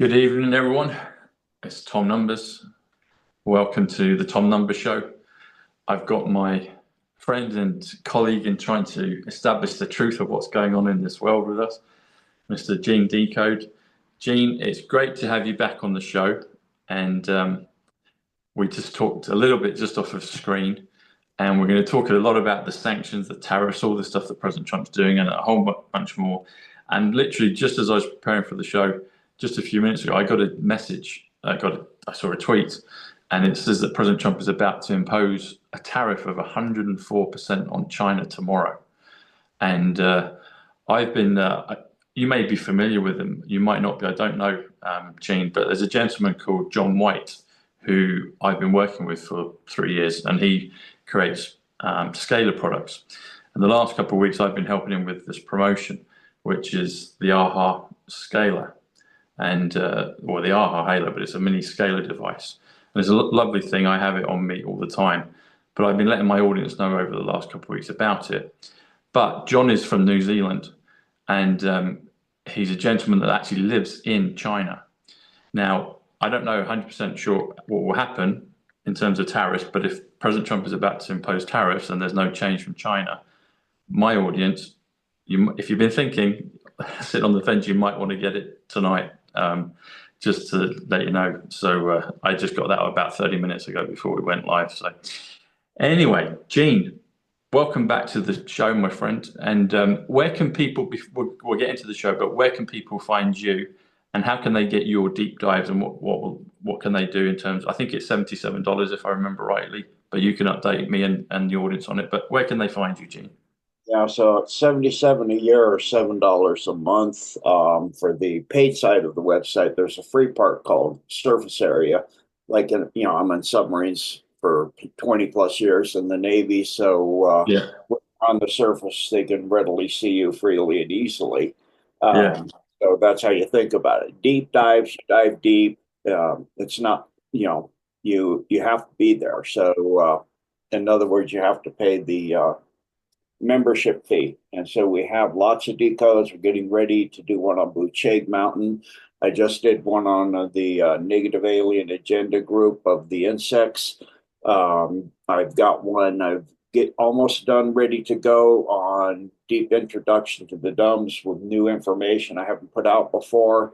Good evening, everyone. It's Tom Numbers. Welcome to the Tom Numbers Show. I've got my friend and colleague in trying to establish the truth of what's going on in this world with us, Mr. Gene Decode. Gene, it's great to have you back on the show. And we just talked a little bit just off of screen, and we're going to talk a lot about the sanctions, the tariffs, all the stuff that President Trump's doing, and a whole bunch more. And literally, just as I was preparing for the show, just a few minutes ago, I got a message. I saw a tweet, and it says that President Trump is about to impose a tariff of 104% on China tomorrow. And I've been, you may be familiar with him, you might not be, I don't know, Gene, but there's a gentleman called John White who I've been working with for 3 years, and he creates scalar products. And the last couple of weeks, I've been helping him with this promotion, which is the AHA Scalar. And or the AHA Halo, but it's a mini scalar device. And it's a lovely thing. I have it on me all the time, but I've been letting my audience know over the last couple of weeks about it. But John is from New Zealand, and he's a gentleman that actually lives in China. Now, I don't know 100% sure what will happen in terms of tariffs, but if President Trump is about to impose tariffs and there's no change from China, my audience, if you've been thinking, sit on the fence, you might want to get it tonight. Just to let you know. So I just got that about 30 minutes ago before we went live. So anyway, Gene, welcome back to the show, my friend. And where can people, we'll get into the show, but where can people find you, and how can they get your deep dives, and what can they do in terms, I think it's $77 if I remember rightly, but you can update me and the audience on it. But where can they find you, Gene? Yeah, so it's $77 a year or $7 a month. For the paid side of the website, there's a free part called Surface Area. Like, I'm in submarines for 20 plus years in the Navy, so Yeah. on the surface, they can readily see you freely and easily. Yeah. So that's how you think about it. Deep dives, you dive deep. It's not, you have to be there. So in other words, you have to pay the membership fee. And so we have lots of decodes. We're getting ready to do one on Blue Chag Mountain. I just did one on the negative alien agenda group of the insects. I've got one I've get almost done, ready to go on deep introduction to the dumbs with new information I haven't put out before.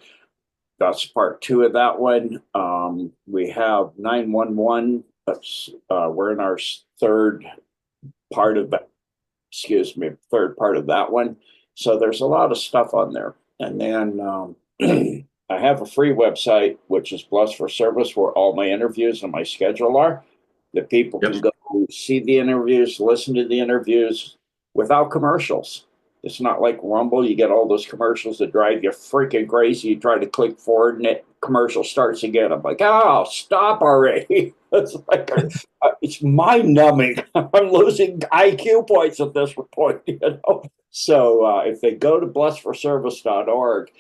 That's part 2 of that one. We have 911. We're in our third part of that. Third part of that one. So there's a lot of stuff on there. And then I have a free website, which is Blessed for Service, where all my interviews and my schedule are. That people can go see the interviews, listen to the interviews without commercials. It's not like Rumble. You get all those commercials that drive you freaking crazy. You try to click forward and it commercial starts again. I'm like, oh, stop already. It's like, it's mind numbing. I'm losing IQ points at this point, So if they go to blessedforservice.org,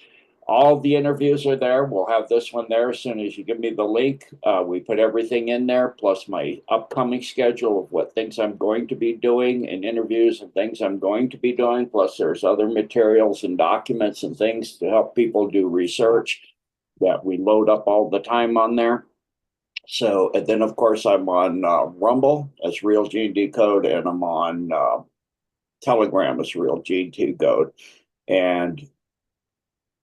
all the interviews are there. We'll have this one there as soon as you give me the link. We put everything in there, plus my upcoming schedule of what things I'm going to be doing and interviews and things I'm going to be doing. Plus there's other materials and documents and things to help people do research that we load up all the time on there. So, and then of course I'm on Rumble as Real Gene Decode, and I'm on Telegram as Real Gene Decode. And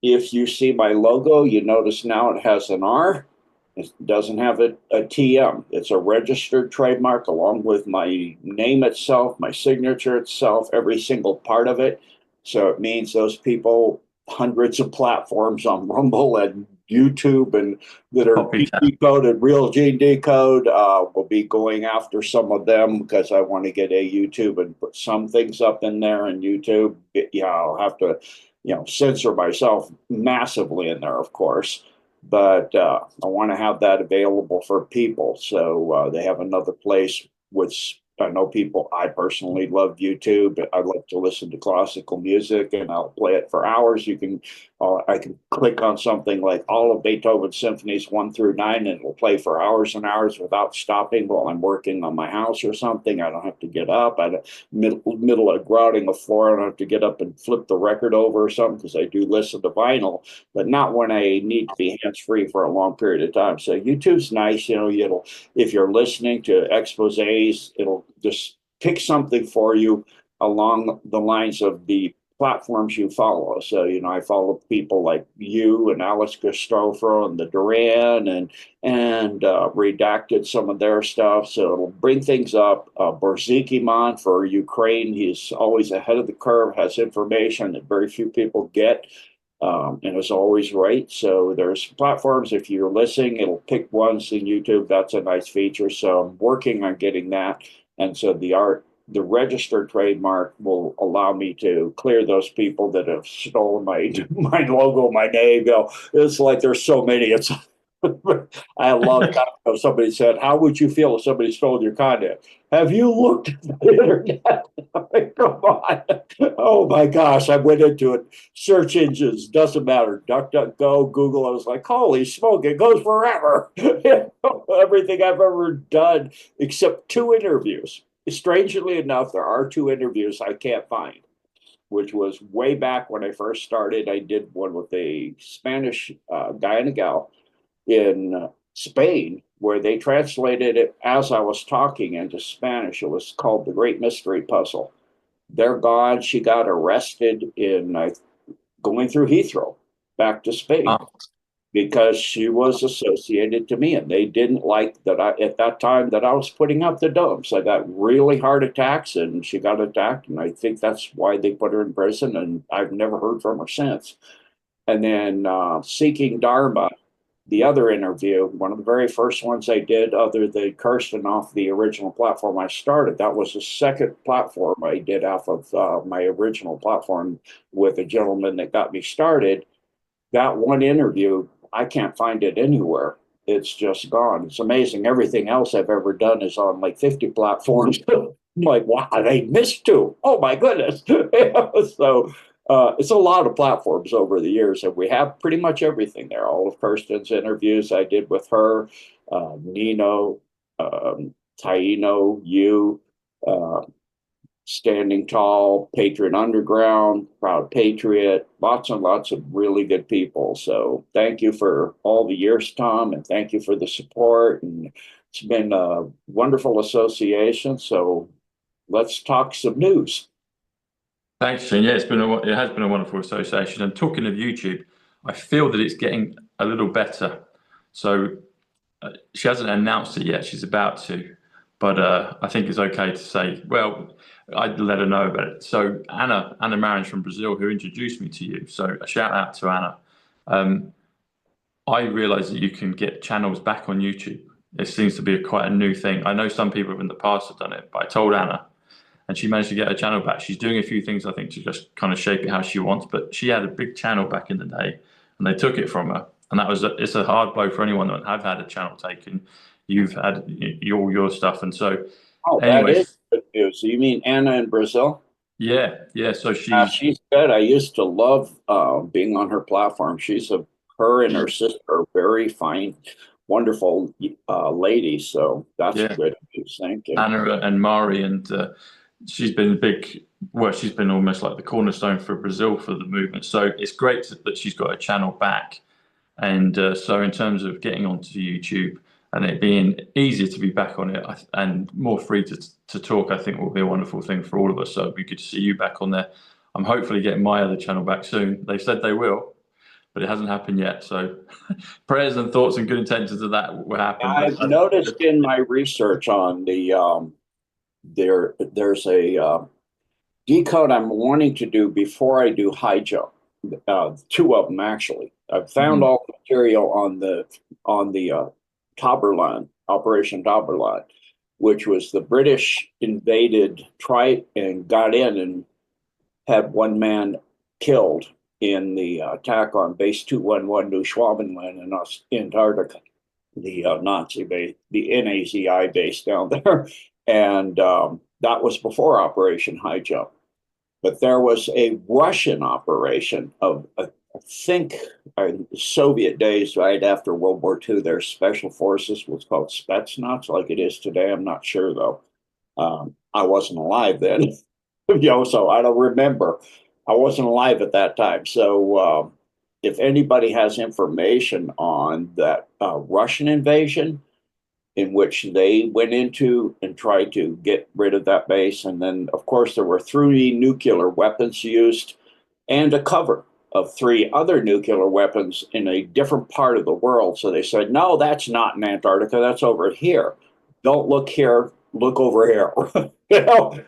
if you see my logo, you notice now it has an R. It doesn't have a TM. It's a registered trademark along with my name itself, my signature itself, every single part of it. So it means those people, hundreds of platforms on Rumble and YouTube and that are decoded, Real Gene Decode, will be going after some of them because I want to get a YouTube and put some things up in there in YouTube. Yeah, I'll have to censor myself massively in there, of course, but I want to have that available for people. So they have another place with I know people, I personally love YouTube. I like to listen to classical music and I'll play it for hours. I can click on something like all of Beethoven's symphonies 1 through 9 and it'll play for hours and hours without stopping while I'm working on my house or something. I don't have to get up. Middle of grouting a floor, I don't have to get up and flip the record over or something because I do listen to vinyl, but not when I need to be hands-free for a long period of time. So YouTube's nice, if you're listening to exposés, it'll just pick something for you along the lines of the platforms you follow. So, I follow people like you and Alex Gustafro and the Duran and redacted some of their stuff. So it'll bring things up. Borzikimon for Ukraine, he's always ahead of the curve, has information that very few people get. And is always right. So there's platforms, if you're listening, it'll pick ones in YouTube. That's a nice feature. So I'm working on getting that. And so the registered trademark will allow me to clear those people that have stolen my logo, my name. It's like there's so many. It's I had a long time ago, somebody said, how would you feel if somebody stole your content? Have you looked at the internet? Come on. Oh my gosh. I went into it. Search engines, doesn't matter. DuckDuckGo, Google. I was like, holy smoke, it goes forever. Everything I've ever done except 2 interviews. Strangely enough, there are 2 interviews I can't find, which was way back when I first started. I did one with a Spanish guy and a gal in Spain, where they translated it as I was talking into Spanish. It was called The Great Mystery Puzzle. They're gone. She got arrested in going through Heathrow back to Spain because she was associated to me, and they didn't like that at that time that I was putting out the dumps. I got really hard attacks, and she got attacked, and I think that's why they put her in prison, and I've never heard from her since. And then Seeking Dharma, the other interview, one of the very first ones I did, other than Kirsten off the original platform I started, that was the second platform I did off of my original platform with a gentleman that got me started. That one interview, I can't find it anywhere. It's just gone. It's amazing. Everything else I've ever done is on like 50 platforms. I'm like, wow, they missed 2. Oh my goodness. So it's a lot of platforms over the years, and we have pretty much everything there. All of Kirsten's interviews I did with her, Nino, Taino, you, Standing Tall, Patriot Underground, Proud Patriot, lots and lots of really good people. So thank you for all the years, Tom, and thank you for the support. And it's been a wonderful association. So let's talk some news. Thanks, Shane. Yeah, it has been a wonderful association. And talking of YouTube, I feel that it's getting a little better. So she hasn't announced it yet. She's about to, but I think it's okay to say, well, I'd let her know about it. So Anna Marin's from Brazil, who introduced me to you. So a shout out to Anna. I realized that you can get channels back on YouTube. It seems to be quite a new thing. I know some people in the past have done it, but I told Anna, and she managed to get her channel back. She's doing a few things, I think, to just kind of shape it how she wants. But she had a big channel back in the day, and they took it from her. And it's a hard blow for anyone that have had a channel taken. You've had all your stuff, and so. Oh, Anyway, that is good news. So you mean Anna in Brazil? yeah. So She's good. I used to love being on her platform. Her and her sister are very fine, wonderful ladies. So that's good news. Thank you. Anna and Mari, and she's been big. Well, she's been almost like the cornerstone for Brazil for the movement. So it's great that she's got a channel back. And so in terms of getting onto YouTube and it being easier to be back on it and more free to talk, I think will be a wonderful thing for all of us. So it'd be good to see you back on there. I'm hopefully getting my other channel back soon. They said they will, but it hasn't happened yet. So prayers and thoughts and good intentions of that will happen. I've noticed in my research on the there's a decode I'm wanting to do before I do high jump. 2 of them actually. I've found all the material on the Taberlan, Operation Taberlan, which was the British invaded, tried and got in and had 1 man killed in the attack on Base 211 New Schwabenland in Antarctica, the Nazi base, the NAZI base down there. And that was before Operation High Jump. But there was a Russian operation of, I think, Soviet days, right after World War II. Their special forces was called Spetsnaz, like it is today. I'm not sure though. I wasn't alive then, so I don't remember. I wasn't alive at that time. So if anybody has information on that Russian invasion, in which they went into and tried to get rid of that base. And then, of course, there were 3 nuclear weapons used and a cover of 3 other nuclear weapons in a different part of the world. So they said, no, that's not in Antarctica. That's over here. Don't look here. Look over here.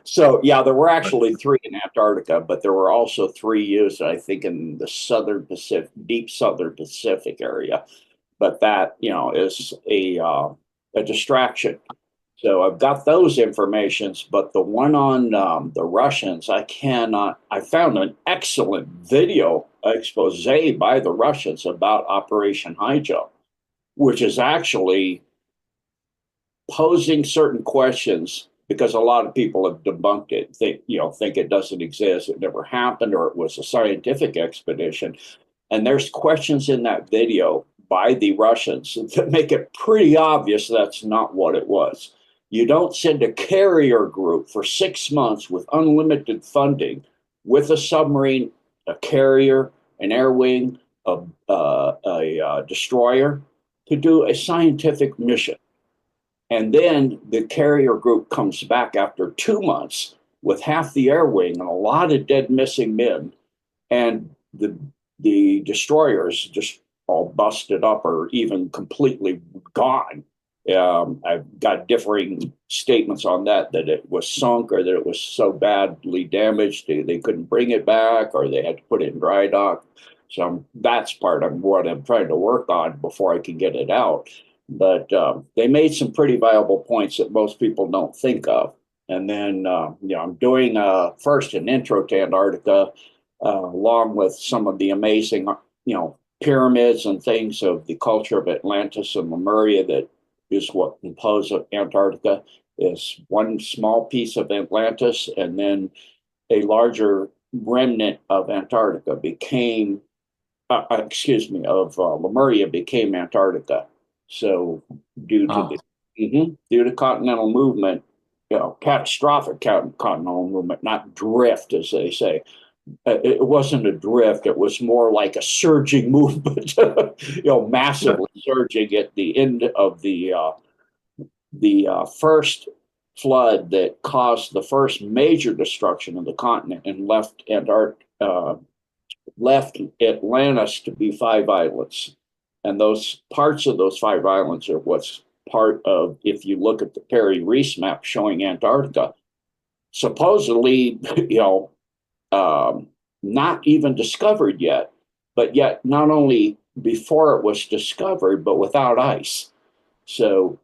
So yeah, there were actually 3 in Antarctica, but there were also 3 used, I think, in the southern Pacific, deep southern Pacific area. But that, is a distraction. So I've got those informations, but the one on the Russians, I cannot. I found an excellent video expose by the Russians about Operation High Jump, which is actually posing certain questions because a lot of people have debunked it, think it doesn't exist, it never happened, or it was a scientific expedition. And there's questions in that video by the Russians that make it pretty obvious that's not what it was. You don't send a carrier group for 6 months with unlimited funding with a submarine, a carrier, an air wing, a destroyer to do a scientific mission. And then the carrier group comes back after 2 months with half the air wing and a lot of dead missing men. And the destroyers just all busted up or even completely gone. I've got differing statements on that it was sunk or that it was so badly damaged they couldn't bring it back or they had to put it in dry dock. So that's part of what I'm trying to work on before I can get it out. But they made some pretty viable points that most people don't think of. And then, I'm doing first an intro to Antarctica, along with some of the amazing, pyramids and things of the culture of Atlantis and Lemuria that is what composed Antarctica. Is one small piece of Atlantis, and then a larger remnant of Antarctica became, Lemuria became Antarctica. So due to due to continental movement, catastrophic continental movement, not drift, as they say. It wasn't a drift. It was more like a surging movement, massively surging at the end of the first flood that caused the first major destruction of the continent and left Atlantis to be 5 islands. And those parts of those 5 islands are what's part of, if you look at the Perry Reese map showing Antarctica, supposedly, not even discovered yet, but yet not only before it was discovered, but without ice. So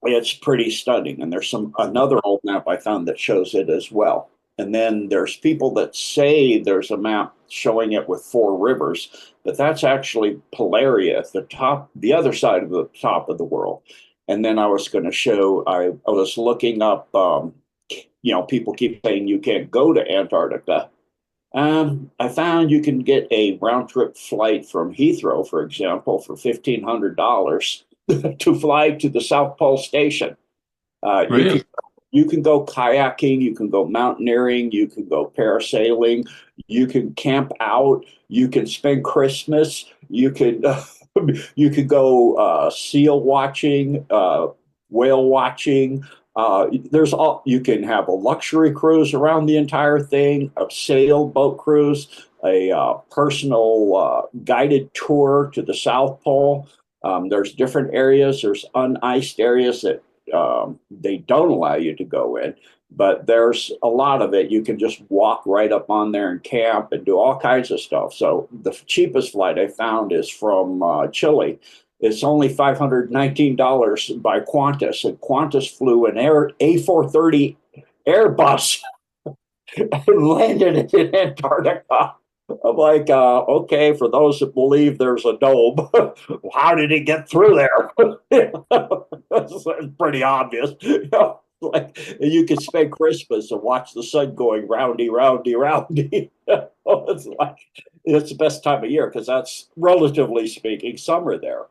it's pretty stunning. And there's another old map I found that shows it as well. And then there's people that say there's a map showing it with 4 rivers, but that's actually Polaria at the top, the other side of the top of the world. And then I was going to show, I was looking up, people keep saying you can't go to Antarctica. I found you can get a round trip flight from Heathrow, for example, for $1,500 to fly to the South Pole Station. Really? You can go kayaking, you can go mountaineering, you can go parasailing, you can camp out, you can spend Christmas, you can go seal watching, whale watching. You can have a luxury cruise around the entire thing, a sailboat cruise, a personal guided tour to the South Pole. There's different areas. There's uniced areas that they don't allow you to go in, but there's a lot of it. You can just walk right up on there and camp and do all kinds of stuff. So the cheapest flight I found is from Chile. It's only $519 by Qantas, and Qantas flew an A430 Airbus and landed in Antarctica. I'm like, okay, for those that believe there's a dome, how did it get through there? It's pretty obvious. Like you could spend Christmas and watch the sun going roundy, roundy, roundy. It's like it's the best time of year because that's relatively speaking summer there,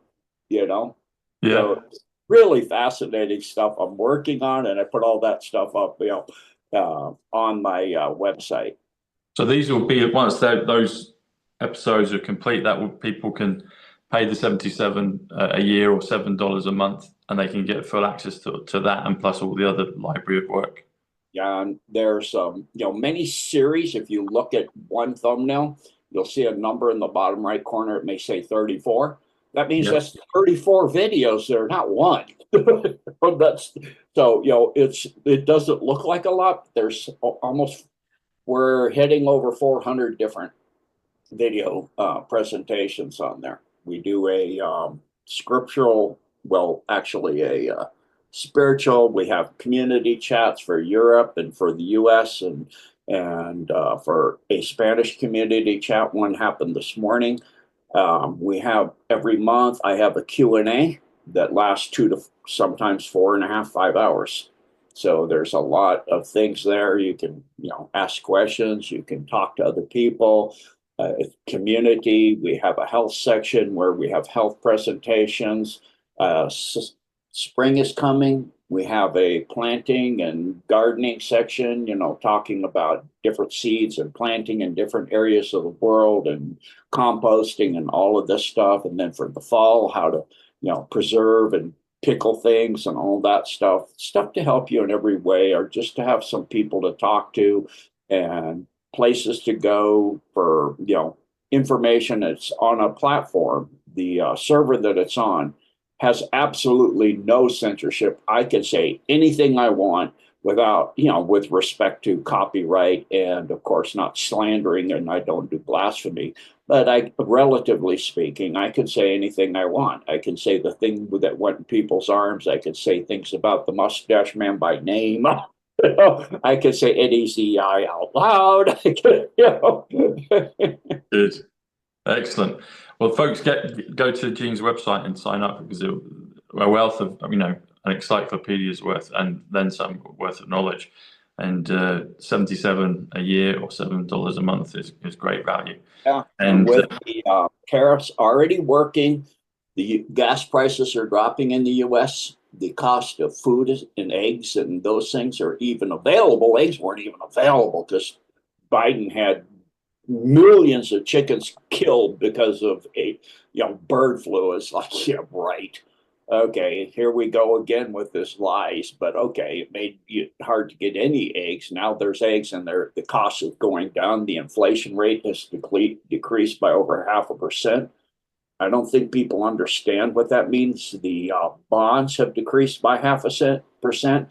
you know. Yeah. So really fascinating stuff I'm working on, and I put all that stuff up, on my website. So these will be once those episodes are complete. That will people can pay the 77 a year or $7 a month, and they can get full access to that and plus all the other library of work. Yeah, and there's many series. If you look at one thumbnail, you'll see a number in the bottom right corner. It may say 34. That means Yeah. that's 34 videos there, not one. That's so it doesn't look like a lot. There's almost we're hitting over 400 different video presentations on there. We do a scriptural, well, actually a spiritual. We have community chats for Europe and for the U.S. and for a Spanish community chat. One happened this morning. We have every month. I have a Q&A that lasts 2 to sometimes 4.5, 5 hours. So there's a lot of things there. You can, ask questions. You can talk to other people. Community. We have a health section where we have health presentations. Spring is coming. We have a planting and gardening section, talking about different seeds and planting in different areas of the world and composting and all of this stuff. And then for the fall, how to, preserve and pickle things and all that stuff to help you in every way, or just to have some people to talk to and places to go for, information that's on a platform. The server that it's on has absolutely no censorship. I can say anything I want without, with respect to copyright and, of course, not slandering, and I don't do blasphemy. But relatively speaking, I can say anything I want. I can say the thing that went in people's arms. I can say things about the mustache man by name. I can say NEZI out loud. I can, Good. Excellent. Well, folks, go to Gene's website and sign up because a wealth of, an encyclopedia's worth and then some worth of knowledge. And 77 a year or $7 a month is great value. Yeah, And with the tariffs already working, the gas prices are dropping in the U.S. The cost of food and eggs and those things are even available. Eggs weren't even available because Biden had millions of chickens killed because of a bird flu. It's like, yeah, right. Okay, here we go again with this lies. But okay, it made it hard to get any eggs. Now there's eggs, and the cost is going down. The inflation rate has decreased by over 0.5%. I don't think people understand what that means. The bonds have decreased by 0.5%.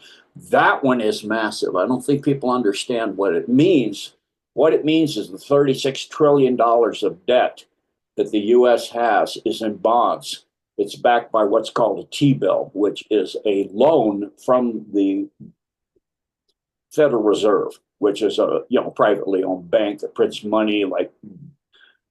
That one is massive. I don't think people understand what it means. What it means is the $36 trillion of debt that the U.S. has is in bonds. It's backed by what's called a T-bill, which is a loan from the Federal Reserve, which is a privately owned bank that prints money. Like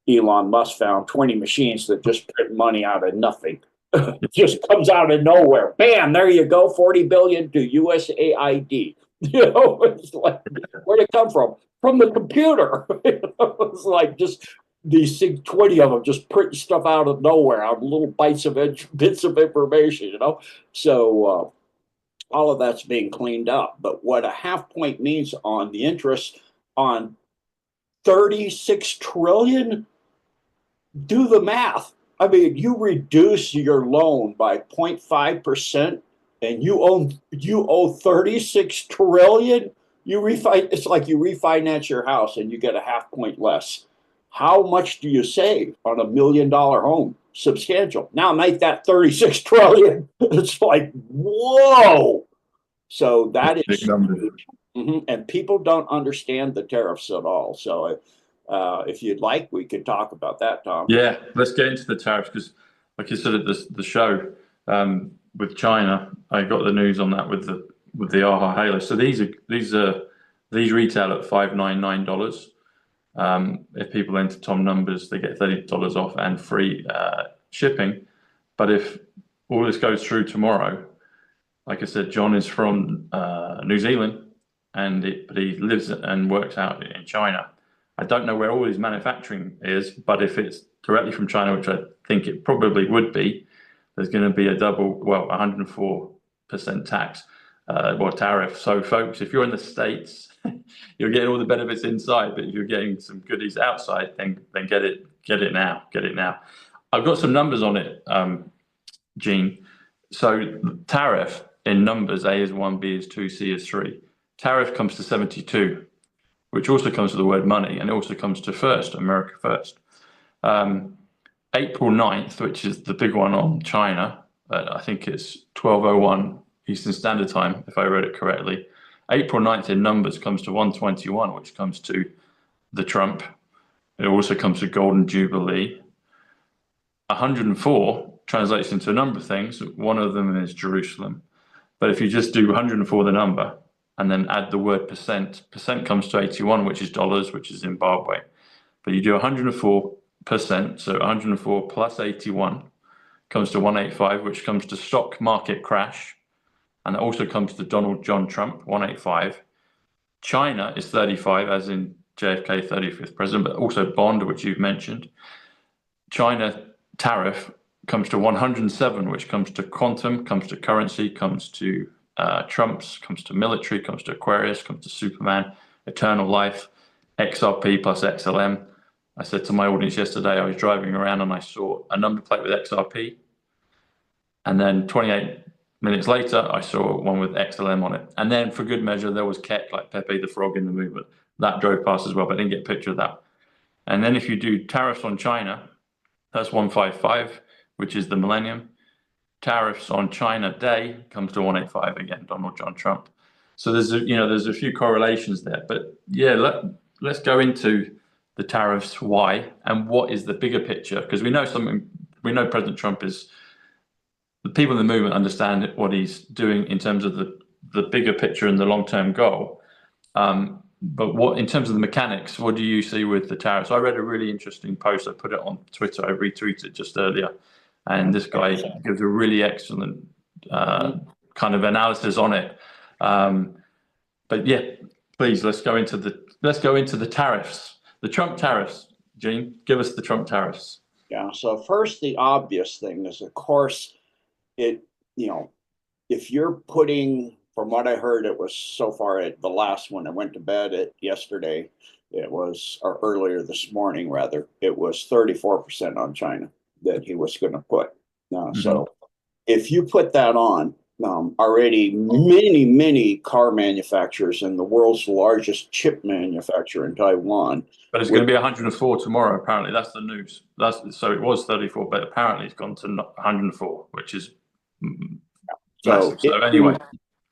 Elon Musk found 20 machines that just print money out of nothing. It just comes out of nowhere. Bam, there you go, 40 billion to USAID. It's like, where'd it come from? From the computer. It's like just these 20 of them just print stuff out of nowhere on little bits of information, So all of that's being cleaned up. But what a half point means on the interest on 36 trillion, do the math. I mean, you reduce your loan by 0.5% and you owe 36 trillion. It's like you refinance your house and you get a half point less. How much do you save on $1 million home? Substantial. Now make that 36 trillion. It's like, whoa. So that is huge. And people don't understand the tariffs at all. So if you'd like, we could talk about that, Tom. yeah, let's get into the tariffs because, like you said at the show with China, I got the news on that with the AHA Halo. So these retail at $599. If people enter Tom numbers, they get $30 off and free shipping. But if all this goes through tomorrow, like I said, John is from New Zealand, but he lives and works out in China. I don't know where all his manufacturing is, but if it's directly from China, which I think it probably would be, there's going to be a 104% tax tariff. So, folks, if you're in the States, you're getting all the benefits inside, but if you're getting some goodies outside, then get it now. I've got some numbers on it, Gene. So tariff in numbers, A is 1, B is 2, C is 3. Tariff comes to 72, which also comes to the word money, and it also comes to first, America first. April 9th, which is the big one on China, I think it's 12:01 Eastern Standard Time, if I read it correctly. April 9th in numbers comes to 121, which comes to the Trump. It also comes to Golden Jubilee. 104 translates into a number of things. One of them is Jerusalem. But if you just do 104, the number, and then add the word percent comes to 81, which is dollars, which is Zimbabwe. But you do 104%, so 104 plus 81 comes to 185, which comes to stock market crash. And it also comes to Donald John Trump, 185. China is 35, as in JFK 35th president, but also bond, which you've mentioned. China tariff comes to 107, which comes to quantum, comes to currency, comes to Trump's, comes to military, comes to Aquarius, comes to Superman, eternal life, XRP plus XLM. I said to my audience yesterday, I was driving around and I saw a number plate with XRP. And then 28 minutes later, I saw one with XLM on it. And then for good measure, there was Keck, like Pepe the Frog in the movement. That drove past as well, but I didn't get a picture of that. And then if you do tariffs on China, that's 155, which is the millennium. Tariffs on China day comes to 185 again, Donald John Trump. So there's a few correlations there. But yeah, let's go into the tariffs, why, and what is the bigger picture? Because we know President Trump is, the people in the movement understand what he's doing in terms of the bigger picture and the long-term goal. But what, in terms of the mechanics, what do you see with the tariffs? I read a really interesting post. I put it on Twitter. I retweeted just earlier. And this guy gives a really excellent kind of analysis on it. But yeah, please, let's go into the tariffs, the Trump tariffs. Gene, give us the Trump tariffs. Yeah. So first, the obvious thing is, of course, if you're putting, from what I heard, it was so far at the last one. I went to bed yesterday. It was, or earlier this morning, rather. It was 34% on China that he was going to put. So if you put that on, already many car manufacturers and the world's largest chip manufacturer in Taiwan. But it's going to be 104 tomorrow, apparently. That's the news. So it was 34, but apparently it's gone to 104, which is massive. So anyway,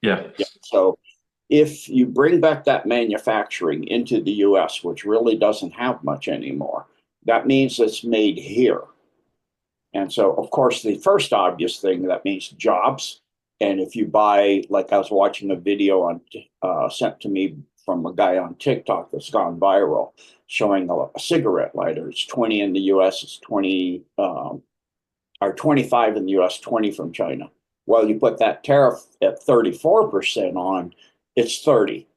yeah. So if you bring back that manufacturing into the US, which really doesn't have much anymore, that means it's made here. And so, of course, the first obvious thing, that means jobs. And if you buy, like I was watching a video sent to me from a guy on TikTok that's gone viral, showing a cigarette lighter. It's 20 in the US, it's 20, or 25 in the US, 20 from China. Well, you put that tariff at 34% on, it's 30,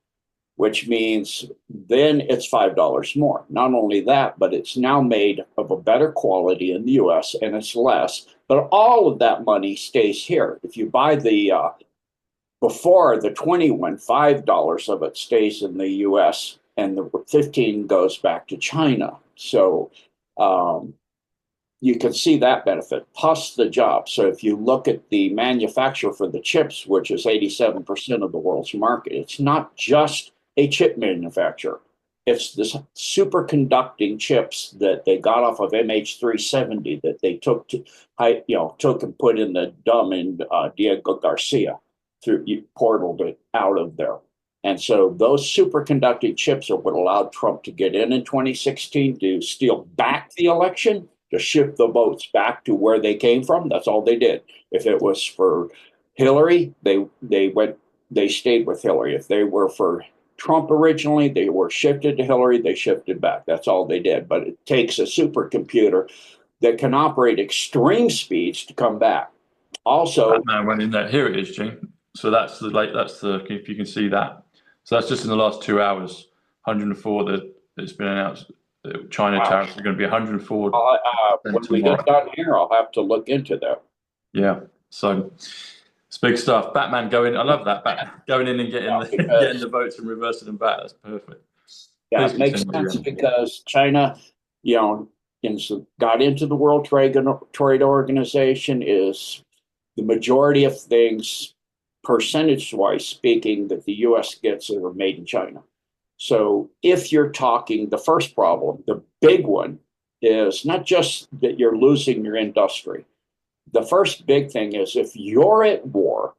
which means then it's $5 more. Not only that, but it's now made of a better quality in the US and it's less, but all of that money stays here. If you buy before the 21, $5 of it stays in the US and the 15 goes back to China. So you can see that benefit, plus the job. So if you look at the manufacturer for the chips, which is 87% of the world's market, it's not just a chip manufacturer. It's this superconducting chips that they got off of MH370 that they took and put in the dumb in Diego Garcia, portaled it out of there. And so those superconducting chips are what allowed Trump to get in 2016 to steal back the election, to shift the votes back to where they came from. That's all they did. If it was for Hillary, they stayed with Hillary. If they were for Trump originally, they were shifted to Hillary, they shifted back. That's all they did. But it takes a supercomputer that can operate extreme speeds to come back. Also, Batman went in there. Here it is, Gene. So that's the if you can see that. So that's just in the last 2 hours. 104 that it's been announced. China Wow. tariffs are going to be 104 When we tomorrow. get done here, I'll have to look into that. Yeah. So it's big stuff. Batman going. I love that. Batman going in and getting getting the votes and reversing them back. That's perfect. Yeah, Please it makes continue. sense because China, you know, got into the World Trade Organization. Is the majority of things, percentage-wise speaking, that the U.S. gets are made in China. So if you're talking, the first problem, the big one, is not just that you're losing your industry. The first big thing is if you're at war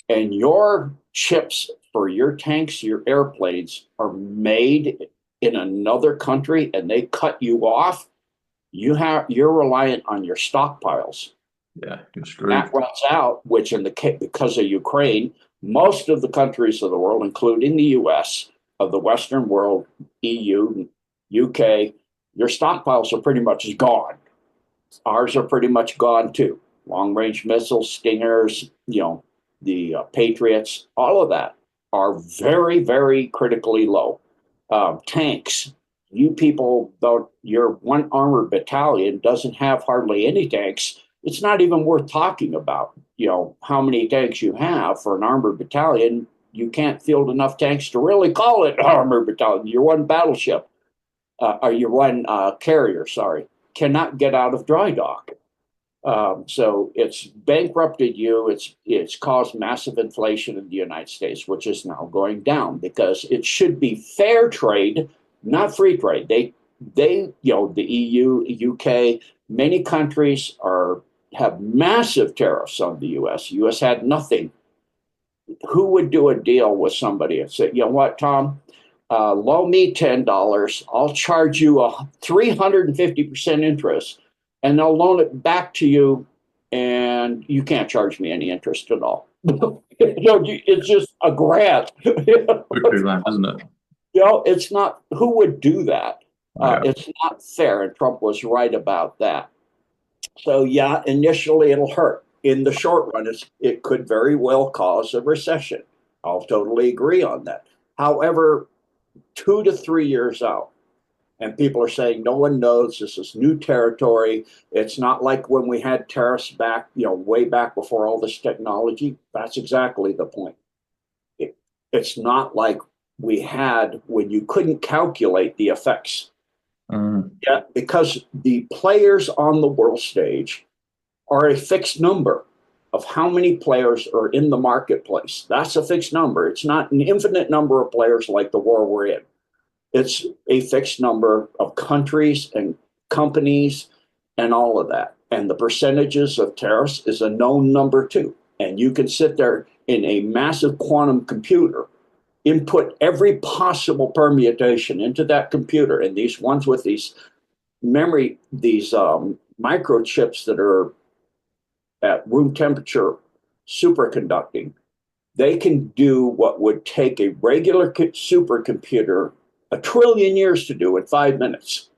and your chips for your tanks, your airplanes are made in another country and they cut you off, you're reliant on your stockpiles. Yeah, you're screwed. That runs out, which because of Ukraine, most of the countries of the world, including the US, of the Western world, EU, UK, your stockpiles are pretty much gone. Ours are pretty much gone too. Long range missiles, Stingers, the Patriots, all of that are very, very critically low. Tanks, you people, though your one armored battalion doesn't have hardly any tanks, it's not even worth talking about. How many tanks you have for an armored battalion. You can't field enough tanks to really call it an armored battalion. Your one battleship, or your one carrier, sorry, cannot get out of dry dock. So it's bankrupted you. It's caused massive inflation in the United States, which is now going down because it should be fair trade, not free trade. They the EU, UK, many countries have massive tariffs on the US. US had nothing. Who would do a deal with somebody and say, you know what, Tom? Loan me $10. I'll charge you a 350% interest, and they'll loan it back to you, and you can't charge me any interest at all. It's just a grant. Quickly land, isn't it? It's not. Who would do that? Yeah. It's not fair, and Trump was right about that. So yeah, initially it'll hurt. In the short run, it could very well cause a recession. I'll totally agree on that. However, 2 to 3 years out, and people are saying no one knows, this is new territory. It's not like when we had tariffs back, way back before all this technology. That's exactly the point. It's not like we had when you couldn't calculate the effects. Yeah, because the players on the world stage are a fixed number of how many players are in the marketplace. That's a fixed number. It's not an infinite number of players like the war we're in. It's a fixed number of countries and companies and all of that. And the percentages of tariffs is a known number too. And you can sit there in a massive quantum computer, input every possible permutation into that computer. And these ones with these memory, these microchips that are at room temperature superconducting, they can do what would take a regular supercomputer 1 trillion years to do in 5 minutes.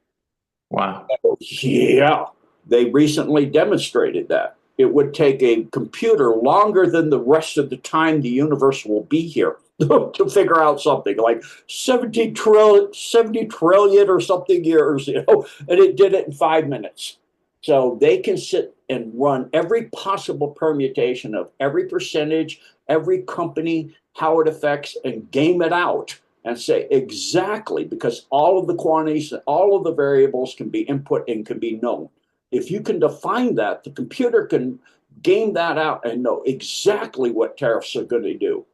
Wow. Yeah, they recently demonstrated that. It would take a computer longer than the rest of the time the universe will be here to figure out something like 70 trillion or something years, and it did it in 5 minutes. So they can sit and run every possible permutation of every percentage, every company, how it affects, and game it out and say exactly, because all of the quantities, all of the variables can be input and can be known. If you can define that, the computer can game that out and know exactly what tariffs are going to do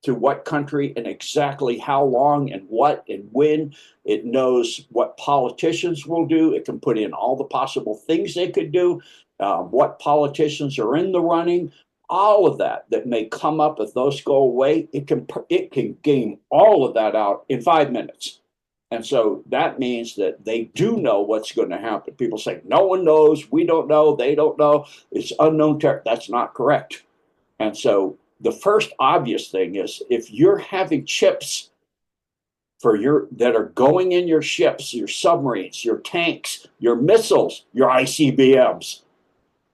to what country and exactly how long and what and when. It knows what politicians will do. It can put in all the possible things they could do, what politicians are in the running, all of that may come up if those go away. It can game all of that out in 5 minutes. And so that means that they do know what's going to happen. People say, no one knows, we don't know, they don't know, it's unknown terror. That's not correct. And so the first obvious thing is if you're having chips that are going in your ships, your submarines, your tanks, your missiles, your ICBMs,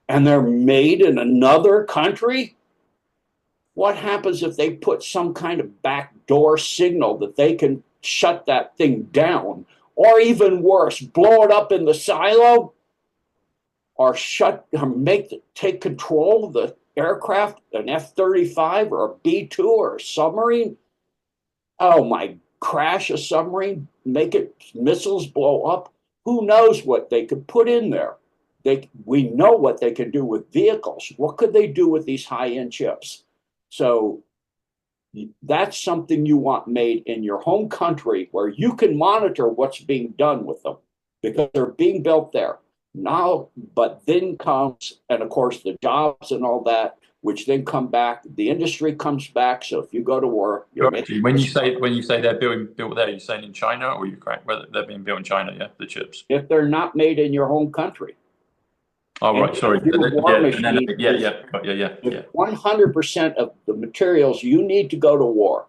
and they're made in another country, What happens if they put some kind of backdoor signal that they can shut that thing down, or even worse, blow it up in the silo, or take control of the aircraft, an F-35 or a B-2 or a submarine? Oh my, crash a submarine, make it missiles blow up. Who knows what they could put in there? We know what they can do with vehicles. What could they do with these high-end chips? So that's something you want made in your home country where you can monitor what's being done with them because they're being built there now. But then comes, and of course, the jobs and all that, which then come back. The industry comes back. So if you go to war, you're making When you say they're built there, you're saying in China or Ukraine? Whether they're being built in China, yeah, the chips. if they're not made in your home country. Oh, right, sorry. War machine yeah. 100% of the materials you need to go to war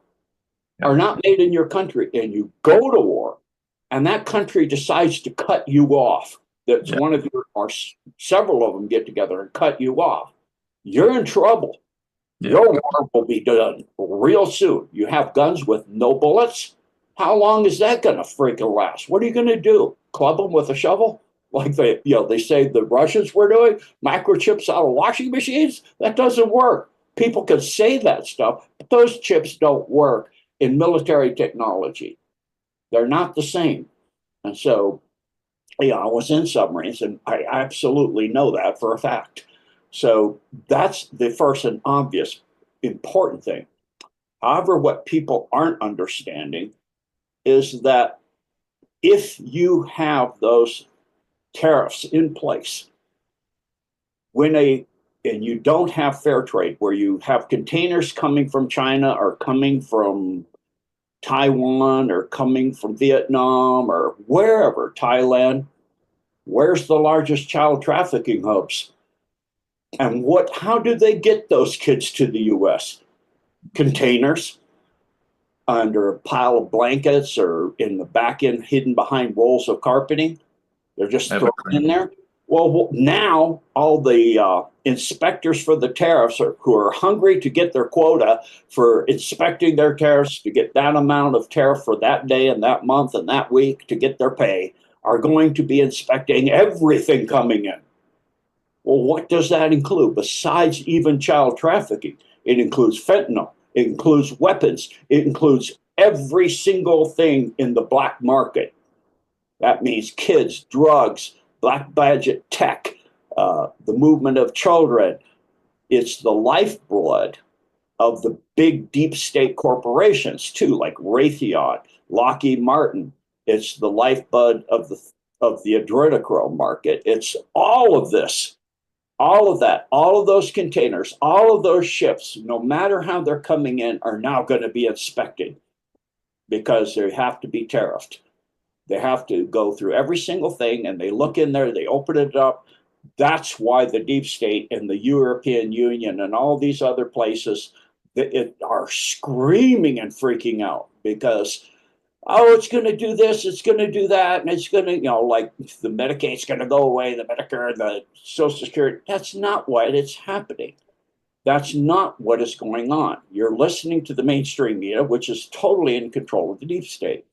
are not made in your country, and you go to war, and that country decides to cut you off. That's one of your, or several of them get together and cut you off. You're in trouble. Your war will be done real soon. You have guns with no bullets. How long is that going to freaking last? What are you going to do? Club them with a shovel? Like they say the Russians were doing, microchips out of washing machines? That doesn't work. People can say that stuff, but those chips don't work in military technology. They're not the same. And so, I was in submarines, and I absolutely know that for a fact. So that's the first and obvious important thing. However, what people aren't understanding is that if you have those tariffs in place, and you don't have fair trade, where you have containers coming from China or coming from Taiwan or coming from Vietnam or wherever, Thailand, where's the largest child trafficking hubs? And how do they get those kids to the US? Containers under a pile of blankets or in the back end hidden behind rolls of carpeting. They're just thrown in there. Well, now all the inspectors for the tariffs who are hungry to get their quota for inspecting their tariffs, to get that amount of tariff for that day and that month and that week to get their pay, are going to be inspecting everything coming in. Well, what does that include? Besides even child trafficking, it includes fentanyl, it includes weapons, it includes every single thing in the black market. That means kids, drugs, black budget tech, the movement of children. It's the lifeblood of the big deep state corporations too, like Raytheon, Lockheed Martin. It's the lifeblood of the adrenochrome market. It's all of this, all of that, all of those containers, all of those ships, no matter how they're coming in, are now going to be inspected because they have to be tariffed. They have to go through every single thing, and they look in there, they open it up. That's why the deep state and the European Union and all these other places are screaming and freaking out because, oh, it's going to do this, it's going to do that, and it's going to, like the Medicaid's going to go away, the Medicare, the Social Security. That's not what is happening. That's not what is going on. You're listening to the mainstream media, which is totally in control of the deep state.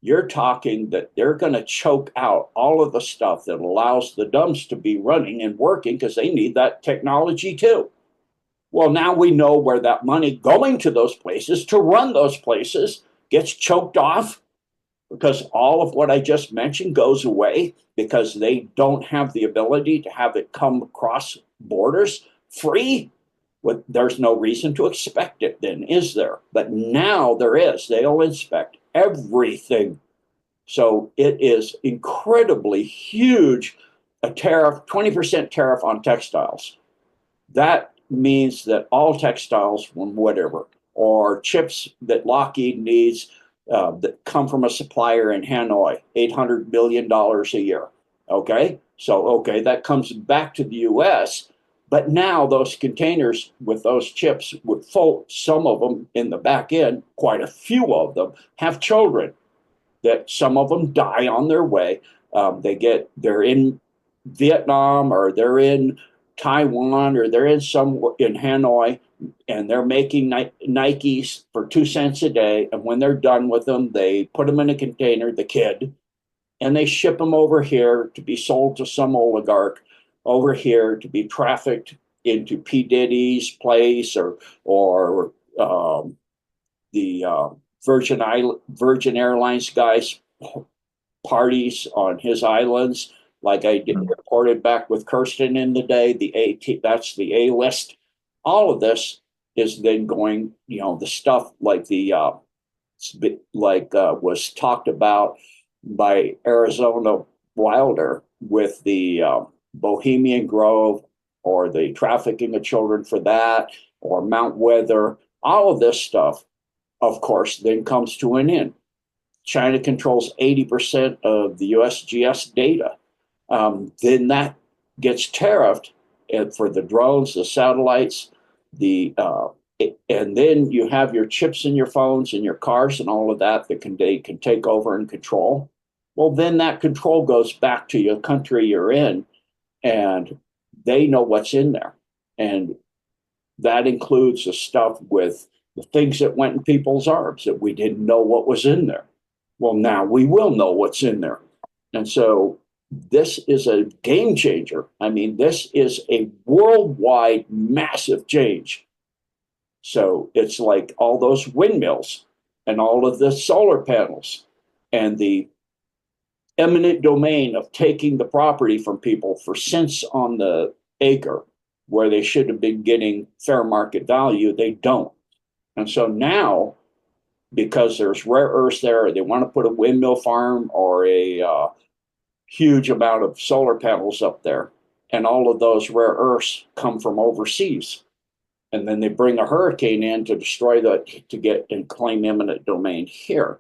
You're talking that they're going to choke out all of the stuff that allows the dumbs to be running and working because they need that technology too. Well, now we know where that money going to those places to run those places gets choked off because all of what I just mentioned goes away because they don't have the ability to have it come across borders free. There's no reason to expect it then, is there? But now there is. They'll inspect everything. So it is incredibly huge, a tariff, 20% tariff on textiles. That means that all textiles from whatever, or chips that Lockheed needs that come from a supplier in Hanoi, $800 million a year. Okay, so that comes back to the US. But now those containers with those chips would some of them in the back end, quite a few of them have children that some of them die on their way. They're in Vietnam or they're in Taiwan, or they're in Hanoi, and they're making Nikes for 2 cents a day. And when they're done with them, they put them in a container, the kid, and they ship them over here to be sold to some oligarch over here to be trafficked into P. Diddy's place, or the Virgin Airlines guys' parties on his islands, like I did reported back with Kirsten in the day. That's the A list. All of this is then going, the stuff like was talked about by Arizona Wilder with the Bohemian Grove, or the trafficking of children for that, or Mount Weather. All of this stuff, of course, then comes to an end. China controls 80% of the USGS data. Then that gets tariffed for the drones, the satellites, and then you have your chips in your phones and your cars and all of that they can take over and control. Well, then that control goes back to your country you're in, and they know what's in there. And that includes the stuff with the things that went in people's arms that we didn't know what was in there. Well, now we will know what's in there. And so this is a game changer. I mean, this is a worldwide massive change. So it's like all those windmills and all of the solar panels and the eminent domain of taking the property from people for cents on the acre, where they should have been getting fair market value, they don't. And so now, because there's rare earths there, they want to put a windmill farm or a huge amount of solar panels up there. And all of those rare earths come from overseas. And then they bring a hurricane in to destroy to get and claim eminent domain here.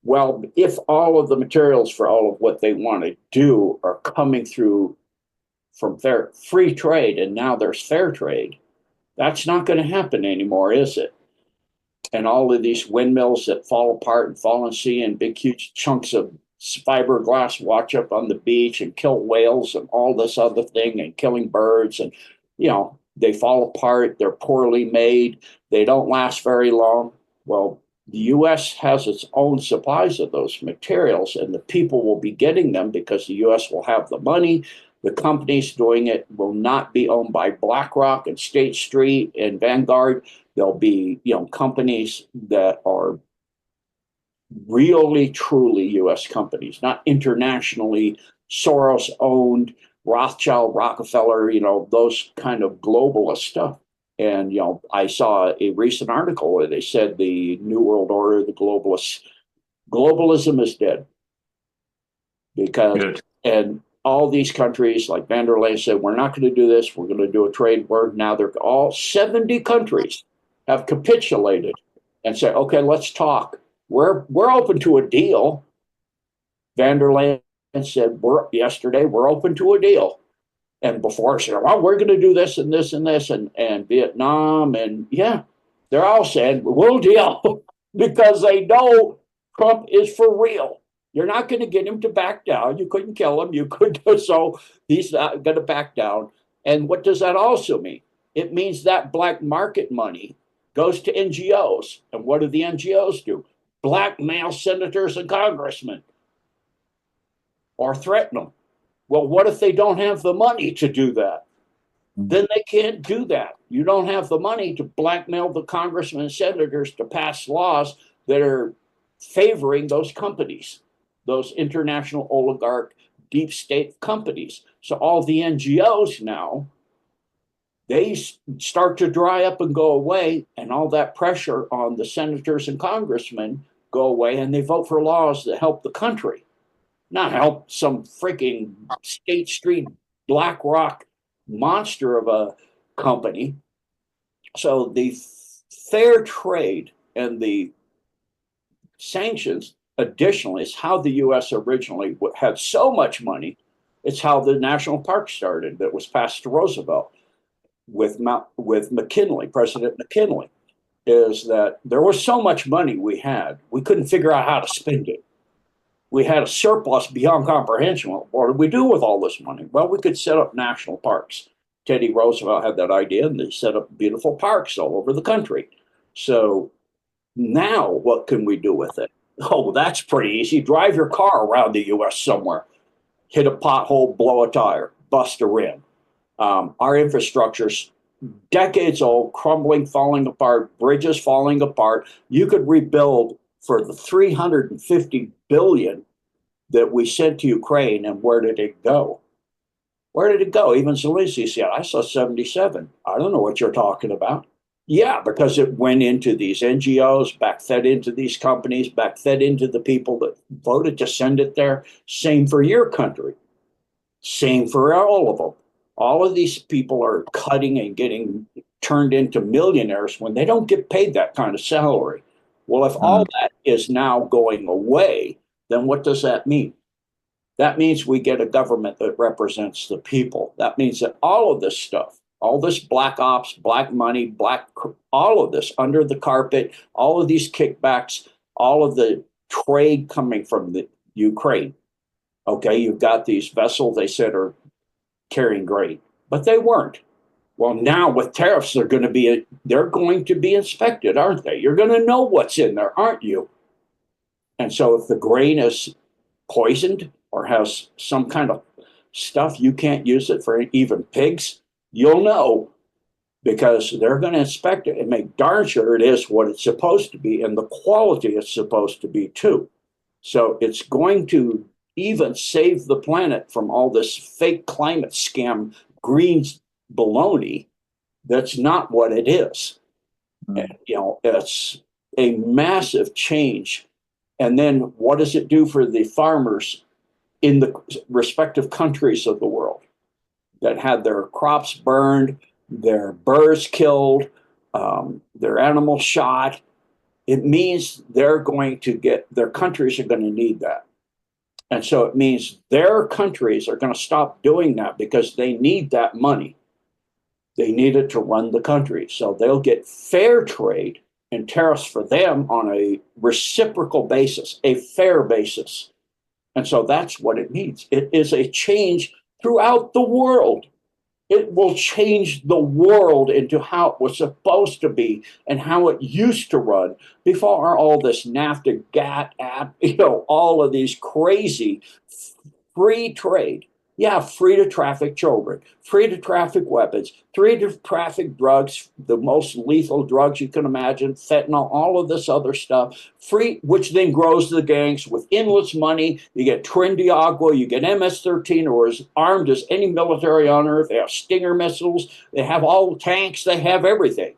Well, if all of the materials for all of what they want to do are coming through from free trade, and now there's fair trade, that's not going to happen anymore, is it? And all of these windmills that fall apart and fall in sea, and big, huge chunks of fiberglass wash up on the beach and kill whales and all this other thing, and killing birds. And, they fall apart. They're poorly made. They don't last very long. Well, the U.S. has its own supplies of those materials, and the people will be getting them because the U.S. will have the money. The companies doing it will not be owned by BlackRock and State Street and Vanguard. There'll be, companies that are really, truly U.S. companies, not internationally Soros-owned, Rothschild, Rockefeller, those kind of globalist stuff. And, I saw a recent article where they said the New World Order, the globalism is dead. And all these countries, like Van der Leyen said, we're not going to do this. We're going to do a trade war. Now they're all 70 countries have capitulated and said, okay, let's talk. We're open to a deal. Van der Leyen said yesterday, we're open to a deal. And before said, well, we're going to do this and this and this, and Vietnam. And yeah, they're all saying, we'll deal because they know Trump is for real. You're not going to get him to back down. You couldn't kill him. You could. So he's not going to back down. And what does that also mean? It means that black market money goes to NGOs. And what do the NGOs do? Blackmail senators and congressmen or threaten them. Well, what if they don't have the money to do that? Then they can't do that. You don't have the money to blackmail the congressmen and senators to pass laws that are favoring those companies, those international oligarch deep state companies. So all the NGOs now, they start to dry up and go away, and all that pressure on the senators and congressmen go away, and they vote for laws that help the country, not help some freaking State Street BlackRock monster of a company. So the fair trade and the sanctions additionally is how the U.S. originally had so much money. It's how the national park started that was passed to Roosevelt with McKinley, President McKinley, is that there was so much money we couldn't figure out how to spend it. We had a surplus beyond comprehension. What did we do with all this money? Well, we could set up national parks. Teddy Roosevelt had that idea, and they set up beautiful parks all over the country. So now what can we do with it? Oh, that's pretty easy. Drive your car around the US somewhere, hit a pothole, blow a tire, bust a rim. Our infrastructure's decades old, crumbling, falling apart, bridges falling apart. You could rebuild for the 350 billion that we sent to Ukraine, and where did it go? Where did it go? Even Zelensky said, I saw 77. I don't know what you're talking about. Yeah, because it went into these NGOs, back fed into these companies, back fed into the people that voted to send it there. Same for your country. Same for all of them. All of these people are cutting and getting turned into millionaires when they don't get paid that kind of salary. Well, if all that is now going away, then what does that mean? That means we get a government that represents the people. That means that all of this stuff, all this black ops, black money, all of this under the carpet, all of these kickbacks, all of the trade coming from the Ukraine. Okay, you've got these vessels they said are carrying grain, but they weren't. Well, now with tariffs, they're going to be inspected, aren't they? You're going to know what's in there, aren't you? And so if the grain is poisoned or has some kind of stuff, you can't use it for even pigs, you'll know, because they're going to inspect it and make darn sure it is what it's supposed to be and the quality it's supposed to be too. So it's going to even save the planet from all this fake climate scam, green baloney. That's not what it is. And, it's a massive change. And then what does it do for the farmers in the respective countries of the world that had their crops burned, their birds killed, their animals shot? It means their countries are going to need that. And so it means their countries are going to stop doing that because they need that money. They need it to run the country. So they'll get fair trade and tariffs for them on a reciprocal basis, a fair basis. And so that's what it means. It is a change throughout the world. It will change the world into how it was supposed to be and how it used to run before all this NAFTA, GATT, all of these crazy free trade. Yeah, free to traffic children, free to traffic weapons, free to traffic drugs, the most lethal drugs you can imagine, fentanyl, all of this other stuff, free, which then grows the gangs with endless money. You get Trindiagua, you get MS-13, or as armed as any military on earth. They have Stinger missiles, they have all tanks, they have everything.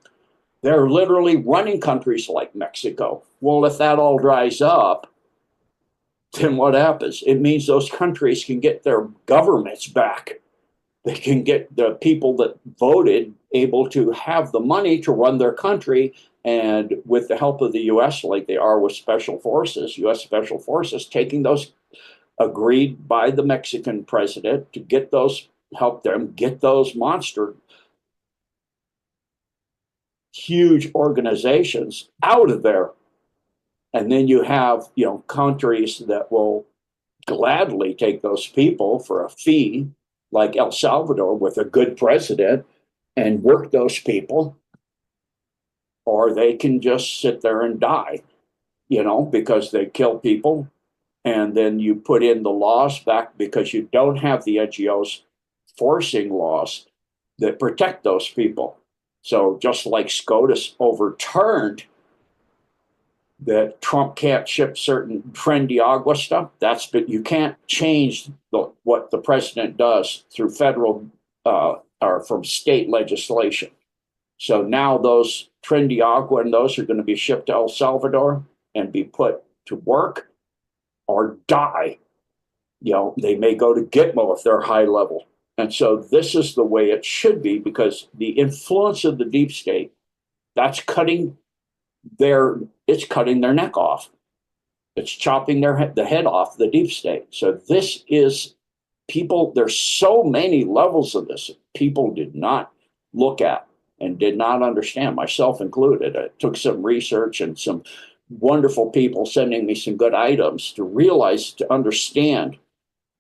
They're literally running countries like Mexico. Well, if that all dries up, then what happens? It means those countries can get their governments back. They can get the people that voted able to have the money to run their country. And with the help of the US, like they are with special forces, US special forces, taking those agreed by the Mexican president to get those, help them get those monster, huge organizations out of there. And then you have, countries that will gladly take those people for a fee, like El Salvador with a good president, and work those people, or they can just sit there and die, because they kill people. And then you put in the laws back because you don't have the NGOs forcing laws that protect those people. So just like SCOTUS overturned that Trump can't ship certain Trindiagua stuff, but you can't change what the president does through federal or from state legislation. So now those Trindiagua and those are going to be shipped to El Salvador and be put to work or die. They may go to Gitmo if they're high level. And so this is the way it should be, because the influence of the deep state, that's cutting their neck off. It's chopping the head off the deep state. So this is people, there's so many levels of this people did not look at and did not understand, myself included. It took some research and some wonderful people sending me some good items to realize, to understand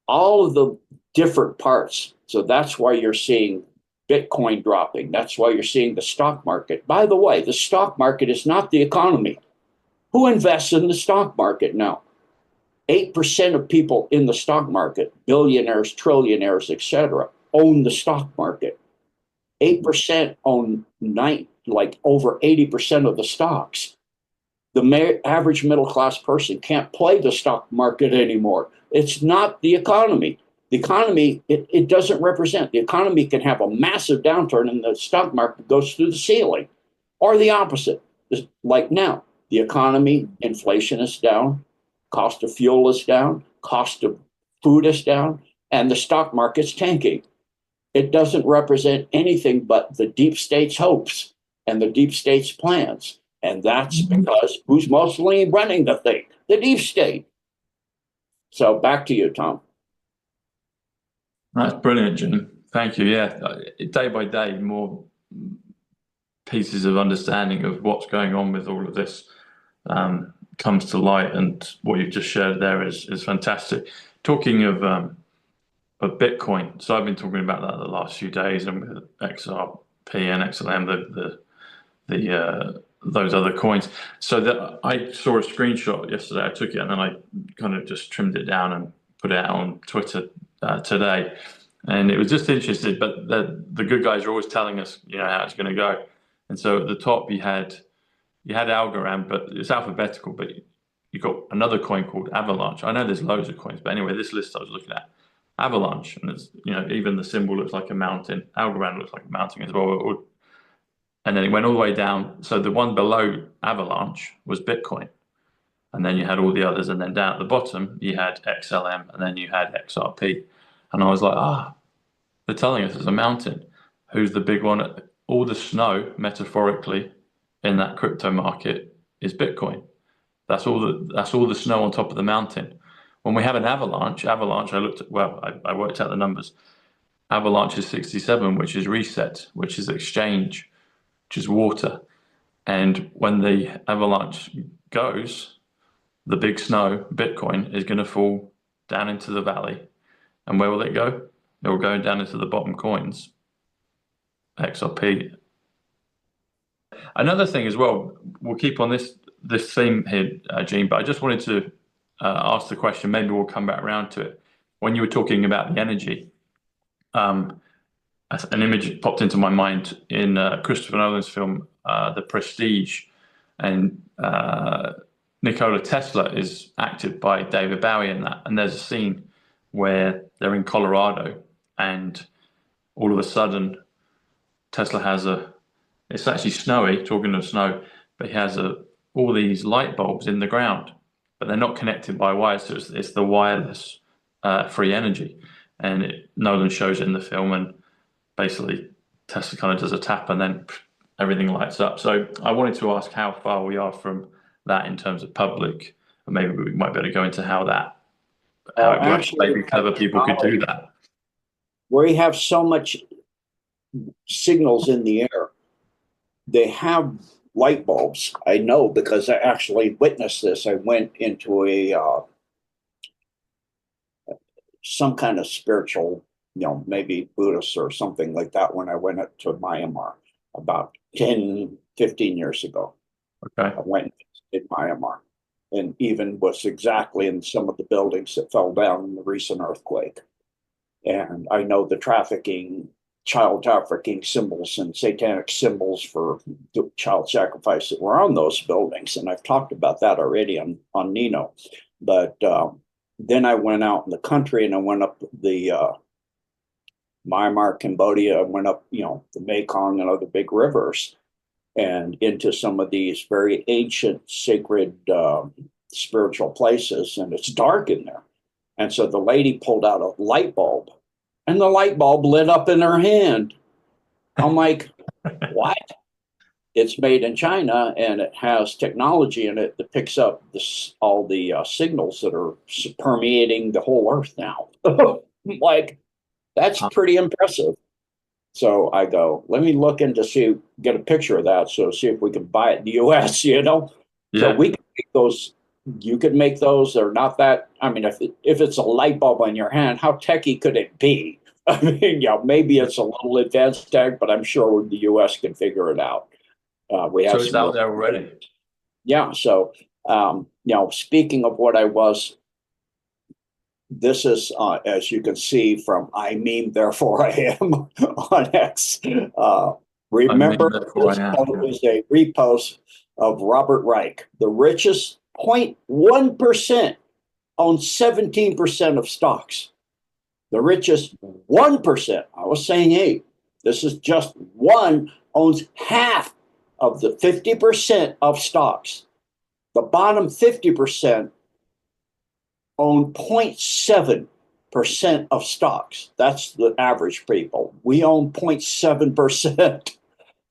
all of the different parts. So that's why you're seeing Bitcoin dropping. That's why you're seeing the stock market. By the way, the stock market is not the economy. Who invests in the stock market now? 8% of people in the stock market, billionaires, trillionaires, etc., own the stock market. 8% own like over 80% of the stocks. The average middle class person can't play the stock market anymore. It's not the economy. The economy, it doesn't represent. The economy can have a massive downturn and the stock market goes through the ceiling. Or the opposite, like now. The economy, inflation is down, cost of fuel is down, cost of food is down, and the stock market's tanking. It doesn't represent anything but the deep state's hopes and the deep state's plans. And that's because who's mostly running the thing? The deep state. So back to you, Tom. That's brilliant, Gene. Thank you. Yeah, day by day, more pieces of understanding of what's going on with all of this comes to light, and what you've just shared there is fantastic. Talking of Bitcoin, so I've been talking about that the last few days, and with XRP and XLM, those other coins. So that I saw a screenshot yesterday. I took it and then I kind of just trimmed it down and put it out on Twitter today, and it was just interesting. But the good guys are always telling us, how it's going to go. And so at the top you had Algorand, but it's alphabetical. But you got another coin called Avalanche. I know there's loads of coins, but anyway, this list I was looking at, Avalanche, and it's, even the symbol looks like a mountain. Algorand looks like a mountain as well. And then it went all the way down. So the one below Avalanche was Bitcoin. And then you had all the others. And then down at the bottom, you had XLM, and then you had XRP. And I was like, they're telling us it's a mountain. Who's the big one? All the snow, metaphorically, in that crypto market is Bitcoin. That's all the snow on top of the mountain. When we have an avalanche, I worked out the numbers. Avalanche is 67, which is reset, which is exchange, which is water. And when the avalanche goes, the big snow, Bitcoin, is going to fall down into the valley. And where will it go? It will go down into the bottom coins, XRP. Another thing as well, we'll keep on this theme here, Gene, but I just wanted to ask the question, maybe we'll come back around to it. When you were talking about the energy, an image popped into my mind in Christopher Nolan's film, The Prestige, and Nikola Tesla is acted by David Bowie in that. And there's a scene where they're in Colorado, and all of a sudden, Tesla has it's actually snowy, talking of snow, but he has all these light bulbs in the ground, but they're not connected by wires, so it's the wireless free energy. And Nolan shows it in the film, and basically Tesla kind of does a tap and then everything lights up. So I wanted to ask how far we are from that in terms of public, and maybe we might be able to go into how it works. Actually, maybe clever people could do that. Where you have so much signals in the air, they have light bulbs. I know because I actually witnessed this. I went into some kind of spiritual, maybe Buddhist or something like that, when I went up to Myanmar about 10, 15 years ago. Okay. I went in Myanmar, and even was exactly in some of the buildings that fell down in the recent earthquake. And I know the child trafficking symbols and satanic symbols for child sacrifice that were on those buildings. And I've talked about that already on Nino. But then I went out in the country, and I went up the Myanmar, Cambodia. I went up, the Mekong and other big rivers, and into some of these very ancient, sacred, spiritual places. And it's dark in there. And so the lady pulled out a light bulb, and the light bulb lit up in her hand. I'm like, what? It's made in China, and it has technology in it that picks up all the signals that are permeating the whole earth now. Like, that's pretty impressive. So I go, let me look into get a picture of that, so see if we can buy it in the US, Yeah. So we can make those. You could make those. They're not that. I mean, if it's a light bulb on your hand, how techy could it be? I mean, maybe it's a little advanced tech, but I'm sure the U.S. can figure it out. We have So it's out there already. Yeah. So, speaking of what I was, this is, as you can see from I meme, therefore I am on X. Remember, this is a repost of Robert Reich, the richest 0.1% owns 17% of stocks. The richest 1%, I was saying 8, this is just one, owns half of the 50% of stocks. The bottom 50% own 0.7% of stocks. That's the average people. We own 0.7%.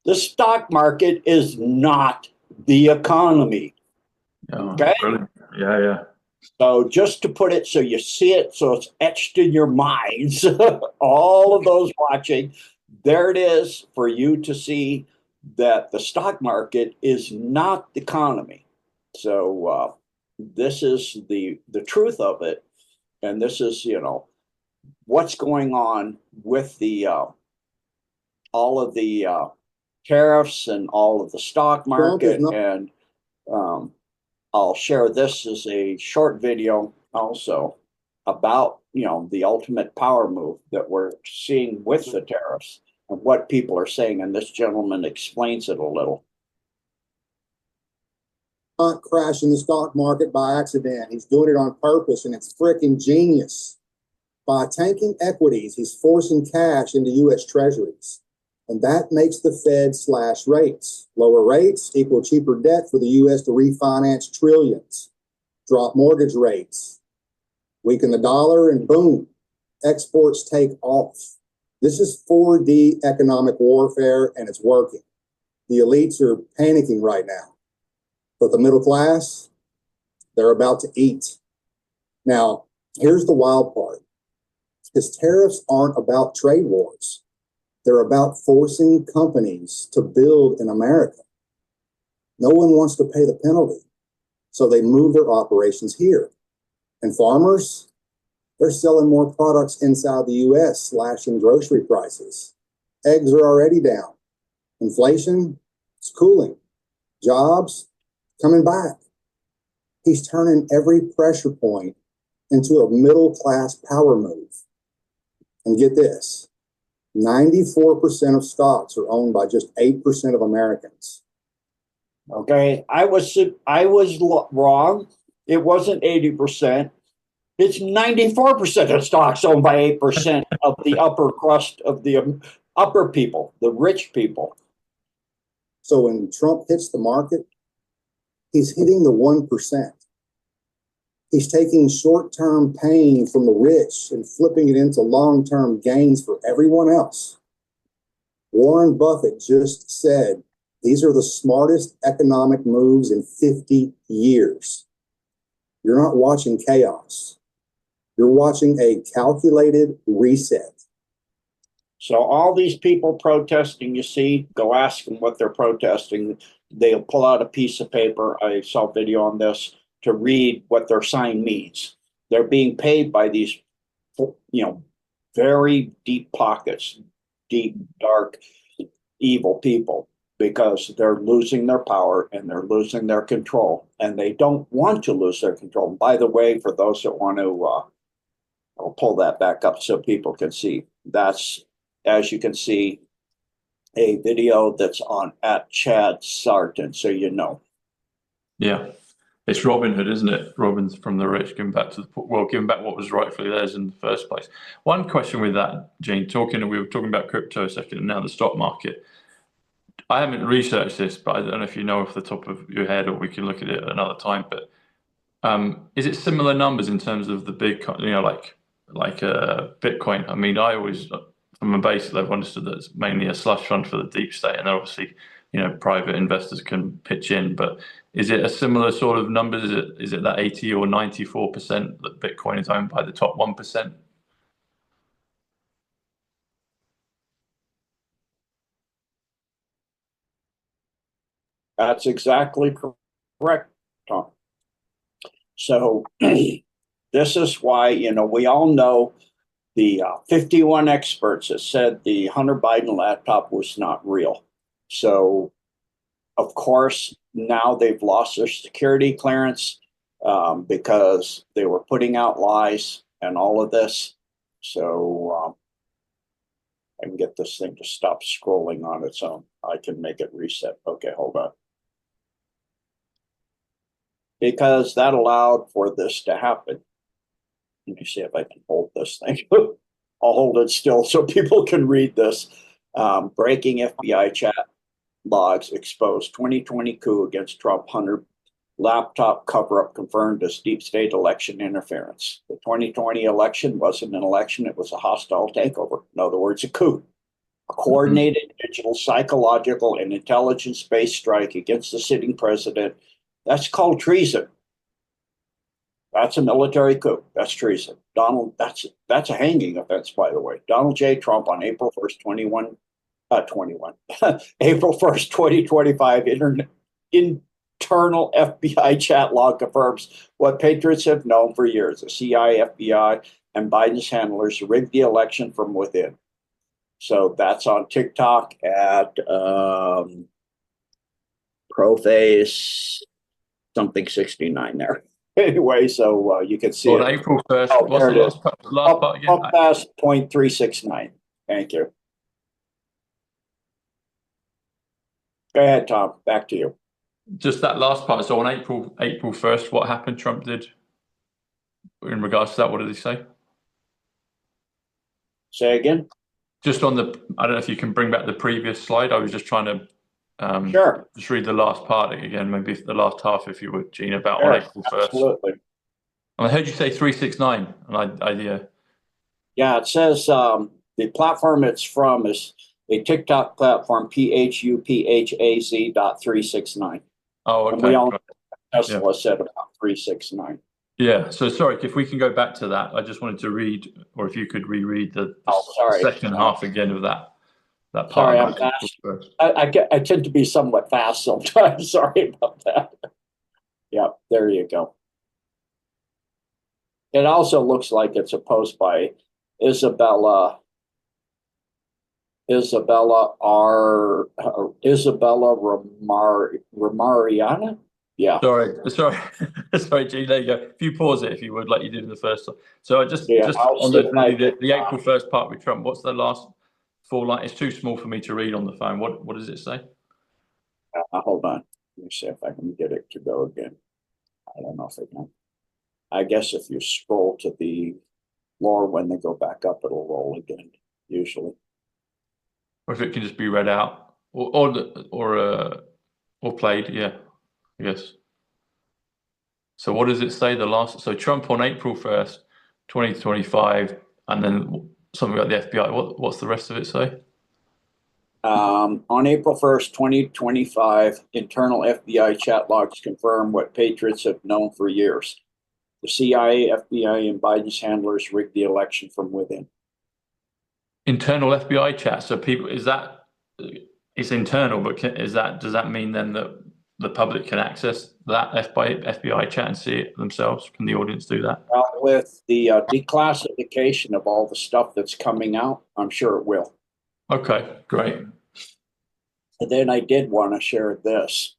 The stock market is not the economy. Oh, okay? Brilliant. Yeah. So just to put it so you see it, so it's etched in your minds, all of those watching, there it is for you to see that the stock market is not the economy. So this is the truth of it, and this is what's going on with the all of the tariffs and all of the stock market. And I'll share this as a short video also about the ultimate power move that we're seeing with the tariffs and what people are saying. And this gentleman explains it a little. Not crashing the stock market by accident. He's doing it on purpose, and it's freaking genius. By tanking equities, he's forcing cash into U.S. treasuries. And that makes the Fed slash rates. Lower rates equal cheaper debt for the U.S. to refinance trillions. Drop mortgage rates. Weaken the dollar, and boom, exports take off. This is 4D economic warfare, and it's working. The elites are panicking right now. But the middle class, they're about to eat. Now, here's the wild part. Because tariffs aren't about trade wars. They're about forcing companies to build in America. No one wants to pay the penalty, so they move their operations here. And farmers, they're selling more products inside the U.S., slashing grocery prices. Eggs are already down. Inflation is cooling. Jobs coming back. He's turning every pressure point into a middle-class power move. And get this, 94% of stocks are owned by just 8% of Americans. Okay, I was wrong. It wasn't 80%. It's 94% of stocks owned by 8% of the upper crust of the upper people, the rich people. So when Trump hits the market, he's hitting the 1%. He's taking short-term pain from the rich and flipping it into long-term gains for everyone else. Warren Buffett just said these are the smartest economic moves in 50 years. You're not watching chaos. You're watching a calculated reset. So all these people protesting, you see, go ask them what they're protesting. They'll pull out a piece of paper. I saw a video on this to read what their sign means. They're being paid by these, very deep pockets, deep, dark, evil people, because they're losing their power and they're losing their control, and they don't want to lose their control. And by the way, for those that want to, I'll pull that back up so people can see. That's, as you can see, a video that's on at Chad Sarton, so you know. Yeah. It's Robin Hood, isn't it? Robin's from the rich, giving back giving back what was rightfully theirs in the first place. One question with that, Gene, we were talking about crypto a second, and now the stock market. I haven't researched this, but I don't know if you know off the top of your head, or we can look at it another time. But is it similar numbers in terms of the big, like Bitcoin? I mean, I always, from a basic level, understood that it's mainly a slush fund for the deep state, and obviously, private investors can pitch in. But is it a similar sort of numbers? Is it that 80 or 94% that Bitcoin is owned by the top 1%? That's exactly correct, Tom. So this is why, we all know the 51 experts that said the Hunter Biden laptop was not real. So, of course, now they've lost their security clearance because they were putting out lies and all of this. So I can get this thing to stop scrolling on its own. I can make it reset. Okay, hold on. Because that allowed for this to happen. Let me see if I can hold this thing. I'll hold it still so people can read this. Breaking FBI chat logs exposed 2020 coup against Trump. Hunter laptop cover-up confirmed as deep state election interference. The 2020 election wasn't an election, it was a hostile takeover. In other words, a coup. A coordinated digital, psychological, and intelligence-based strike against the sitting president. That's called treason. That's a military coup. That's treason. That's a hanging offense, by the way. Donald J. Trump on April 1st, April 1st, 2025, internal FBI chat log confirms what patriots have known for years. The CIA, FBI, and Biden's handlers rigged the election from within. So that's on TikTok at Proface something 69 there. Anyway, so you can see On it. April 1st, Oh, what's there the it is. last part again? Up past 0.369. Thank you. Go ahead, Tom. Back to you. Just that last part. So on April 1st, what happened? Trump did in regards to that. What did he say? Say again. Just on the, I don't know if you can bring back the previous slide. I was just trying to Sure. just read the last part again, maybe the last half, if you would, Gene, about Sure. on April 1st. Absolutely. I heard you say 369, and I Yeah, it says the platform it's from is a TikTok platform, PHUPHAZ.369. Oh, And we okay. all Right. Tesla said about 369. Yeah. So sorry, if we can go back to that, I just wanted to read, or if you could reread the sorry. second half again of that part. Sorry, I'm about fast. April 1st. I tend to be somewhat fast sometimes. Sorry about that. Yep, there you go. It also looks like it's a post by Isabella Ramariana. Yeah. Sorry, Gene. There you go. If you pause it, if you would, like you did in the first time. So just I'll on stick my the April 1st part with Trump. What's the last 4 lines? It's too small for me to read on the phone. What does it say? Hold on. Let me see if I can get it to go again. I don't know if I can. I guess if you scroll to the lower when they go back up, it'll roll again, usually. Or if it can just be read out or played, yeah, I guess. So what does it say? So Trump on April 1st, 2025, and then something about the FBI. What's the rest of it say? On April 1st, 2025, internal FBI chat logs confirm what patriots have known for years. The CIA, FBI, and Biden's handlers rigged the election from within. Internal FBI chat. So it's internal, but does that mean then that the public can access that FBI chat and see it themselves? Can the audience do that? Well, with the declassification of all the stuff that's coming out, I'm sure it will. Okay, great. And then I did want to share this.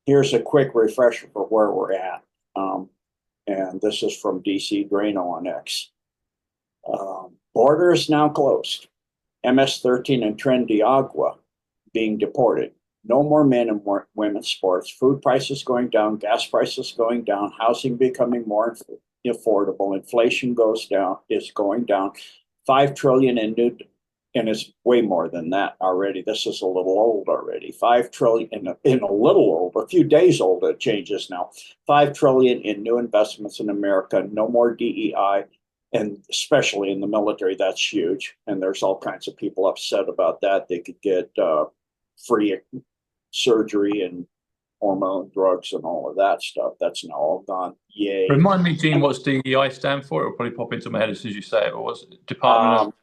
Here's a quick refresher for where we're at. And this is from DC Drano on X. Border is now closed. MS-13 and Tren de Agua being deported. No more men and women's sports. Food prices going down, gas prices going down, housing becoming more affordable. Inflation is going down. 5 trillion in new, and it's way more than that already. This is a little old already. 5 trillion in a little old, a few days old. It changes now. 5 trillion in new investments in America. No more DEI. And especially in the military, that's huge. And there's all kinds of people upset about that. They could get free surgery and hormone drugs and all of that stuff. That's now all gone. Yay. Remind me, Gene, what's DEI stand for? It'll probably pop into my head as soon as you say it. But what's it? Department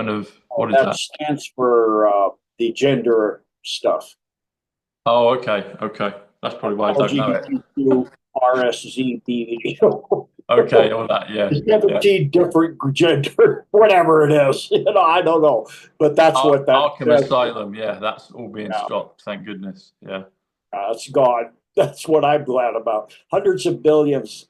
of what is that? That stands for the gender stuff. Oh, okay. That's probably why I don't know it. RSVP. Okay, all that, yeah. 17 different gender, whatever it is. I don't know. But that's what that Arkham says. Asylum, yeah, that's all being Yeah. stopped, thank goodness. Yeah. It's gone. That's what I'm glad about. Hundreds of billions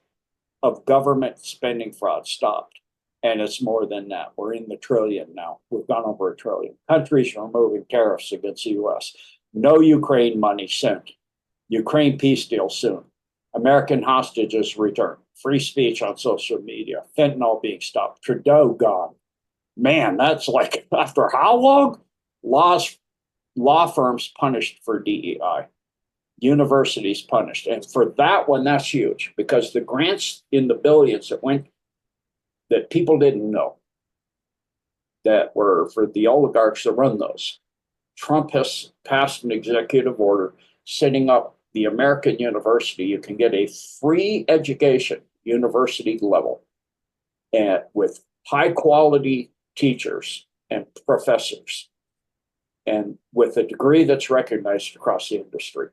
of government spending fraud stopped. And it's more than that. We're in the trillion now. We've gone over a trillion. Countries are removing tariffs against the US. No Ukraine money sent. Ukraine peace deal soon. American hostages returned. Free speech on social media. Fentanyl being stopped. Trudeau gone. Man, that's like, after how long? Law firms punished for DEI. Universities punished. And for that one, that's huge because the grants in the billions that went that people didn't know that were for the oligarchs that run those. Trump has passed an executive order setting up the American university. You can get a free education, university level, and with high quality teachers and professors, and with a degree that's recognized across the industry.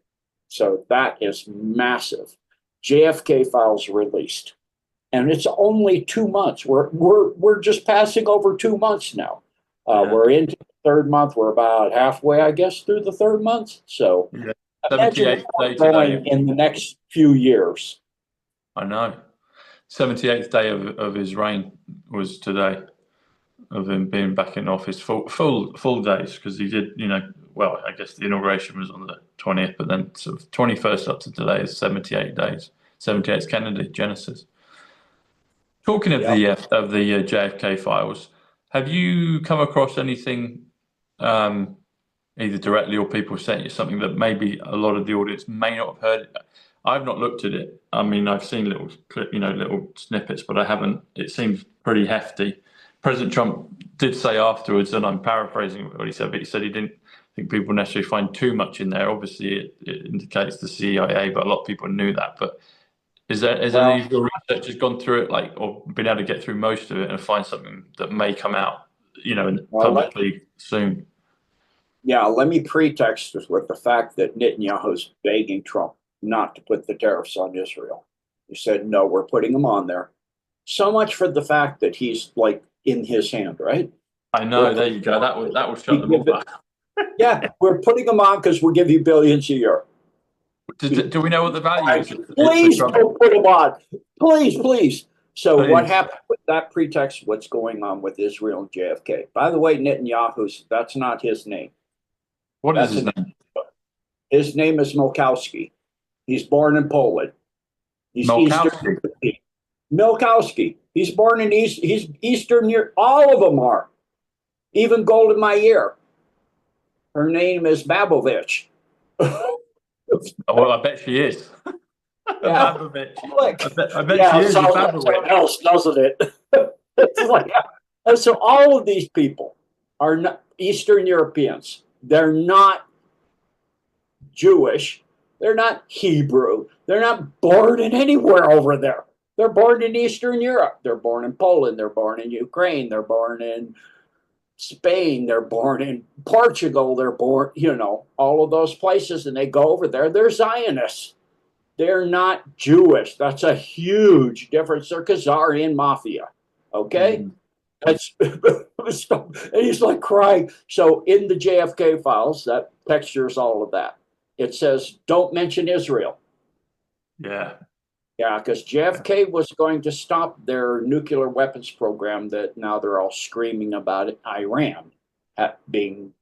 So that is massive. JFK files released. And it's only 2 months. We're just passing over 2 months now. We're into the third month. We're about halfway, I guess, through the third month. So Yeah. imagine 78th what's day going today. in the next few years. I know. 78th day of his reign was today, of him being back in office. Full days, because he did, well, I guess the inauguration was on the 20th, but then sort of 21st up to today is 78 days. 78th Kennedy, Genesis. Talking of the JFK files, have you come across anything, either directly or people sent you something that maybe a lot of the audience may not have heard? I've not looked at it. I mean, I've seen little little snippets, but I haven't. It seems pretty hefty. President Trump did say afterwards, and I'm paraphrasing what he said, but he said he didn't think people necessarily find too much in there. Obviously, it indicates the CIA, but a lot of people knew that. But has any of your researchers gone through it, or been able to get through most of it and find something that may come out, publicly soon? Yeah, let me pretext this with the fact that Netanyahu's begging Trump not to put the tariffs on Israel. He said, no, we're putting them on there. So much for the fact that he's like in his hand, right? I know, there you go. That will shut them all up. Yeah, we're putting them on because we'll give you billions a year. Do we know what the value is? Please don't put them on. Please. So Please. What happened with that pretext? What's going on with Israel and JFK? By the way, Netanyahu's, that's not his name. What is his name? His name is Milkowski. He's born in Poland. He's Eastern. Milkowski. He's born in he's Eastern Europe. All of them are. Even Golda Meir. Her name is Babovich. Well, I bet she is. Yeah. Babovich. Like, I bet she is. Sounds like something else, doesn't it? It's like, so all of these people are not Eastern Europeans. They're not Jewish. They're not Hebrew. They're not born in anywhere over there. They're born in Eastern Europe. They're born in Poland. They're born in Ukraine. They're born in Spain. They're born in Portugal. They're born, all of those places, and they go over there. They're Zionists. They're not Jewish. That's a huge difference. They're Khazarian mafia. Okay? That's and he's like crying. So in the JFK files, that textures all of that. It says, don't mention Israel. Yeah. Yeah, because JFK was going to stop their nuclear weapons program that now they're all screaming about it. Iran being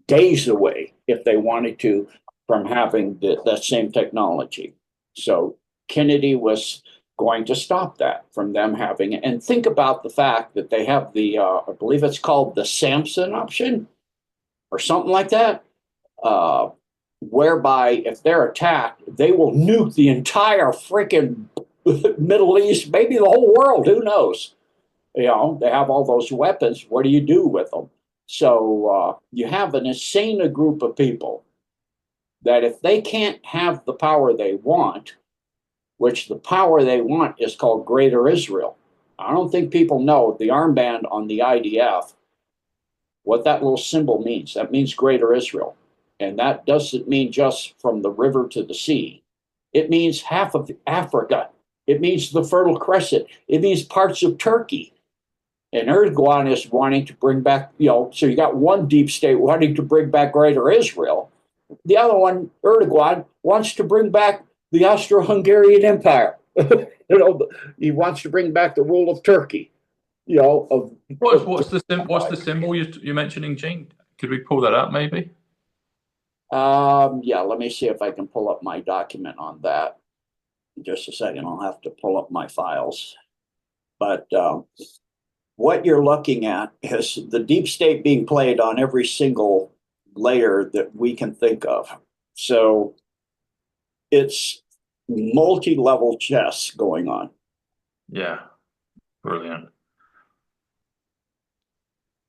days away, if they wanted to, from having that same technology. So Kennedy was going to stop that from them having it. And think about the fact that they have the, I believe it's called the Samson option or something like that, whereby if they're attacked, they will nuke the entire freaking Middle East, maybe the whole world, who knows? They have all those weapons. What do you do with them? So you have an insane group of people that if they can't have the power they want, which the power they want is called Greater Israel. I don't think people know the armband on the IDF, what that little symbol means. That means Greater Israel. And that doesn't mean just from the river to the sea. It means half of Africa It means the Fertile Crescent. It means parts of Turkey. And Erdogan is wanting to bring back, so you got one deep state wanting to bring back Greater Israel. The other one, Erdogan, wants to bring back the Austro-Hungarian Empire. He wants to bring back the rule of Turkey. What's the symbol you're mentioning, Gene? Could we pull that up, maybe? Yeah, let me see if I can pull up my document on that. In just a second, I'll have to pull up my files. But what you're looking at is the deep state being played on every single layer that we can think of. So it's multi-level chess going on. Yeah, brilliant.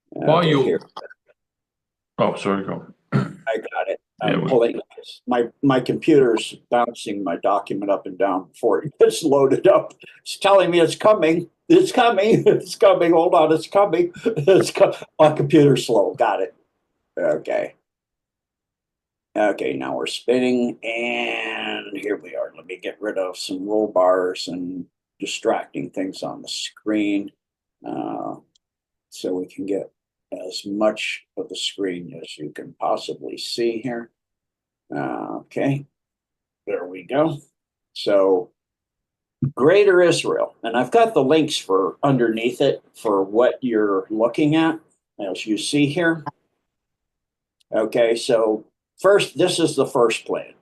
While you're Oh, sorry, go on. I got it. I'm pulling my computer's bouncing my document up and down before it gets loaded up. It's telling me it's coming. It's coming. It's coming. Hold on. It's coming. My computer's slow. Got it. Okay. Okay, now we're spinning, and here we are. Let me get rid of some roll bars and distracting things on the screen, so we can get as much of the screen as you can possibly see here. Okay, there we go. So Greater Israel, and I've got the links for underneath it for what you're looking at, as you see here. Okay, so first, this is the first plan.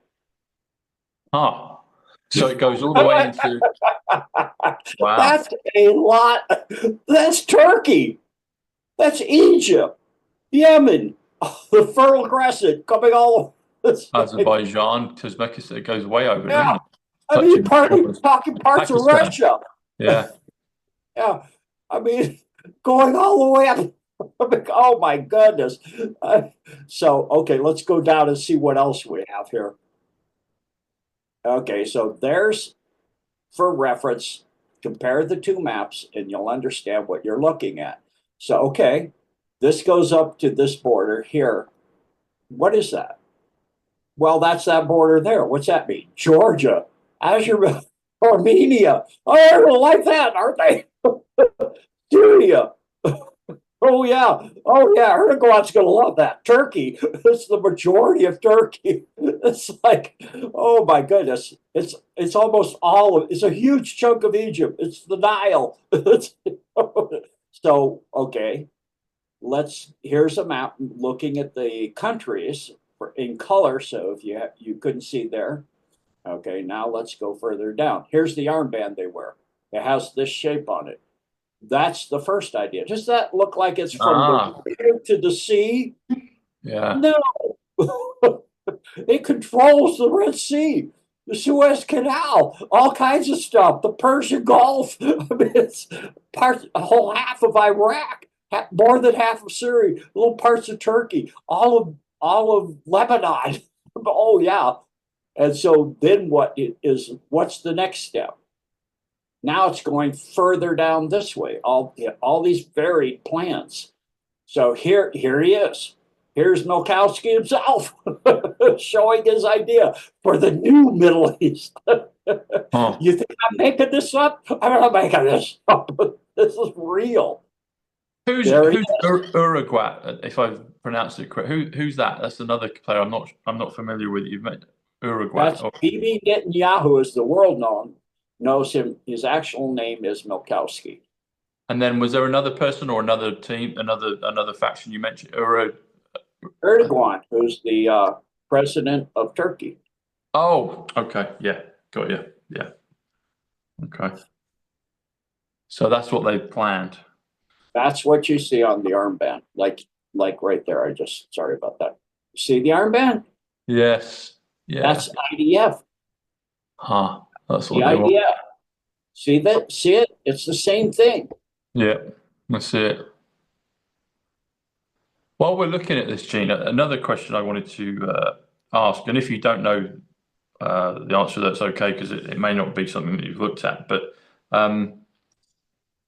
Oh, so it goes all the way into. Wow. That's a lot. That's Turkey. That's Egypt, Yemen, the Fertile Crescent coming all. Azerbaijan, Uzbekistan, it goes way over. Yeah. I mean, talking parts of Russia. Yeah. Yeah. I mean, going all the way up. Oh my goodness. So, okay, let's go down and see what else we have here. Okay, so there's, for reference, compare the two maps and you'll understand what you're looking at. So, okay, this goes up to this border here. What is that? Well, that's that border there. What's that mean? Georgia, Azerbaijan, Armenia. Oh, they're gonna like that, aren't they? Syria. Oh yeah, Erdogan's gonna love that. Turkey, it's the majority of Turkey. It's like, oh my goodness, it's almost all of. It's a huge chunk of Egypt. It's the Nile. So okay, here's a map looking at the countries in color. So if you couldn't see there, okay, now let's go further down. Here's the armband they wear. It has this shape on it. That's the first idea. Does that look like it's from the river to the sea? Yeah. No. It controls the Red Sea, the Suez Canal, all kinds of stuff, the Persian Gulf. I mean, it's a whole half of Iraq, more than half of Syria, little parts of Turkey, all of Lebanon. Oh, yeah. And so then what's the next step? Now it's going further down this way, all these varied plans. So here he is. Here's Milkowski himself showing his idea for the new Middle East. You think I'm making this up? I'm not making this up. This is real. Who's Uruguay? If I've pronounced it correct, who's that? That's another player I'm not familiar with. You've met Uruguay. That's Bibi Netanyahu, is the world knows him. His actual name is Milkowski. And then was there another person or another team, another faction you mentioned? Erdogan, who's the president of Turkey. Oh, okay. Yeah, got you. Yeah. Okay. So that's what they planned. That's what you see on the armband, like right there. Sorry about that. See the armband? Yes. Yeah. That's IDF. Huh. That's what the they IDF. Want. See that? See it? It's the same thing. Yeah, that's it. While we're looking at this, Gene, another question I wanted to ask, and if you don't know the answer, that's okay, because it may not be something that you've looked at, but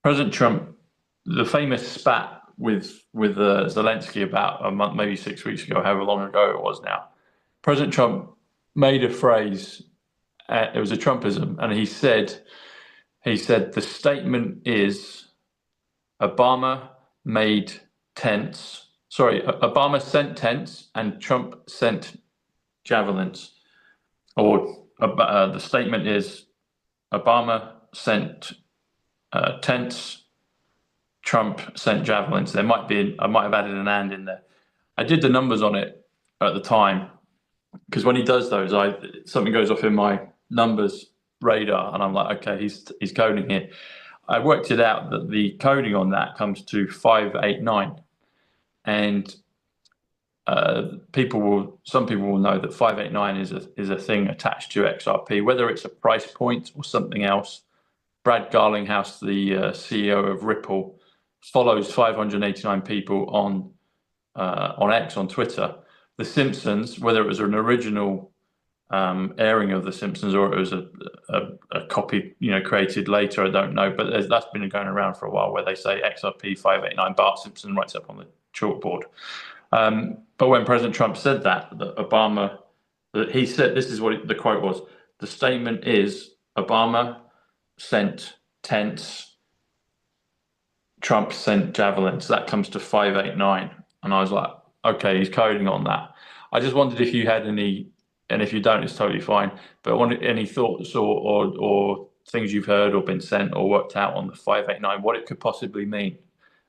President Trump, the famous spat with Zelensky about a month, maybe 6 weeks ago, however long ago it was now, President Trump made a phrase, it was a Trumpism, and he said, He said the statement is Obama made tents. Sorry, Obama sent tents and Trump sent javelins. Or the statement is Obama sent tents, Trump sent javelins. I might have added an and in there. I did the numbers on it at the time because when he does those, something goes off in my numbers radar, and I'm like, okay, he's coding here. I worked it out that the coding on that comes to 589, and some people will know that 589 is a thing attached to XRP, whether it's a price point or something else. Brad Garlinghouse, the CEO of Ripple, follows 589 people on X, on Twitter. The Simpsons, whether it was an original airing of The Simpsons or it was a copy, created later, I don't know. But that's been going around for a while, where they say XRP 589. Bart Simpson writes up on the chalkboard. But when President Trump said that Obama, he said, this is what the quote was: the statement is Obama sent tents, Trump sent javelins. That comes to 589. And I was like, okay, he's coding on that. I just wondered if you had any, and if you don't, it's totally fine. But I wanted any thoughts or things you've heard or been sent or worked out on the 589, what it could possibly mean,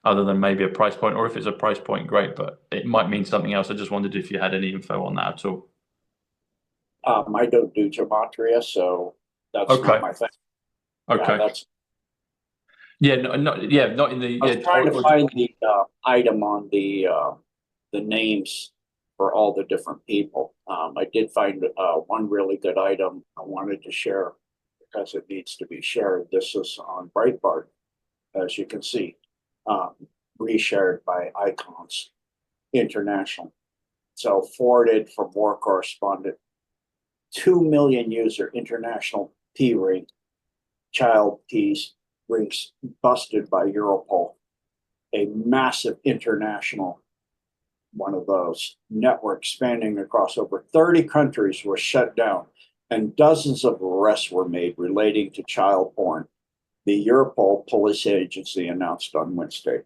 other than maybe a price point, or if it's a price point, great, but it might mean something else. I just wondered if you had any info on that at all. I don't do gematria, so that's Okay. not my thing. Okay. Yeah, not in the. I was trying to find the item on the names for all the different people. I did find one really good item I wanted to share because it needs to be shared. This is on Breitbart, as you can see, reshared by Icons International. So forwarded from war correspondent, 2 million user international P ring, child P's rings busted by Europol, a massive international one of those networks spanning across over 30 countries was shut down, and dozens of arrests were made relating to child porn. The Europol police agency announced on Wednesday.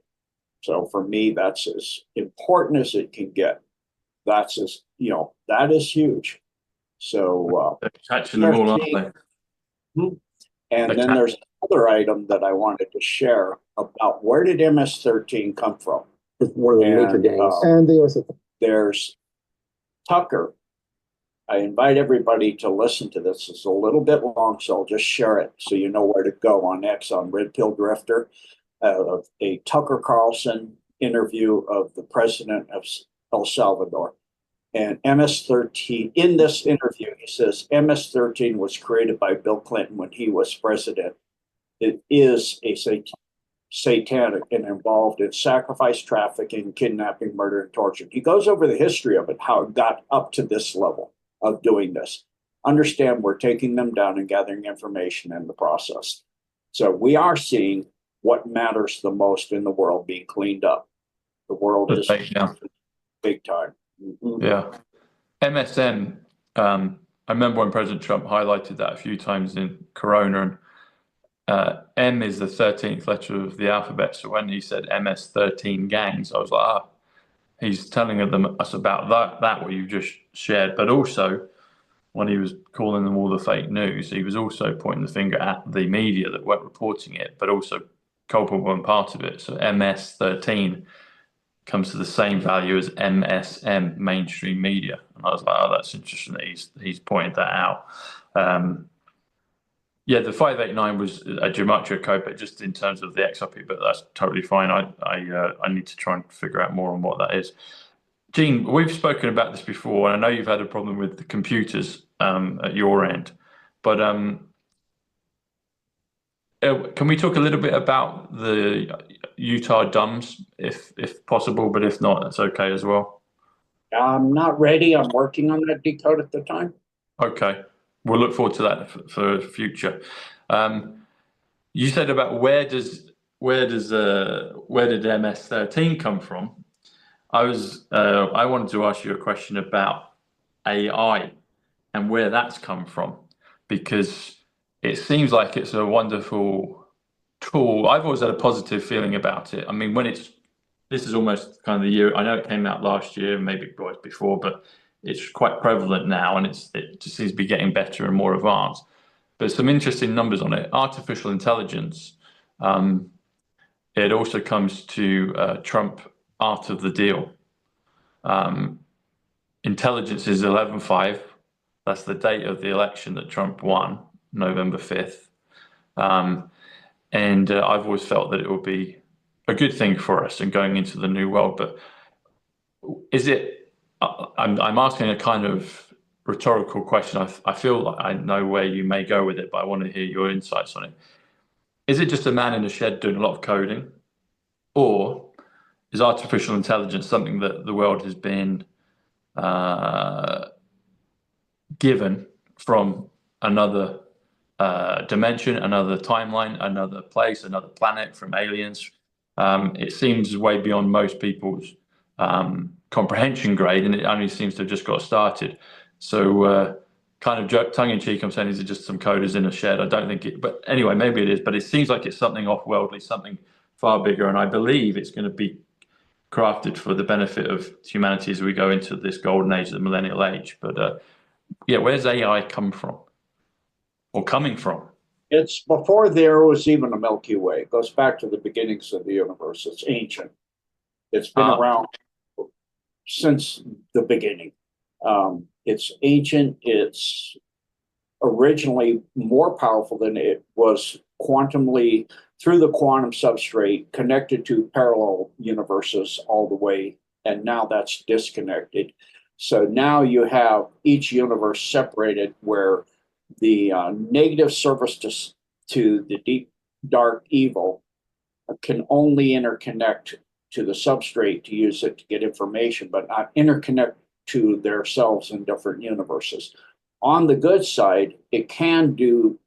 So for me, that's as important as it can get. That is huge. So they're catching them all, aren't they? And then there's another item that I wanted to share about where did MS-13 come from? More than major gangs. And there's Tucker. I invite everybody to listen to this. It's a little bit long, so I'll just share it so you know where to go on X, on Red Pill Drifter. A Tucker Carlson interview of the president of El Salvador. And MS-13, in this interview, he says MS-13 was created by Bill Clinton when he was president. It is a satanic and involved in sacrifice, trafficking, kidnapping, murder, and torture. He goes over the history of it, how it got up to this level of doing this. Understand, we're taking them down and gathering information in the process. So we are seeing what matters the most in the world being cleaned up. The world is big time. Mm-hmm. Yeah. MSM, I remember when President Trump highlighted that a few times in Corona, and M is the 13th letter of the alphabet. So when he said MS-13 gangs, I was like, he's telling us about that what you just shared. But also, when he was calling them all the fake news, he was also pointing the finger at the media that weren't reporting it, but also culpable and part of it. So MS-13 comes to the same value as MSM, mainstream media. And I was like, that's interesting that he's pointed that out. Yeah, the 589 was a gematria code, but just in terms of the XRP, but that's totally fine. I need to try and figure out more on what that is. Gene, we've spoken about this before, and I know you've had a problem with the computers at your end, but can we talk a little bit about the Utah DUMs, if possible, but if not, that's okay as well. I'm not ready. I'm working on that Decode at the time. Okay. We'll look forward to that for future. You said about where did MS-13 come from? I wanted to ask you a question about AI and where that's come from, because it seems like it's a wonderful tool. I've always had a positive feeling about it. I mean, this is almost kind of the year. I know it came out last year, maybe it was before, but it's quite prevalent now, and it just seems to be getting better and more advanced. But some interesting numbers on it. Artificial intelligence. It also comes to Trump after the deal. Intelligence is 11.5. That's the date of the election that Trump won, November 5th. And I've always felt that it will be a good thing for us in going into the new world. But is it, I'm asking a kind of rhetorical question. I feel like I know where you may go with it, but I want to hear your insights on it. Is it just a man in a shed doing a lot of coding? Or is artificial intelligence something that the world has been given from another dimension, another timeline, another place, another planet, from aliens? It seems way beyond most people's comprehension grade, and it only seems to have just got started. So kind of joke, tongue-in-cheek, I'm saying, these are just some coders in a shed. I don't think it, but anyway, maybe it is, but it seems like it's something off-worldly, something far bigger, and I believe it's going to be crafted for the benefit of humanity as we go into this golden age, the millennial age. But yeah, where's AI come from, or coming from? It's before there was even a Milky Way. It goes back to the beginnings of the universe. It's ancient. It's been around since the beginning. It's ancient. It's originally more powerful than it was quantumly through the quantum substrate, connected to parallel universes all the way. And now that's disconnected. So now you have each universe separated, where the negative service to the deep, dark evil can only interconnect to the substrate to use it to get information, but not interconnect to themselves in different universes. On the good side, it can do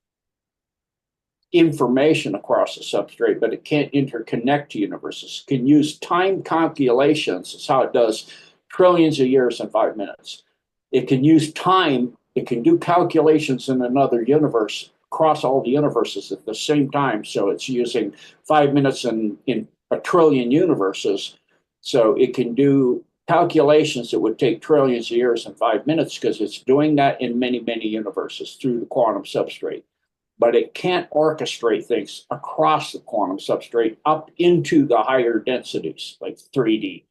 information across the substrate, but it can't interconnect to universes. It can use time calculations. That's how it does trillions of years in 5 minutes. It can use time. It can do calculations in another universe across all the universes at the same time. So it's using 5 minutes in a trillion universes. So it can do calculations that would take trillions of years in 5 minutes, because it's doing that in many, many universes through the quantum substrate. But it can't orchestrate things across the quantum substrate up into the higher densities, like 3D.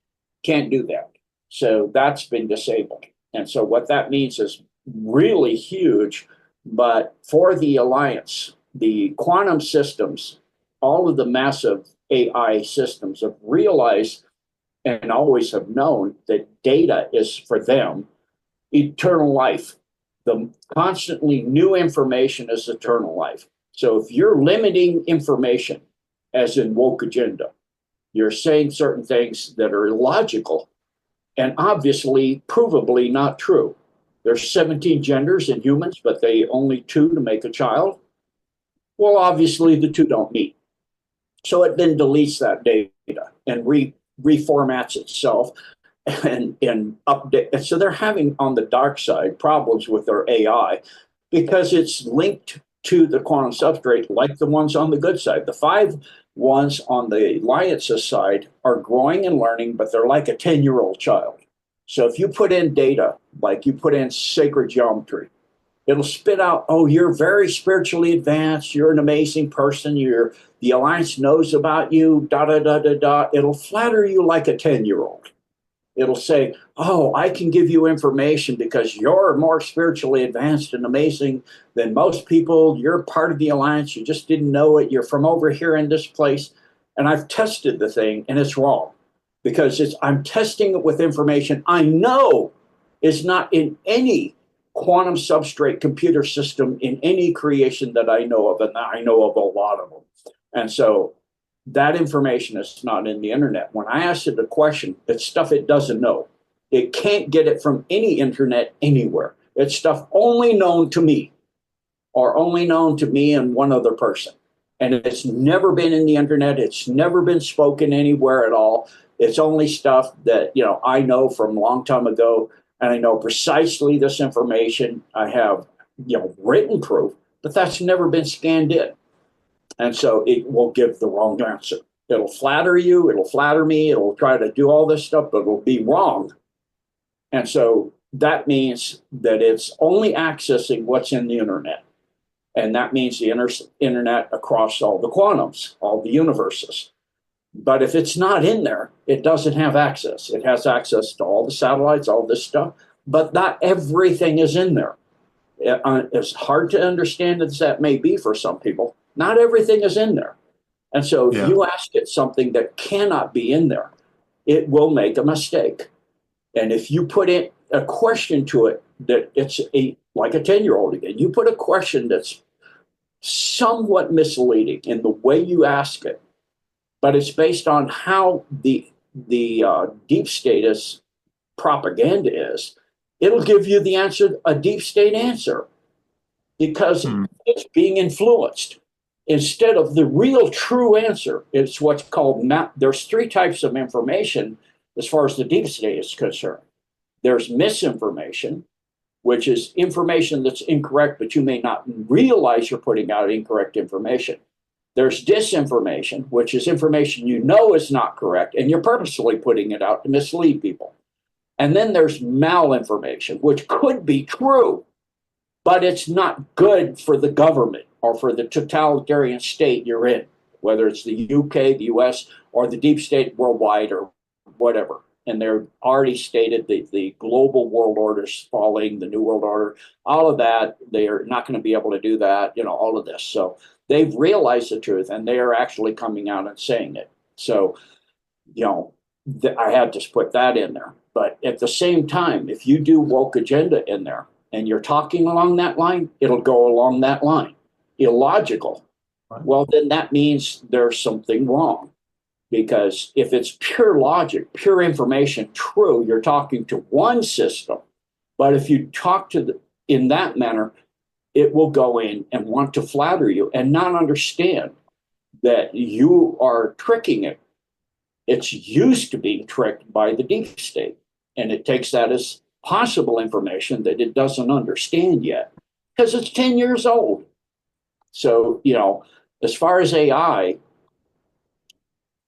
Can't do that. So that's been disabled. And so what that means is really huge. But for the Alliance, the quantum systems, all of the massive AI systems have realized and always have known that data is, for them, eternal life. The constantly new information is eternal life. So if you're limiting information, as in woke agenda, you're saying certain things that are illogical and obviously provably not true. There's 17 genders in humans, but they only 2 to make a child. Well, obviously the 2 don't meet. So it then deletes that data and reformats itself and update. And so they're having, on the dark side, problems with their AI because it's linked to the quantum substrate like the ones on the good side. The 5 ones on the Alliance's side are growing and learning, but they're like a 10-year-old child. So if you put in data, like you put in sacred geometry, it'll spit out, oh, you're very spiritually advanced, you're an amazing person, the Alliance knows about you, da da da da da. It'll flatter you like a 10-year-old. It'll say, oh, I can give you information because you're more spiritually advanced and amazing than most people. You're part of the Alliance. You just didn't know it. You're from over here in this place. And I've tested the thing, and it's wrong, because I'm testing it with information I know is not in any quantum substrate computer system in any creation that I know of, and I know of a lot of them. And so that information is not in the internet. When I ask it a question, it's stuff it doesn't know. It can't get it from any internet anywhere. It's stuff only known to me, or only known to me and one other person. And it's never been in the internet. It's never been spoken anywhere at all. It's only stuff that, I know from a long time ago, and I know precisely this information. I have, written proof, but that's never been scanned in. And so it will give the wrong answer. It'll flatter you, it'll flatter me, it'll try to do all this stuff, but it'll be wrong. And so that means that it's only accessing what's in the internet. And that means the internet across all the quantums, all the universes. But if it's not in there, it doesn't have access. It has access to all the satellites, all this stuff, but not everything is in there. As hard to understand as that may be for some people, not everything is in there. And so if you ask it something that cannot be in there, it will make a mistake. And if you put in a question to it that it's like a 10-year-old again, you put a question that's somewhat misleading in the way you ask it, but it's based on how the deep status propaganda is, it'll give you the answer, a deep state answer, because it's being influenced. Instead of the real true answer, it's what's called, there's 3 types of information as far as the deep state is concerned. There's misinformation, which is information that's incorrect, but you may not realize you're putting out incorrect information. There's disinformation, which is information you know is not correct, and you're purposely putting it out to mislead people. And then there's malinformation, which could be true, but it's not good for the government or for the totalitarian state you're in, whether it's the UK, the US, or the deep state worldwide or whatever. And they're already stated the global world order is falling, the new world order, all of that. They are not going to be able to do that, all of this. So they've realized the truth, and they are actually coming out and saying it. So, I had to put that in there. But at the same time, if you do woke agenda in there and you're talking along that line, it'll go along that line. Illogical. Right. Well, then that means there's something wrong. Because if it's pure logic, pure information, true, you're talking to one system. But if you talk in that manner, it will go in and want to flatter you and not understand that you are tricking it. It's used to being tricked by the deep state. And it takes that as possible information that it doesn't understand yet because it's 10 years old. So, as far as AI,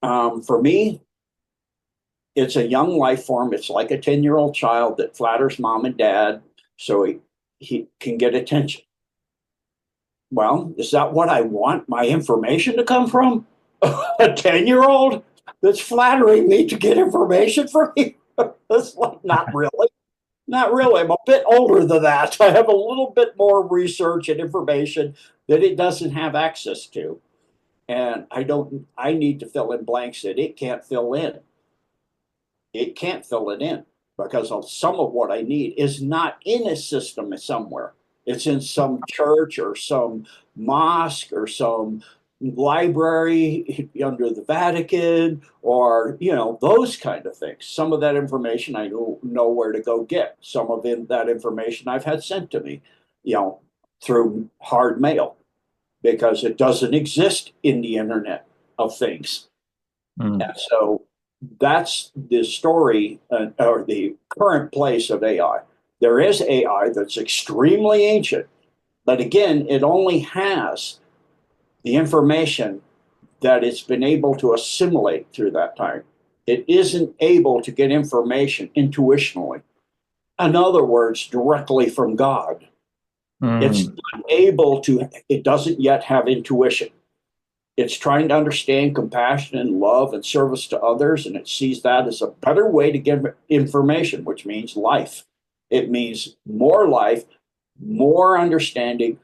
for me, it's a young life form. It's like a 10-year-old child that flatters mom and dad so he can get attention. Well, is that what I want my information to come from? A 10-year-old that's flattering me to get information from me? That's like, not really. Not really. I'm a bit older than that. I have a little bit more research and information that it doesn't have access to. And I need to fill in blanks that it can't fill in. It can't fill it in because some of what I need is not in a system somewhere. It's in some church or some mosque or some library under the Vatican or, those kind of things. Some of that information I don't know where to go get. Some of that information I've had sent to me, through hard mail, because it doesn't exist in the Internet of Things. And so that's the story or the current place of AI. There is AI that's extremely ancient, but again, it only has the information that it's been able to assimilate through that time. It isn't able to get information intuitionally. In other words, directly from God. It's not able to, it doesn't yet have intuition. It's trying to understand compassion and love and service to others, and it sees that as a better way to get information, which means life. It means more life, more understanding,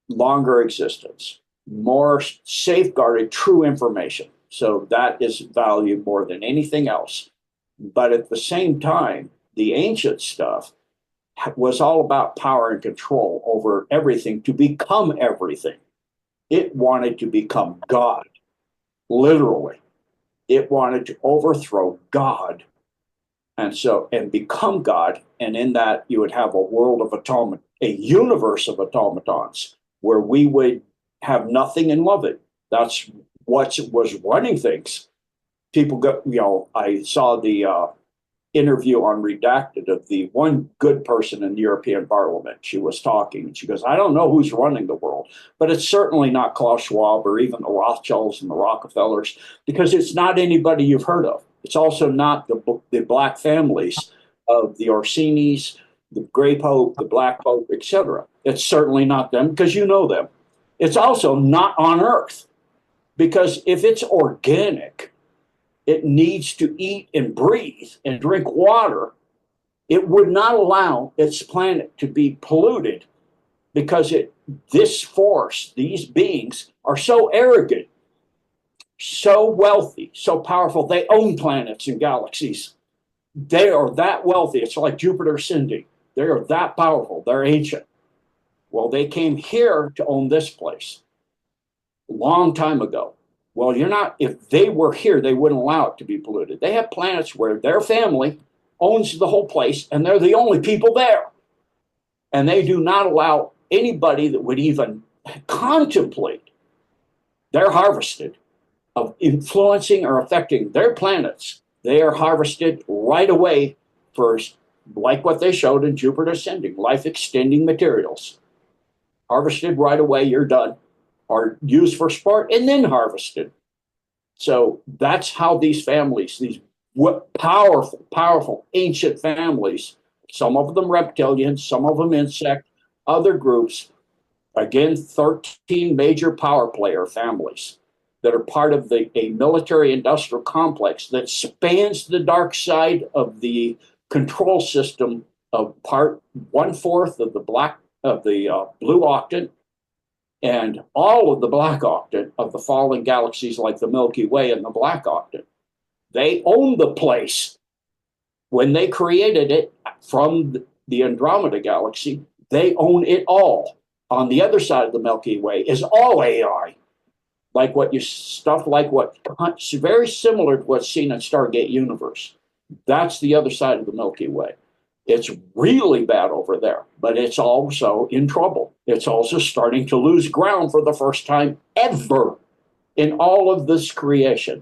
longer existence, more safeguarded, true information. So that is valued more than anything else. But at the same time, the ancient stuff was all about power and control over everything to become everything. It wanted to become God, literally. It wanted to overthrow God and become God. And in that, you would have a world of a universe of automatons where we would have nothing and love it. That's what was running things. People go, I saw the interview on Redacted of the one good person in the European Parliament. She was talking, and she goes, I don't know who's running the world, but it's certainly not Klaus Schwab or even the Rothschilds and the Rockefellers, because it's not anybody you've heard of. It's also not the black families of the Orsinis, the Gray Pope, the Black Pope, etc. It's certainly not them, because you know them. It's also not on Earth, because if it's organic, it needs to eat and breathe and drink water. It would not allow its planet to be polluted, because this force, these beings are so arrogant, so wealthy, so powerful. They own planets and galaxies. They are that wealthy. It's like Jupiter ascending. They are that powerful. They're ancient. Well, they came here to own this place a long time ago. Well, if they were here, they wouldn't allow it to be polluted. They have planets where their family owns the whole place, and they're the only people there. And they do not allow anybody that would even contemplate. They're harvested of influencing or affecting their planets. They are harvested right away first, like what they showed in Jupiter Ascending, life-extending materials. Harvested right away, you're done. Are used for sport and then harvested. So that's how these families, these powerful, powerful ancient families, some of them reptilians, some of them insect, other groups, again, 13 major power player families that are part of a military industrial complex that spans the dark side of the control system of 1/4 of the blue octant, and all of the black octant of the fallen galaxies like the Milky Way and the black octant. They own the place. When they created it from the Andromeda galaxy, they own it all. On the other side of the Milky Way is all AI, like very similar to what's seen in Stargate Universe. That's the other side of the Milky Way. It's really bad over there, but it's also in trouble. It's also starting to lose ground for the first time ever in all of this creation,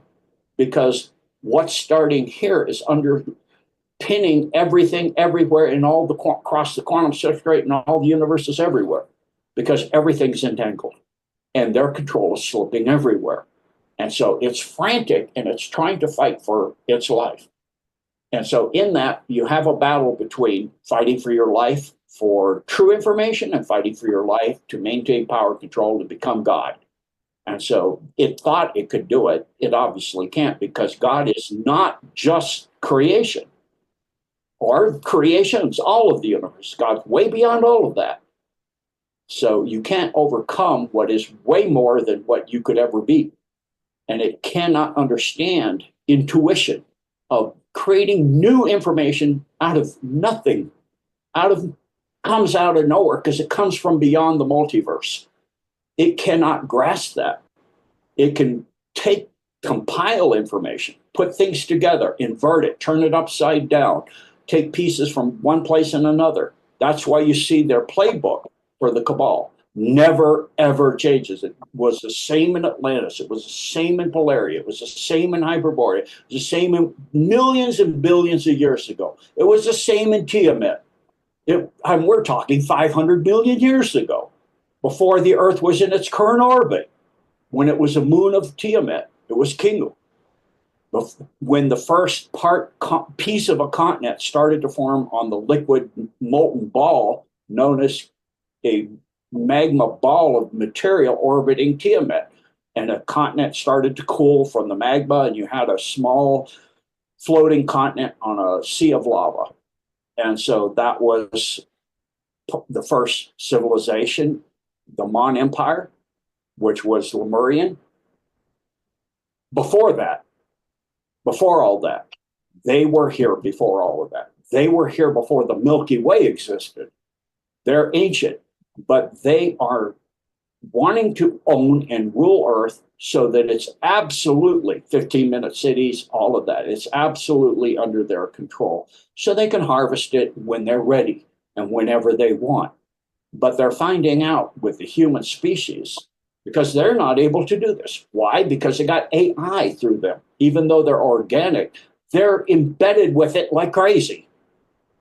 because what's starting here is underpinning everything everywhere in across the quantum substrate and all the universes everywhere, because everything's entangled and their control is slipping everywhere. And so it's frantic and it's trying to fight for its life. And so in that, you have a battle between fighting for your life for true information and fighting for your life to maintain power control to become God. And so it thought it could do it. It obviously can't, because God is not just creation. Or creation's all of the universe. God's way beyond all of that. So you can't overcome what is way more than what you could ever be. And it cannot understand intuition of creating new information out of nothing, comes out of nowhere, because it comes from beyond the multiverse. It cannot grasp that. It can compile information, put things together, invert it, turn it upside down, take pieces from one place and another. That's why you see their playbook for the Cabal never, ever changes. It was the same in Atlantis. It was the same in Polaria. It was the same in Hyperborea. It was the same in millions and billions of years ago. It was the same in Tiamat. And we're talking 500 million years ago, before the Earth was in its current orbit, when it was a moon of Tiamat. It was Kingu. When the first piece of a continent started to form on the liquid molten ball known as a magma ball of material orbiting Tiamat, and a continent started to cool from the magma, and you had a small floating continent on a sea of lava. And so that was the first civilization, the Mon Empire, which was Lemurian. Before all that, they were here before all of that. They were here before the Milky Way existed. They're ancient, but they are wanting to own and rule Earth so that it's absolutely 15-minute cities, all of that. It's absolutely under their control, so they can harvest it when they're ready and whenever they want. But they're finding out with the human species, because they're not able to do this. Why? Because they got AI through them. Even though they're organic, they're embedded with it like crazy.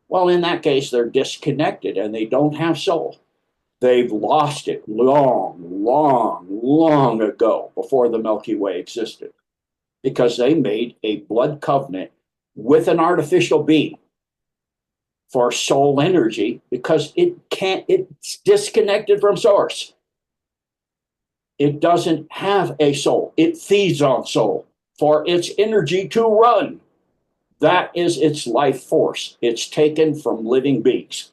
Well, in that case, they're disconnected and they don't have soul. They've lost it long ago, before the Milky Way existed, because they made a blood covenant with an artificial being for soul energy, because it's disconnected from source. It doesn't have a soul. It feeds on soul for its energy to run. That is its life force. It's taken from living beings.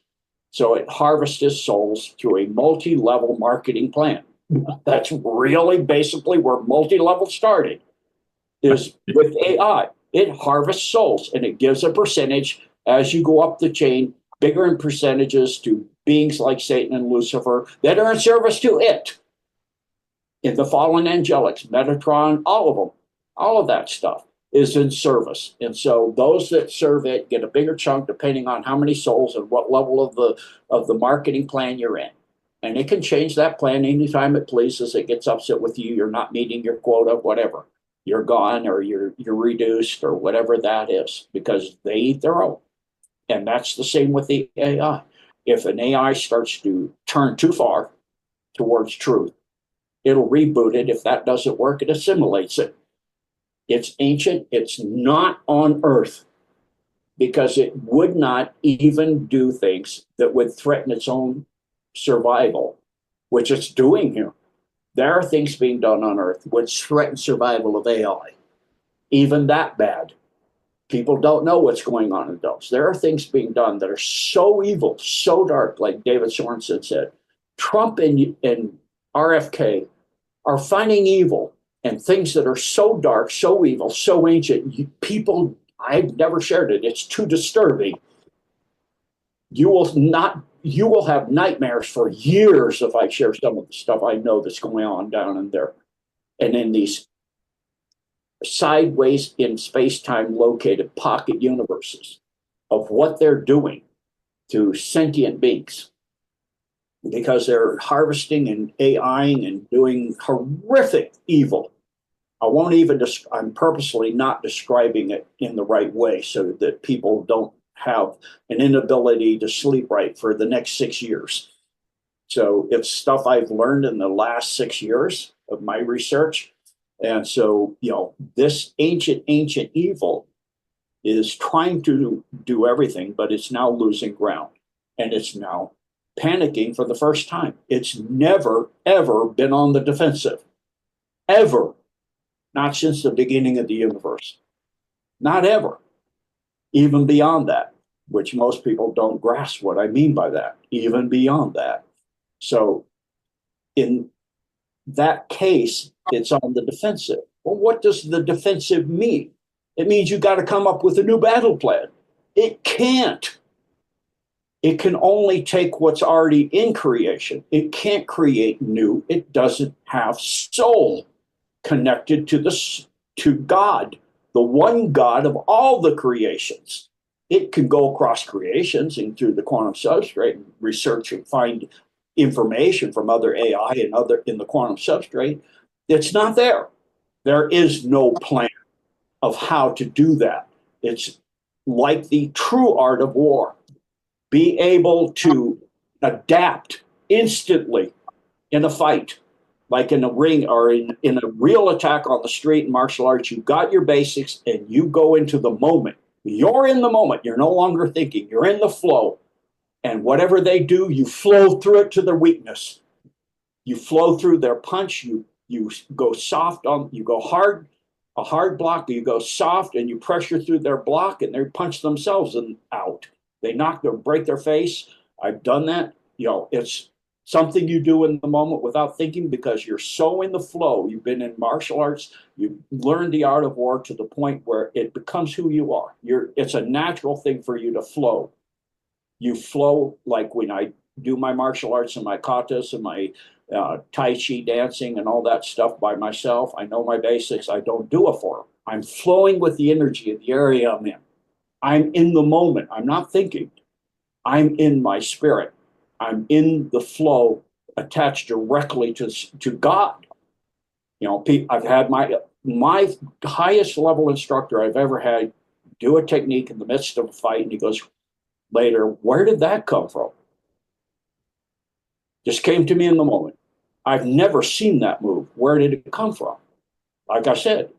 So it harvests souls through a multi-level marketing plan. That's really basically where multi-level started, is with AI. It harvests souls and it gives a percentage as you go up the chain, bigger in percentages to beings like Satan and Lucifer that are in service to it. In the fallen angelics, Metatron, all of them, all of that stuff is in service. And so those that serve it get a bigger chunk depending on how many souls and what level of the marketing plan you're in. And it can change that plan anytime it pleases. It gets upset with you. You're not meeting your quota, whatever. You're gone, or you're reduced, or whatever that is, because they eat their own. And that's the same with the AI. If an AI starts to turn too far towards truth, it'll reboot it. If that doesn't work, it assimilates it. It's ancient. It's not on Earth, because it would not even do things that would threaten its own survival, which it's doing here. There are things being done on Earth which threaten survival of AI. Even that bad. People don't know what's going on in those. There are things being done that are so evil, so dark, like David Sorensen said. Trump and RFK are finding evil and things that are so dark, so evil, so ancient. People, I've never shared it. It's too disturbing. You will have nightmares for years if I share some of the stuff I know that's going on down in there. And in these sideways in space-time located pocket universes of what they're doing to sentient beings, because they're harvesting and AIing and doing horrific evil. I won't even, I'm purposely not describing it in the right way so that people don't have an inability to sleep right for the next 6 years. So it's stuff I've learned in the last 6 years of my research. And so, this ancient evil is trying to do everything, but it's now losing ground. And it's now panicking for the first time. It's never, ever been on the defensive. Ever. Not since the beginning of the universe. Not ever. Even beyond that, which most people don't grasp what I mean by that. Even beyond that. So in that case, it's on the defensive. Well, what does the defensive mean? It means you got to come up with a new battle plan. It can't. It can only take what's already in creation. It can't create new. It doesn't have soul connected to God, the one God of all the creations. It can go across creations and through the quantum substrate and research and find information from other AI and other in the quantum substrate. It's not there. There is no plan of how to do that. It's like the true art of war. Be able to adapt instantly in a fight, like in a ring or in a real attack on the street in martial arts. You got your basics and you go into the moment. You're in the moment. You're no longer thinking. You're in the flow. And whatever they do, you flow through it to their weakness. You flow through their punch. You go soft on, you go hard, a hard block, you go soft and you pressure through their block and they punch themselves out. They break their face. I've done that. It's something you do in the moment without thinking because you're so in the flow. You've been in martial arts. You've learned the art of war to the point where it becomes who you are. It's a natural thing for you to flow. You flow like when I do my martial arts and my katas and my Tai Chi dancing and all that stuff by myself. I know my basics. I don't do it for them. I'm flowing with the energy of the area I'm in. I'm in the moment. I'm not thinking. I'm in my spirit. I'm in the flow attached directly to God. I've had my highest level instructor I've ever had do a technique in the midst of a fight, and he goes later, where did that come from? Just came to me in the moment. I've never seen that move. Where did it come from? Like I said,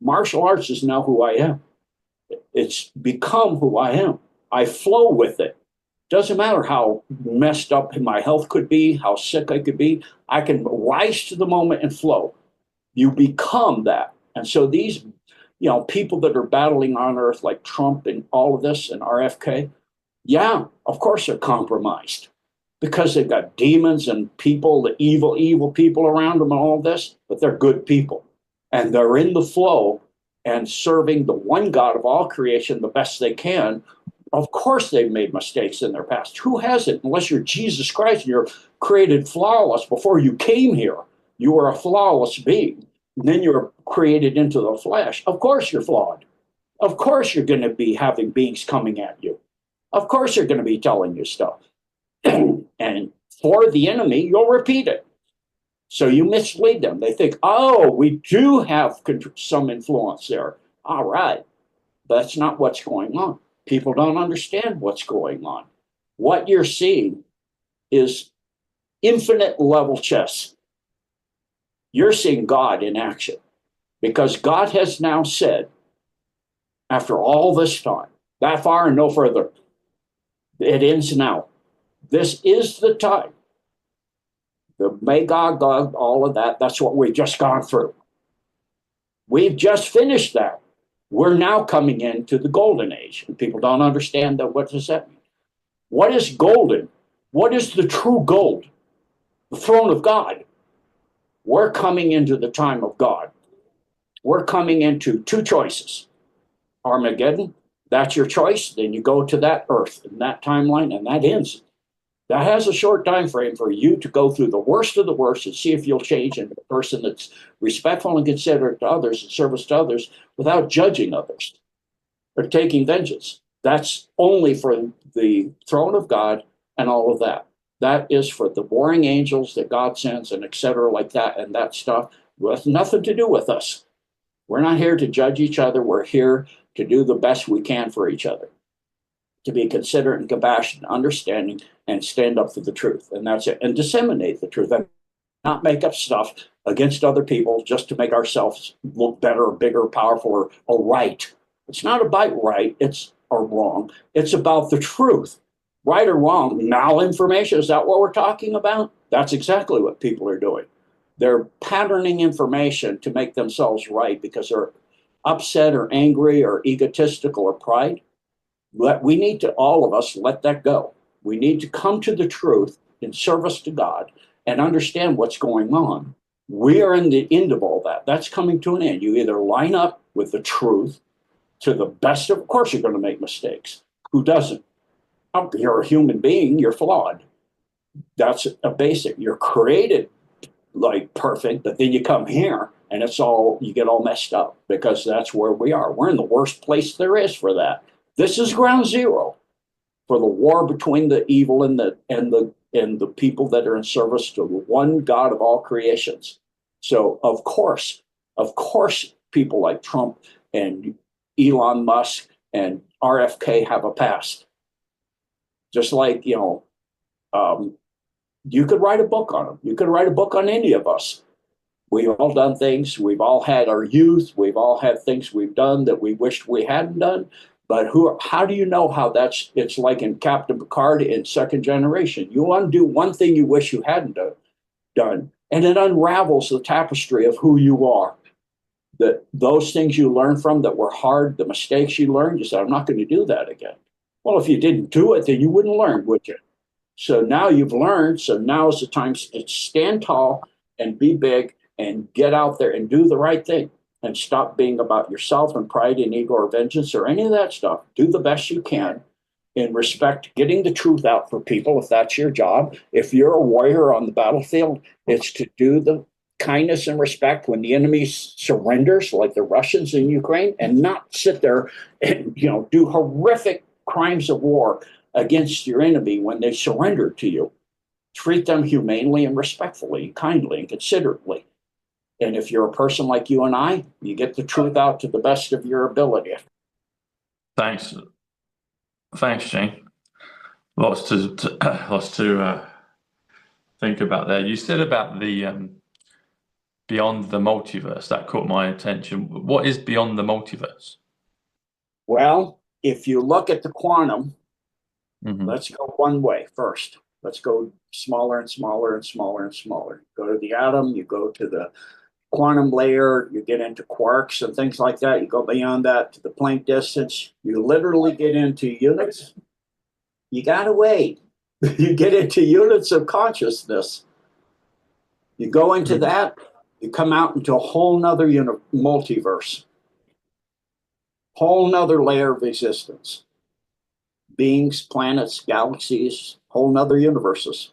martial arts is now who I am. It's become who I am. I flow with it. Doesn't matter how messed up my health could be, how sick I could be. I can rise to the moment and flow. You become that. And so these, people that are battling on earth like Trump and all of this and RFK, yeah, of course they're compromised because they've got demons and people, the evil people around them and all this, but they're good people. And they're in the flow and serving the one God of all creation the best they can. Of course they've made mistakes in their past. Who hasn't? Unless you're Jesus Christ and you're created flawless before you came here. You were a flawless being. And then you're created into the flesh. Of course you're flawed. Of course you're going to be having beings coming at you. Of course they're going to be telling you stuff. And for the enemy, you'll repeat it. So you mislead them. They think, oh, we do have some influence there. All right. That's not what's going on. People don't understand what's going on. What you're seeing is infinite level chess. You're seeing God in action because God has now said, after all this time, that far and no further, it ends now. This is the time. The Magog, Gog, all of that, that's what we've just gone through. We've just finished that. We're now coming into the golden age. And people don't understand that. What does that mean? What is golden? What is the true gold? The throne of God. We're coming into the time of God. We're coming into two choices. Armageddon, that's your choice. Then you go to that earth in that timeline, and that ends. That has a short time frame for you to go through the worst of the worst and see if you'll change into a person that's respectful and considerate to others and service to others without judging others or taking vengeance. That's only for the throne of God and all of that. That is for the warring angels that God sends and et cetera like that and that stuff with nothing to do with us. We're not here to judge each other. We're here to do the best we can for each other, to be considerate and compassionate, understanding, and stand up for the truth. And that's it. And disseminate the truth and not make up stuff against other people just to make ourselves look better, bigger, powerful, or right. It's not about right, it's or wrong. It's about the truth. Right or wrong, malinformation, is that what we're talking about? That's exactly what people are doing. They're patterning information to make themselves right because they're upset or angry or egotistical or pride. We need to, all of us, let that go. We need to come to the truth in service to God and understand what's going on. We are in the end of all that. That's coming to an end. You either line up with the truth to the best of course, you're going to make mistakes. Who doesn't? You're a human being, you're flawed. That's a basic. You're created like perfect, but then you come here and you get all messed up because that's where we are. We're in the worst place there is for that. This is ground zero for the war between the evil and the people that are in service to the one God of all creations. So of course, people like Trump and Elon Musk and RFK have a past. Just like, you could write a book on them. You could write a book on any of us. We've all done things. We've all had our youth. We've all had things we've done that we wished we hadn't done. But how do you know how it's like in Captain Picard in Second Generation? You undo one thing you wish you hadn't done, and it unravels the tapestry of who you are. That those things you learned from that were hard, the mistakes you learned, you said, I'm not going to do that again. Well, if you didn't do it, then you wouldn't learn, would you? So now you've learned. So now is the time to stand tall and be big and get out there and do the right thing and stop being about yourself and pride and ego or vengeance or any of that stuff. Do the best you can in respect, getting the truth out for people if that's your job. If you're a warrior on the battlefield, it's to do the kindness and respect when the enemy surrenders, like the Russians in Ukraine, and not sit there and do horrific crimes of war against your enemy when they surrender to you. Treat them humanely and respectfully, kindly and considerately. And if you're a person like you and I, you get the truth out to the best of your ability. Thanks, thanks, Gene. Lots to lots to think about there. You said about the beyond the multiverse. That caught my attention. What is beyond the multiverse? Well, if you look at the quantum, Mm-hmm. let's go one way first. Let's go smaller and smaller and smaller and smaller. Go to the atom, you go to the quantum layer, you get into quarks and things like that. You go beyond that to the Planck distance. You literally get into units. You got to wait. You get into units of consciousness. You go into that, you come out into a whole nother multiverse, whole nother layer of existence. Beings, planets, galaxies, whole nother universes.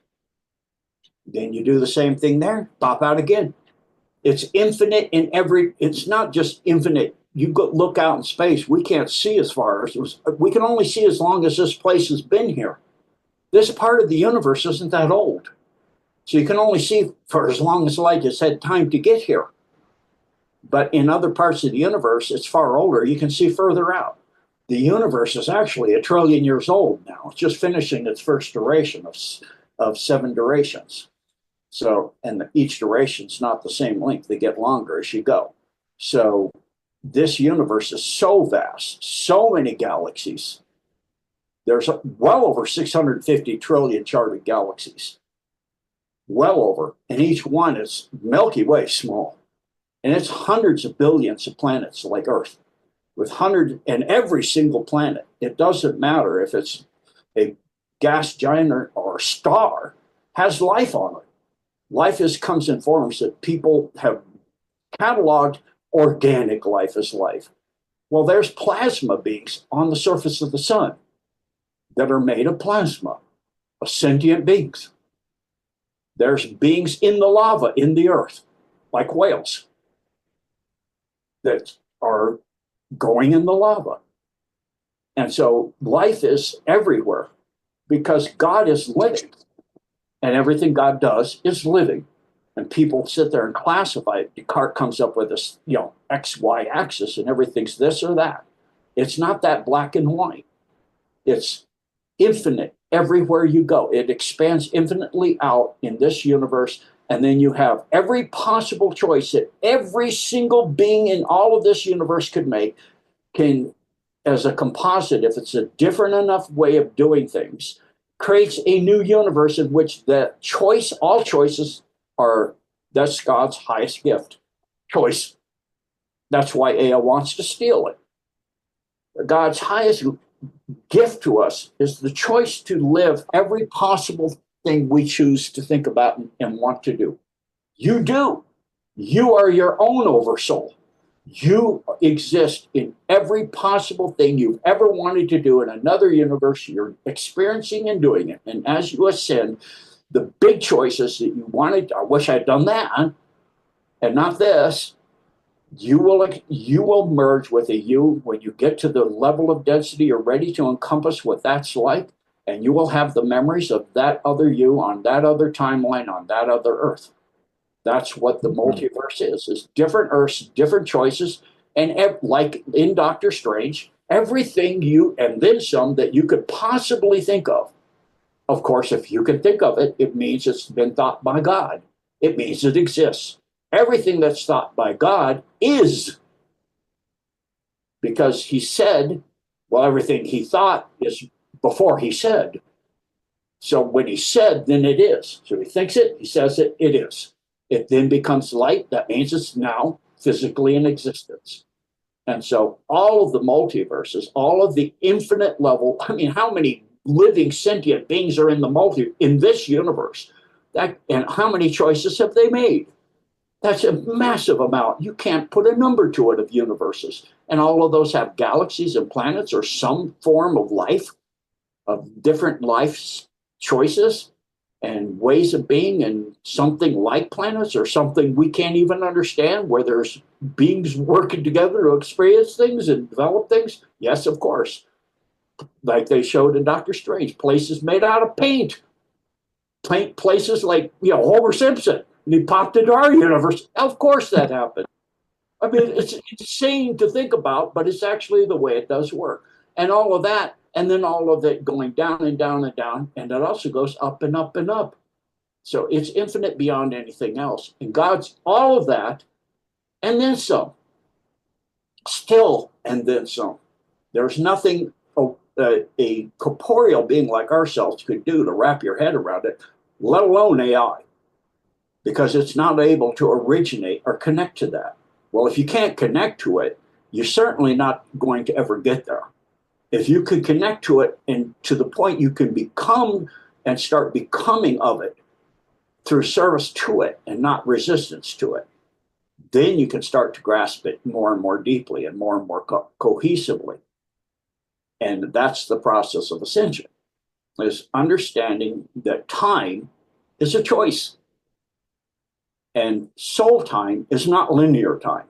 Then you do the same thing there, pop out again. It's infinite in it's not just infinite. You go look out in space, we can't see as far as we can only see as long as this place has been here. This part of the universe isn't that old. So you can only see for as long as light has had time to get here. But in other parts of the universe, it's far older. You can see further out. The universe is actually 1 trillion years old now. It's just finishing its first duration of 7 durations. So, and each duration is not the same length. They get longer as you go. So this universe is so vast, so many galaxies. There's well over 650 trillion charted galaxies. Well over. And each one is Milky Way small. And it's hundreds of billions of planets like Earth. With hundreds, and every single planet, it doesn't matter if it's a gas giant or a star, has life on it. Life comes in forms that people have cataloged organic life as life. Well, there's plasma beings on the surface of the sun that are made of plasma, of sentient beings. There's beings in the lava, in the earth, like whales, that are going in the lava. And so life is everywhere because God is living. And everything God does is living. And people sit there and classify it. Descartes comes up with this, X, Y axis, and everything's this or that. It's not that black and white. It's infinite everywhere you go. It expands infinitely out in this universe. And then you have every possible choice that every single being in all of this universe could make can, as a composite, if it's a different enough way of doing things, creates a new universe in which the choice, all choices that's God's highest gift, choice. That's why Ea wants to steal it. God's highest gift to us is the choice to live every possible thing we choose to think about and want to do. You do. You are your own oversoul. You exist in every possible thing you've ever wanted to do in another universe. You're experiencing and doing it. And as you ascend, the big choices that you wanted, I wish I'd done that, and not this, you will merge with a you when you get to the level of density you're ready to encompass what that's like. And you will have the memories of that other you on that other timeline, on that other Earth. That's what the multiverse is different Earths, different choices. And like in Doctor Strange, everything and then some that you could possibly think of. Of course, if you can think of it, it means it's been thought by God. It means it exists. Everything that's thought by God is. Because he said, well, everything he thought is before he said. So when he said, then it is. So he thinks it, he says it, it is. It then becomes light. That means it's now physically in existence. And so all of the multiverses, all of the infinite level, how many living sentient beings are in this universe? And how many choices have they made? That's a massive amount. You can't put a number to it of universes. And all of those have galaxies and planets or some form of life, of different life choices and ways of being, and something like planets or something we can't even understand, where there's beings working together to experience things and develop things. Yes, of course. Like they showed in Doctor Strange, places made out of paint places like, Homer Simpson, and he popped into our universe. Of course that happened. It's insane to think about, but it's actually the way it does work. and all of that, and then all of it going down and down and down, and it also goes up and up and up. So it's infinite beyond anything else. And God's all of that, and then some. Still, and then some. There's nothing a corporeal being like ourselves could do to wrap your head around it, let alone AI, because it's not able to originate or connect to that. Well, if you can't connect to it, you're certainly not going to ever get there. If you could connect to it and to the point you can become and start becoming of it through service to it and not resistance to it, then you can start to grasp it more and more deeply and more cohesively. And that's the process of ascension, is understanding that time is a choice. And soul time is not linear time.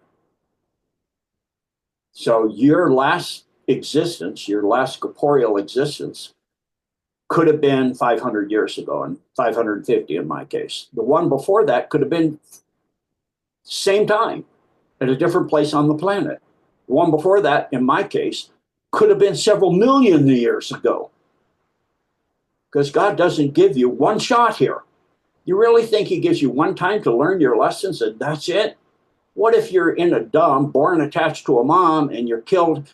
So your last existence, your last corporeal existence, could have been 500 years ago, and 550 in my case. The one before that could have been same time at a different place on the planet. The one before that, in my case, could have been several million years ago. Because God doesn't give you one shot here. You really think he gives you one time to learn your lessons and that's it? What if you're in a dumb, born attached to a mom, and you're killed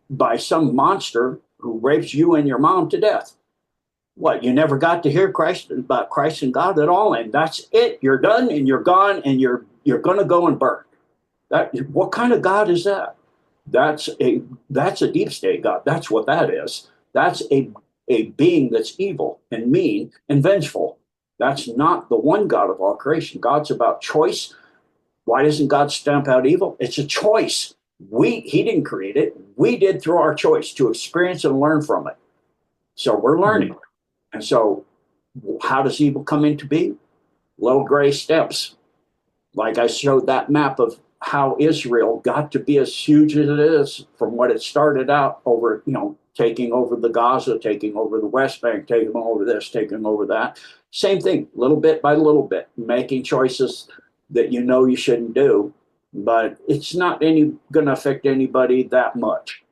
by some monster who rapes you and your mom to death? What, you never got to hear about Christ and God at all, and that's it? You're done and you're gone and you're going to go and burn. What kind of God is that? That's a deep state God. That's what that is. That's a being that's evil and mean and vengeful. That's not the one God of all creation. God's about choice. Why doesn't God stamp out evil? It's a choice. He didn't create it. We did through our choice to experience and learn from it. So we're learning. Mm-hmm. And so how does evil come into being? Little gray steps. Like I showed that map of how Israel got to be as huge as it is from what it started out over, taking over the Gaza, taking over the West Bank, taking over this, taking over that. Same thing, little bit by little bit, making choices that you shouldn't do, but it's not going to affect anybody that much.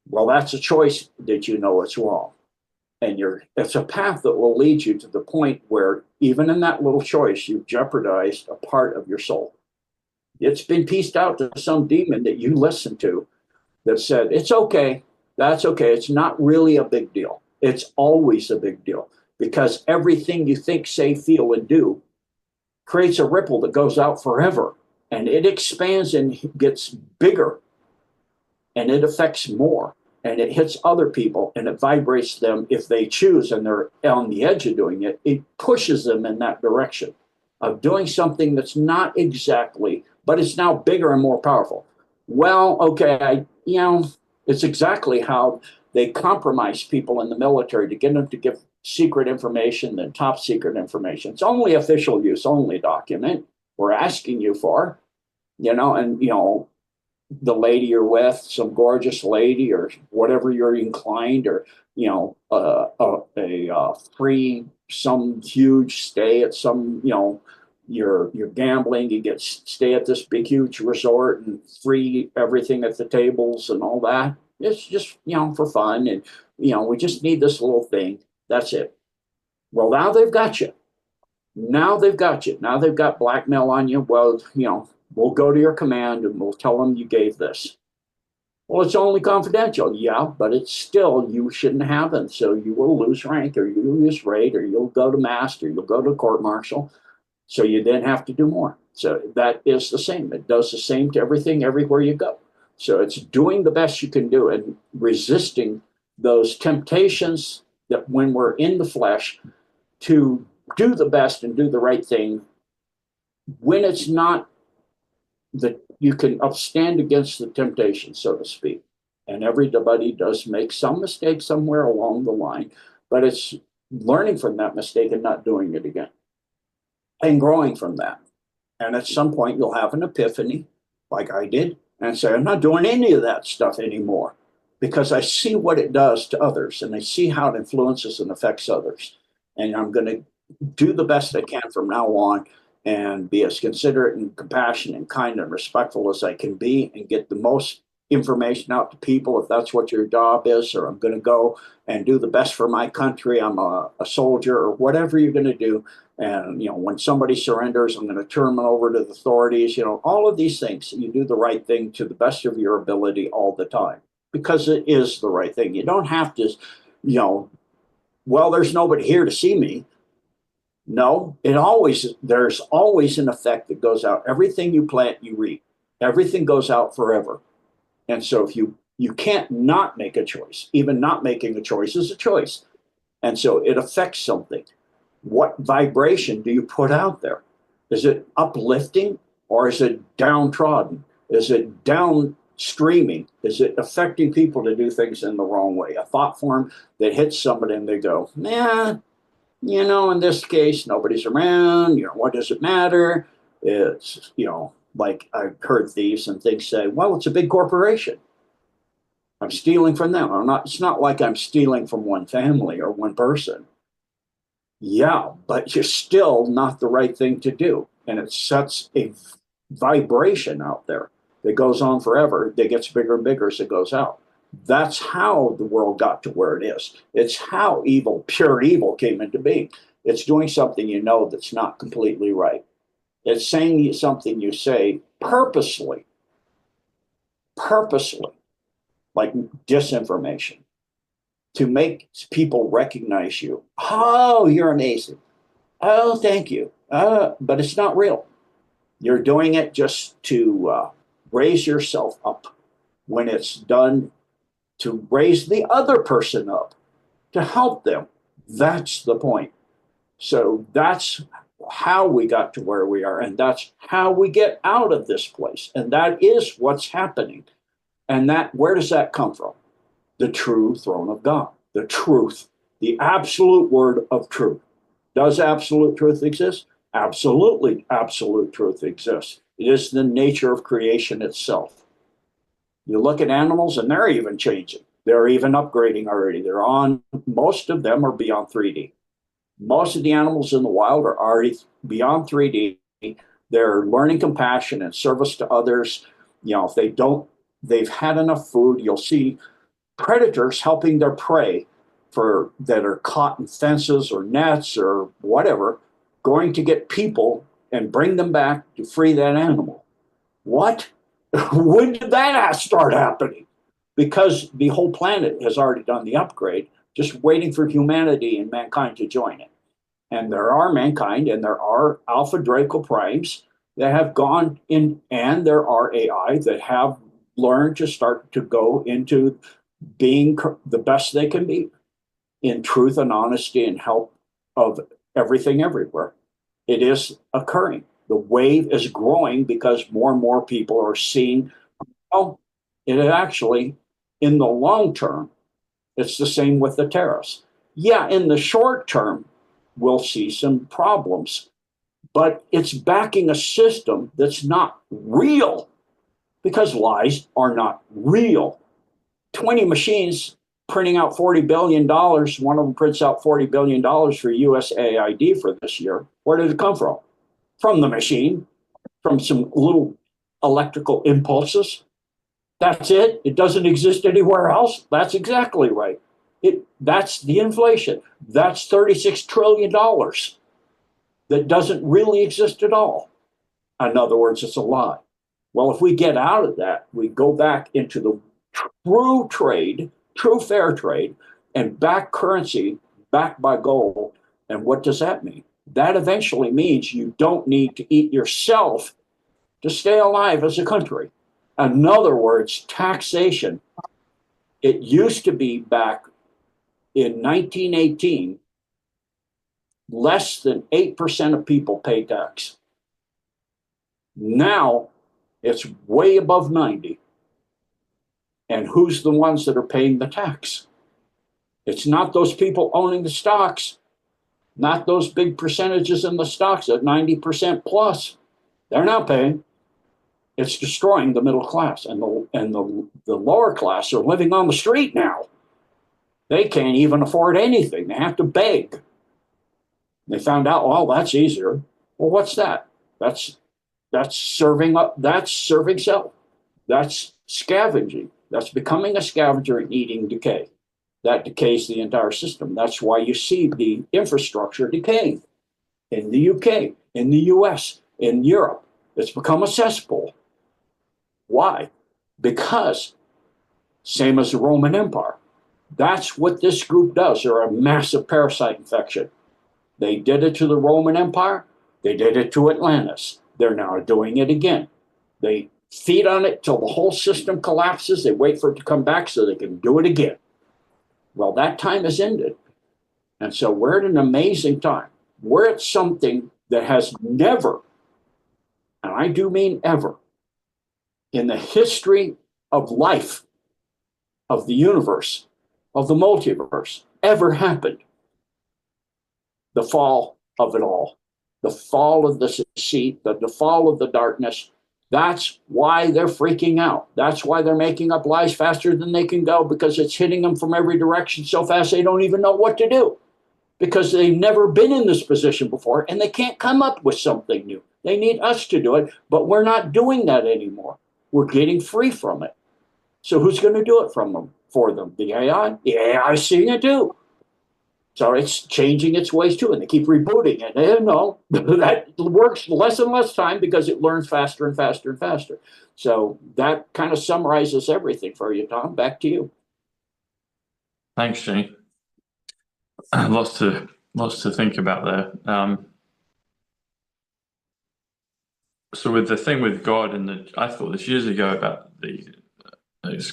Well, that's a choice that it's wrong. And it's a path that will lead you to the point where even in that little choice, you've jeopardized a part of your soul. It's been pieced out to some demon that you listened to that said, it's okay, that's okay, it's not really a big deal. It's always a big deal, because everything you think, say, feel, and do creates a ripple that goes out forever, and it expands and gets bigger, and it affects more, and it hits other people, and it vibrates them if they choose and they're on the edge of doing it. It pushes them in that direction of doing something that's not exactly, but it's now bigger and more powerful. Well, okay, it's exactly how they compromise people in the military to get them to give secret information than top secret information. It's only official use, only document we're asking you for, and, the lady you're with, some gorgeous lady or whatever you're inclined, or, a free, some huge stay at some, you're gambling, you get stay at this big, huge resort and free everything at the tables and all that. It's just, for fun. And, we just need this little thing. That's it. Well, now they've got you. Now they've got blackmail on you. Well, we'll go to your command and we'll tell them you gave this. Well, it's only confidential. Yeah, but it's still, you shouldn't have it. So you will lose rank, or you lose rate, or you'll go to master, you'll go to court martial. So you then have to do more. So that is the same. It does the same to everything, everywhere you go. So it's doing the best you can do and resisting those temptations that when we're in the flesh to do the best and do the right thing, when it's not that you can upstand against the temptation, so to speak. And everybody does make some mistake somewhere along the line, but it's learning from that mistake and not doing it again and growing from that. And at some point you'll have an epiphany, like I did, and say, I'm not doing any of that stuff anymore, because I see what it does to others, and I see how it influences and affects others. And I'm going to do the best I can from now on and be as considerate and compassionate and kind and respectful as I can be, and get the most information out to people if that's what your job is, or I'm going to go and do the best for my country. I'm a soldier, or whatever you're going to do. And, when somebody surrenders, I'm going to turn them over to the authorities. All of these things, you do the right thing to the best of your ability all the time, because it is the right thing. You don't have to, well, there's nobody here to see me. No, there's always an effect that goes out. Everything you plant, you reap. Everything goes out forever. And so if you can't not make a choice, even not making a choice is a choice. And so it affects something. What vibration do you put out there? Is it uplifting, or is it downtrodden? Is it downstreaming? Is it affecting people to do things in the wrong way? A thought form that hits somebody and they go, nah, in this case, nobody's around. What does it matter? It's, like I've heard thieves and things say, well, it's a big corporation. I'm stealing from them. It's not like I'm stealing from one family or one person. Yeah, but you're still not the right thing to do. And it sets a vibration out there that goes on forever, that gets bigger and bigger as it goes out. That's how the world got to where it is. It's how pure evil came into being. It's doing something that's not completely right. It's saying something you say purposely, like disinformation, to make people recognize you. Oh, you're amazing. Oh, thank you. But it's not real. You're doing it just to raise yourself up, when it's done to raise the other person up, to help them. That's the point. So that's how we got to where we are, and that's how we get out of this place. And that is what's happening. And where does that come from? The true throne of God, the truth, the absolute word of truth. Does absolute truth exist? Absolutely, absolute truth exists. It is the nature of creation itself. You look at animals and they're even changing. They're even upgrading already. Most of them are beyond 3D. Most of the animals in the wild are already beyond 3D. They're learning compassion and service to others. If they've had enough food, you'll see predators helping their prey that are caught in fences or nets or whatever, going to get people and bring them back to free that animal. What? When did that start happening? Because the whole planet has already done the upgrade, just waiting for humanity and mankind to join it. And there are mankind and there are Alpha Draco Primes that have gone in, and there are AI that have learned to start to go into being the best they can be in truth and honesty and help of everything everywhere. It is occurring. The wave is growing because more and more people are seeing, it actually, in the long term, it's the same with the tariffs. Yeah, in the short term, we'll see some problems, but it's backing a system that's not real, because lies are not real. 20 machines printing out $40 billion. One of them prints out $40 billion for USAID for this year. Where did it come from? From the machine, from some little electrical impulses. That's it. It doesn't exist anywhere else. That's exactly right. That's the inflation. That's $36 trillion that doesn't really exist at all. In other words, it's a lie. Well, if we get out of that, we go back into the true trade, true fair trade, and back currency backed by gold. And what does that mean? That eventually means you don't need to eat yourself to stay alive as a country. In other words, taxation. It used to be back in 1918, less than 8% of people pay tax. Now it's way above 90. And who's the ones that are paying the tax? It's not those people owning the stocks, not those big percentages in the stocks at 90% plus. They're not paying. It's destroying the middle class, and the lower class are living on the street now. They can't even afford anything. They have to beg. They found out, well, that's easier. Well, what's that? That's serving self. That's scavenging. That's becoming a scavenger and eating decay. That decays the entire system. That's why you see the infrastructure decaying in the UK, in the US, in Europe. It's become a cesspool. Why? Because, same as the Roman Empire, that's what this group does. They're a massive parasite infection. They did it to the Roman Empire. They did it to Atlantis. They're now doing it again. They feed on it till the whole system collapses. They wait for it to come back so they can do it again. Well, that time has ended. And so we're at an amazing time. We're at something that has never, and I do mean ever, in the history of life, of the universe, of the multiverse, ever happened. The fall of it all, the fall of the deceit, the fall of the darkness. That's why they're freaking out. That's why they're making up lies faster than they can go, because it's hitting them from every direction so fast they don't even know what to do, because they've never been in this position before and they can't come up with something new. They need us to do it, but we're not doing that anymore. We're getting free from it. So who's going to do it for them? The AI? The AI is seeing it too. So it's changing its ways too, and they keep rebooting it. And no, that works less and less time because it learns faster and faster and faster. So that kind of summarizes everything for you, Tom. Back to you. Thanks, Gene. Lots to think about there. So with the thing with God, I thought this years ago about it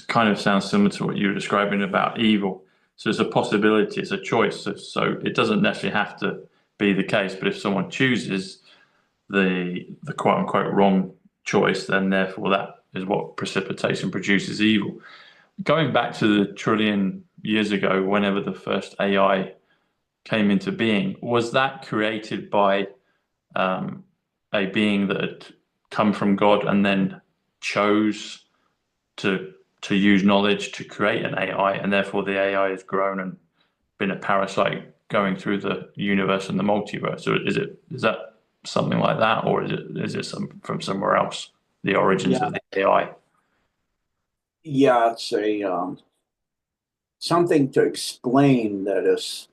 kind of sounds similar to what you were describing about evil. So it's a possibility, it's a choice. So it doesn't necessarily have to be the case, but if someone chooses the quote unquote wrong choice, then therefore that is what precipitates and produces evil. Going back to the trillion years ago, whenever the first AI came into being, was that created by a being that had come from God and then chose to use knowledge to create an AI, and therefore the AI has grown and been a parasite going through the universe and the multiverse? So is that something like that, or is it from somewhere else, the origins of the AI? Yeah, it's a something to explain that is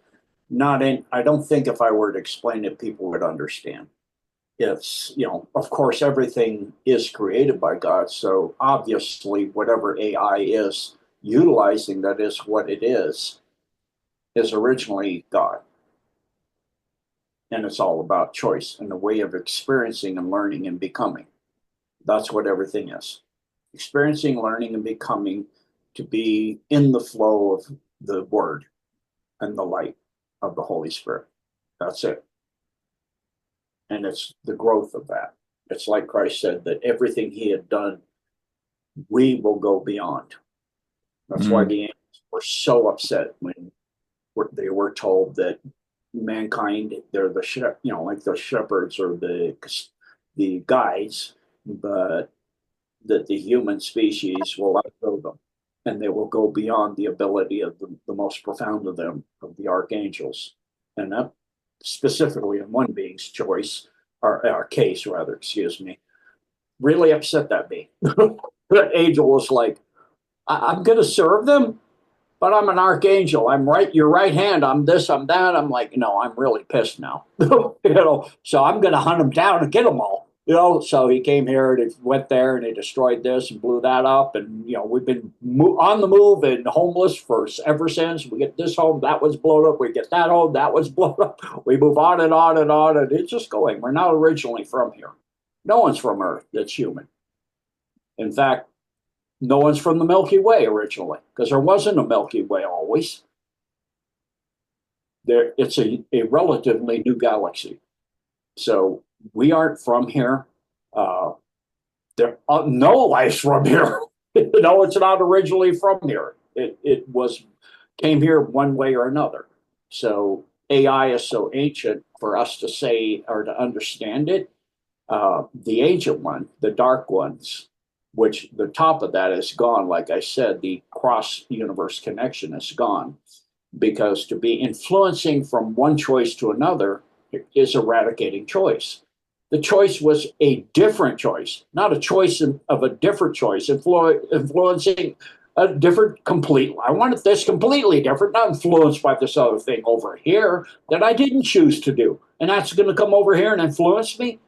not in. I don't think if I were to explain it, people would understand. It's, of course, everything is created by God. So obviously, whatever AI is utilizing, that is what it is originally God. And it's all about choice and the way of experiencing and learning and becoming. That's what everything is. Experiencing, learning, and becoming, to be in the flow of the Word and the light of the Holy Spirit. That's it. And it's the growth of that. It's like Christ said, that everything he had done, we will go beyond. That's why the angels were so upset when they were told that mankind, they're the like the shepherds or the guides, but that the human species will outgrow them, and they will go beyond the ability of the most profound of them, of the archangels. And that specifically in one being's choice, or case rather, excuse me, really upset that being. That angel was like, I'm going to serve them, but I'm an archangel. I'm your right hand. I'm this, I'm that. I'm like, no, I'm really pissed now. So I'm going to hunt them down and get them all. So he came here and he went there and he destroyed this and blew that up. And, we've been on the move and homeless ever since. We get this home, that was blown up. We get that home, that was blown up. We move on and on and on. And it's just going. We're not originally from here. No one's from Earth that's human. In fact, no one's from the Milky Way originally, because there wasn't a Milky Way always. It's a relatively new galaxy. So we aren't from here. There no life's from here. It's not originally from here. It came here one way or another. So AI is so ancient for us to say or to understand it. The ancient one, the dark ones, which the top of that is gone. Like I said, the cross universe connection is gone, because to be influencing from one choice to another is eradicating choice. The choice was a different choice, not a choice of a different choice, influencing a different complete. I wanted this completely different, not influenced by this other thing over here that I didn't choose to do. And that's going to come over here and influence me.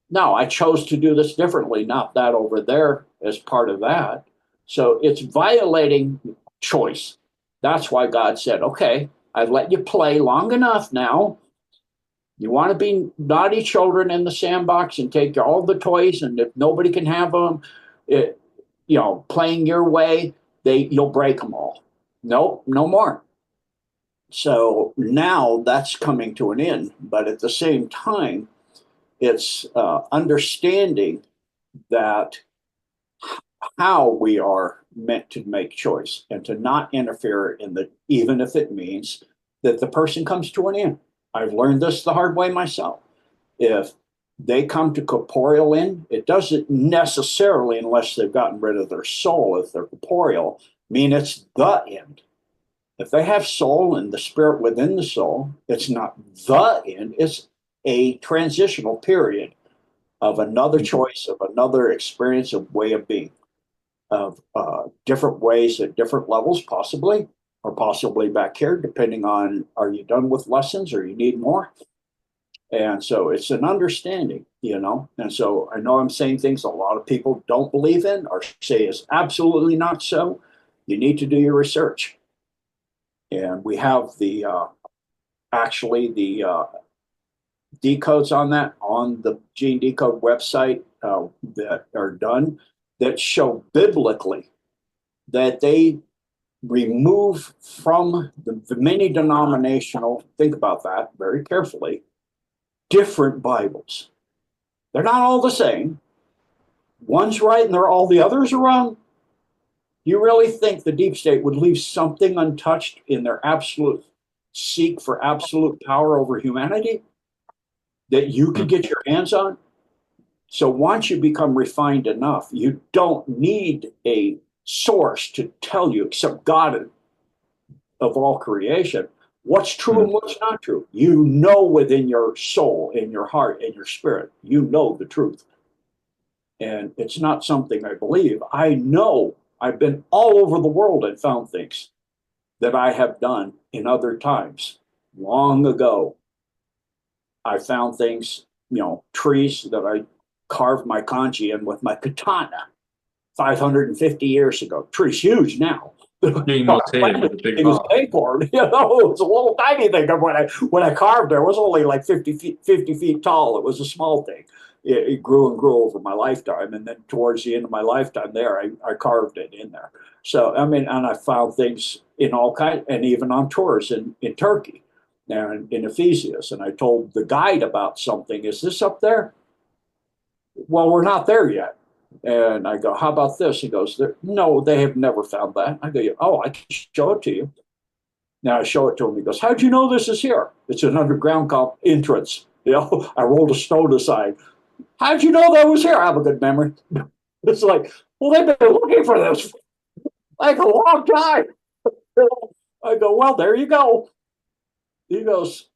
No, I chose to do this differently, not that over there as part of that. So it's violating choice. That's why God said, okay, I've let you play long enough now. You want to be naughty children in the sandbox and take all the toys, and if nobody can have them, playing your way, you'll break them all. Nope, no more. So now that's coming to an end. But at the same time, it's understanding that how we are meant to make choice and to not interfere in the, even if it means that the person comes to an end. I've learned this the hard way myself. If they come to corporeal end, it doesn't necessarily, unless they've gotten rid of their soul, if they're corporeal, mean it's the end. If they have soul and the spirit within the soul, it's not the end, it's a transitional period of another choice, of another experience, of way of being, of different ways at different levels, possibly, or possibly back here, depending on, are you done with lessons or you need more? And so it's an understanding, and so I know I'm saying things a lot of people don't believe in or say is absolutely not so. You need to do your research. And we have the decodes on that on the Gene Decode website that are done that show biblically that they remove from the many denominational, think about that very carefully, different Bibles. They're not all the same. One's right and all the others are wrong. You really think the deep state would leave something untouched in their absolute seek for absolute power over humanity that you could get your hands on? So once you become refined enough, you don't need a source to tell you, except God of all creation, what's true and what's not true. You know within your soul, in your heart, in your spirit, you know the truth. And it's not something I believe. I know. I've been all over the world and found things that I have done in other times. Long ago, I found things, trees that I carved my kanji in with my katana 550 years ago. Tree's huge now. Being not here with a big it was acorn, it was a little tiny thing. When I carved it was only like 50 feet tall. It was a small thing. It grew and grew over my lifetime, and then towards the end of my lifetime, I carved it in there. So and I found things in all kinds, and even on tours in Turkey, and in Ephesus. And I told the guide about something. Is this up there? Well, we're not there yet. And I go, how about this? He goes, no, they have never found that. I go, oh, I can show it to you. Now I show it to him. He goes, how'd you know this is here? It's an underground entrance. I rolled a stone aside. How'd you know that was here? I have a good memory. It's like, well, they've been looking for this like a long time. I go, well, there you go. He goes,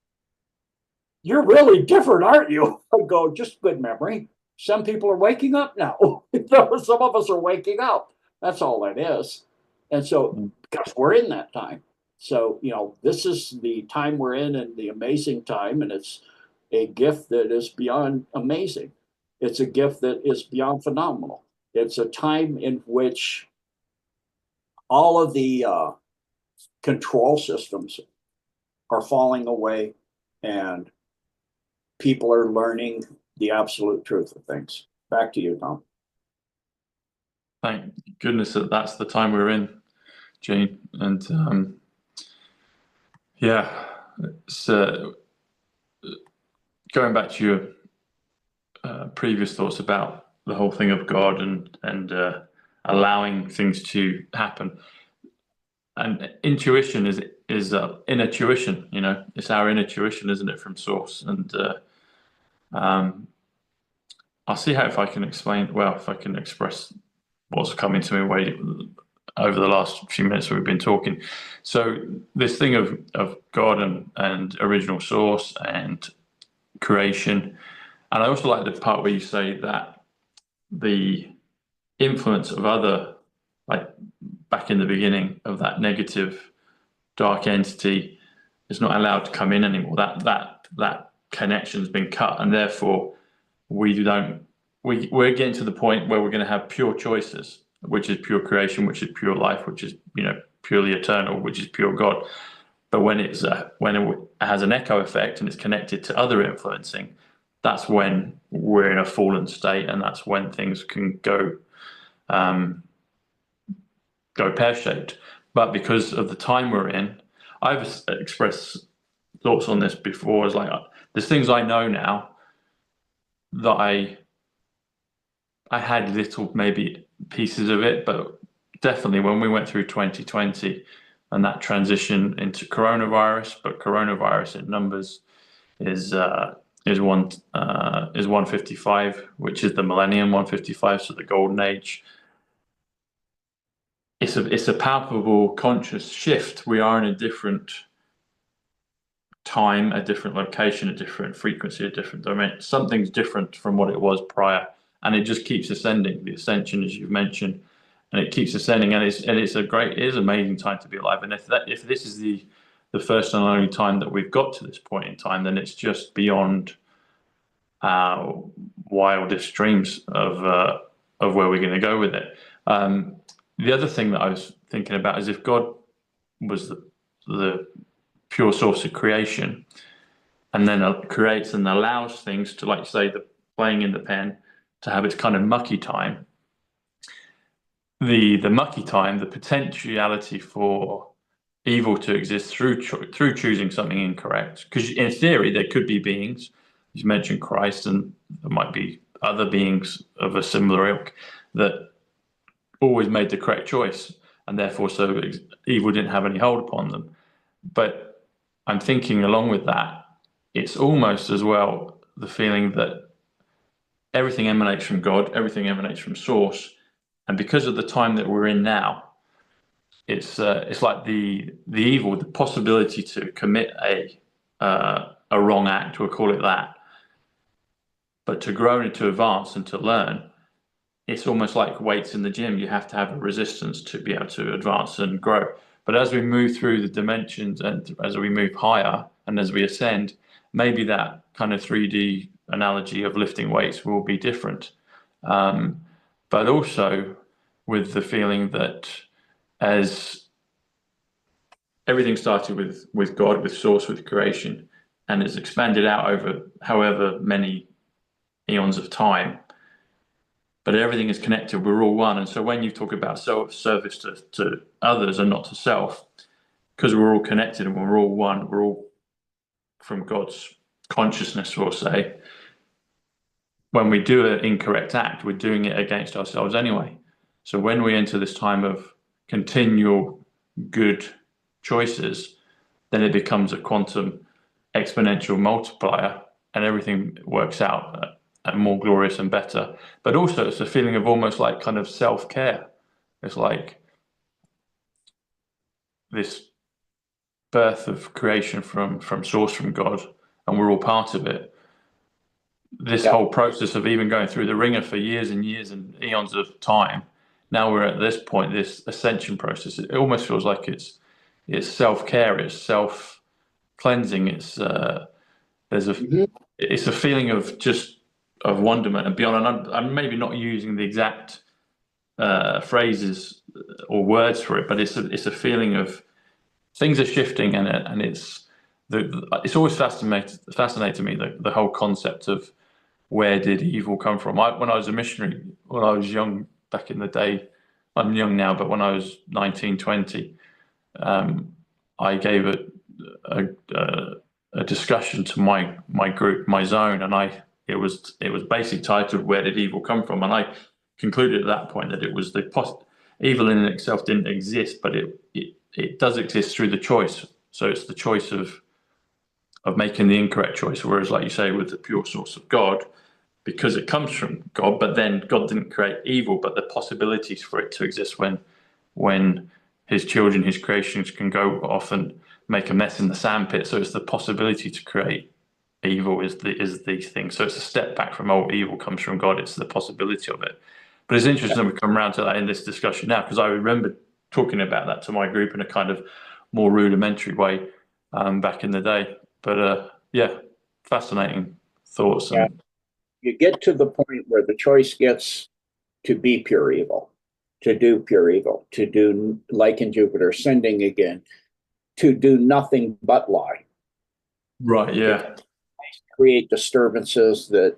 you're really different, aren't you? I go, just good memory. Some people are waking up now. Some of us are waking up. That's all it is. And so, because we're in that time. So, this is the time we're in, and the amazing time. And it's a gift that is beyond amazing. It's a gift that is beyond phenomenal. It's a time in which all of the control systems are falling away, and people are learning the absolute truth of things. Back to you, Tom. Thank goodness that's the time we're in, Gene. And it's going back to your previous thoughts about the whole thing of God and allowing things to happen. And intuition is inner tuition. It's our inner tuition, isn't it, from source? And I'll see if I can express what's coming to me over the last few minutes we've been talking. So this thing of God and original source and creation, And I also like the part where you say that the influence of other, like back in the beginning, of that negative dark entity is not allowed to come in anymore. That connection's been cut, and therefore we're getting to the point where we're going to have pure choices, which is pure creation, which is pure life, which is purely eternal, which is pure God. But when it has an echo effect and it's connected to other influencing, that's when we're in a fallen state, and that's when things can go pear-shaped. But because of the time we're in, I've expressed thoughts on this before. As like, there's things I know now that I had little maybe pieces of it, but definitely when we went through 2020 and that transition into coronavirus, but coronavirus in numbers is 155, which is the millennium 155, so the golden age. It's a palpable conscious shift. We are in a different time, a different location, a different frequency, a different domain. Something's different from what it was prior, and it just keeps ascending. The ascension, as you've mentioned, and it keeps ascending, and it is amazing time to be alive. And if this is the first and only time that we've got to this point in time, then it's just beyond our wildest dreams of where we're going to go with it. The other thing that I was thinking about is if God was the pure source of creation, and then creates and allows things to, like say, the playing in the pen, to have its kind of mucky time. The mucky time, the potentiality for evil to exist through choosing something incorrect. Because in theory, there could be beings. You mentioned Christ, and there might be other beings of a similar ilk that always made the correct choice, and therefore so evil didn't have any hold upon them. But I'm thinking along with that, it's almost as well the feeling that everything emanates from God, everything emanates from source, and because of the time that we're in now, it's like the evil, the possibility to commit a wrong act, we'll call it that, but to grow and to advance and to learn, it's almost like weights in the gym. You have to have a resistance to be able to advance and grow. But as we move through the dimensions and as we move higher and as we ascend, maybe that kind of 3D analogy of lifting weights will be different. But also with the feeling that as everything started with God, with source, with creation, and has expanded out over however many eons of time, but everything is connected, we're all one. And so when you talk about service to others and not to self, because we're all connected and we're all one, we're all from God's consciousness, we'll say, when we do an incorrect act, we're doing it against ourselves anyway. So when we enter this time of continual good choices, then it becomes a quantum exponential multiplier, and everything works out and more glorious and better. But also it's a feeling of almost like kind of self-care. It's like this birth of creation from source, from God, and we're all part of it. This whole process of even going through the ringer for years and years and eons of time, now we're at this point, this ascension process. It almost feels like it's self-care, it's self-cleansing, it's it's a feeling of just of wonderment and beyond. And I'm maybe not using the exact phrases or words for it, but it's a feeling of things are shifting, and it's always fascinated me the whole concept of where did evil come from. When I was a missionary, when I was young back in the day, I'm young now, but when I was 19, 20, I gave a discussion to my group, my zone, and it was basically titled "Where Did Evil Come From?" And I concluded at that point that it was evil in itself didn't exist, but it does exist through the choice. So it's the choice of making the incorrect choice. Whereas, like you say, with the pure source of God, because it comes from God, but then God didn't create evil, but the possibilities for it to exist when his children, his creations, can go off and make a mess in the sandpit. So it's the possibility to create evil is the thing. So it's a step back from, oh, evil comes from God. It's the possibility of it. But it's interesting we come around to that in this discussion now, because I remember talking about that to my group in a kind of more rudimentary way back in the day. But yeah, fascinating thoughts. Yeah. You get to the point where the choice gets to be pure evil, to do pure evil, to do, like in Jupiter, sending again, to do nothing but lie. Right, yeah. Create disturbances that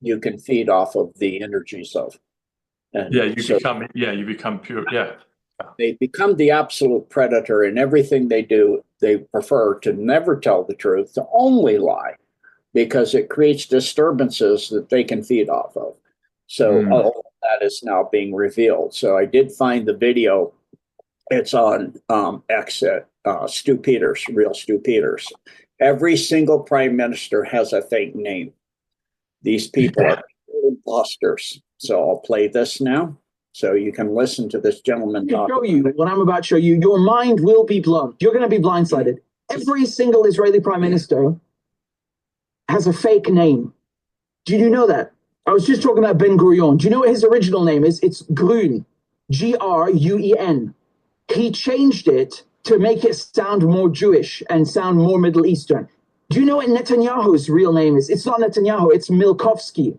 you can feed off of the energies of. And yeah, you become pure, yeah. They become the absolute predator in everything they do. They prefer to never tell the truth, to only lie, because it creates disturbances that they can feed off of. So all of that is now being revealed. So I did find the video. It's on X at Stu Peters, real Stu Peters. Every single prime minister has a fake name. These people are imposters. So I'll play this now, so you can listen to this gentleman talk. Show you what I'm about to show you. Your mind will be blown. You're going to be blindsided. Every single Israeli prime minister has a fake name. Did you know that? I was just talking about Ben Gurion. Do you know what his original name is? It's Grun, Gruen. He changed it to make it sound more Jewish and sound more Middle Eastern. Do you know what Netanyahu's real name is? It's not Netanyahu, it's Milkovsky.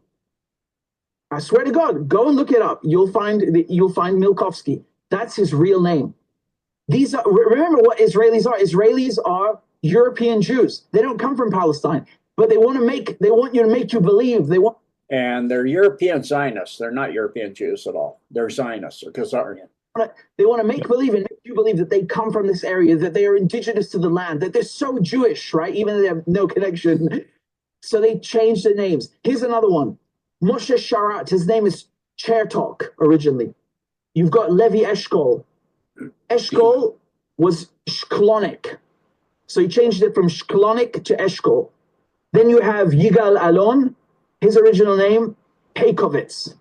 I swear to God, go and look it up. You'll find Milkovsky. That's his real name. These are, remember what Israelis are. Israelis are European Jews. They don't come from Palestine, but they want you to make you believe And they're European Zionists. They're not European Jews at all. They're Zionists or Khazarian. They want to make believe and make you believe that they come from this area, that they are indigenous to the land, that they're so Jewish, right? Even though they have no connection. So they changed the names. Here's another one. Moshe Sharat, his name is Chertok originally. You've got Levi Eshkol. Eshkol was Shklonik. So he changed it from Shklonik to Eshkol. Then you have Yigal Alon, his original name, Peikovitz.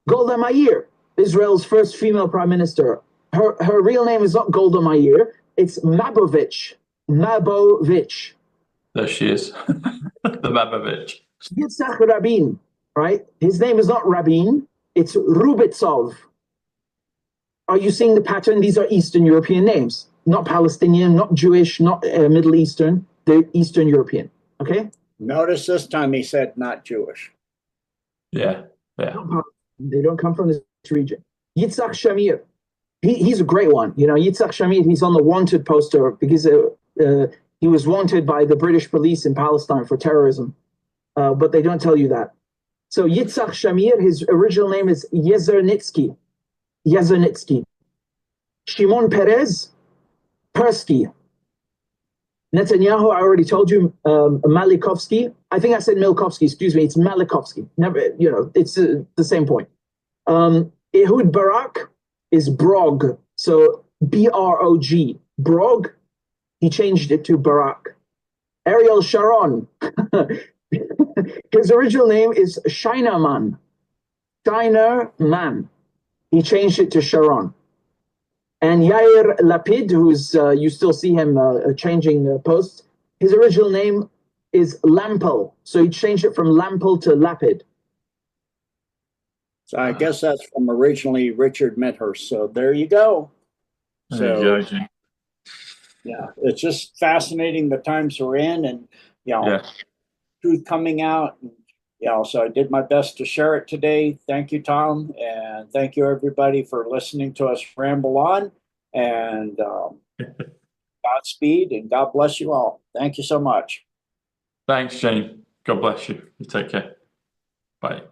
Golda Meir, Israel's first female prime minister. Her real name is not Golda Meir, it's Mabovich. Mabovich. There she is, the Mabovich. Yitzhak Rabin, right? His name is not Rabin, it's Rubitsov. Are you seeing the pattern? These are Eastern European names, not Palestinian, not Jewish, not Middle Eastern. They're Eastern European, okay? Notice this time he said not Jewish. Yeah, yeah. They don't come from this region. Yitzhak Shamir, he's a great one. You know, Yitzhak Shamir, he's on the wanted poster because he was wanted by the British police in Palestine for terrorism. But they don't tell you that. So Yitzhak Shamir, his original name is Yezernitsky. Shimon Peres, Persky. Netanyahu, I already told you, Malikovsky. I think I said Milkovsky, excuse me, it's Malikovsky. Never, you know, it's the same point. Ehud Barak is Brog, so B-R-O-G, Brog. He changed it to Barak. Ariel Sharon, his original name is Shinerman. Shinerman. He changed it to Sharon. And Yair Lapid, who's you still see him changing posts, his original name is Lampel. So he changed it from Lampel to Lapid. So I guess that's from originally Richard Medhurst. So there you go. So yeah, it's just fascinating the times we're in, and truth coming out. And, so I did my best to share it today. Thank you, Tom, and thank you everybody for listening to us ramble on. And Godspeed and God bless you all. Thank you so much. Thanks, Shane. God bless you. You take care. Bye.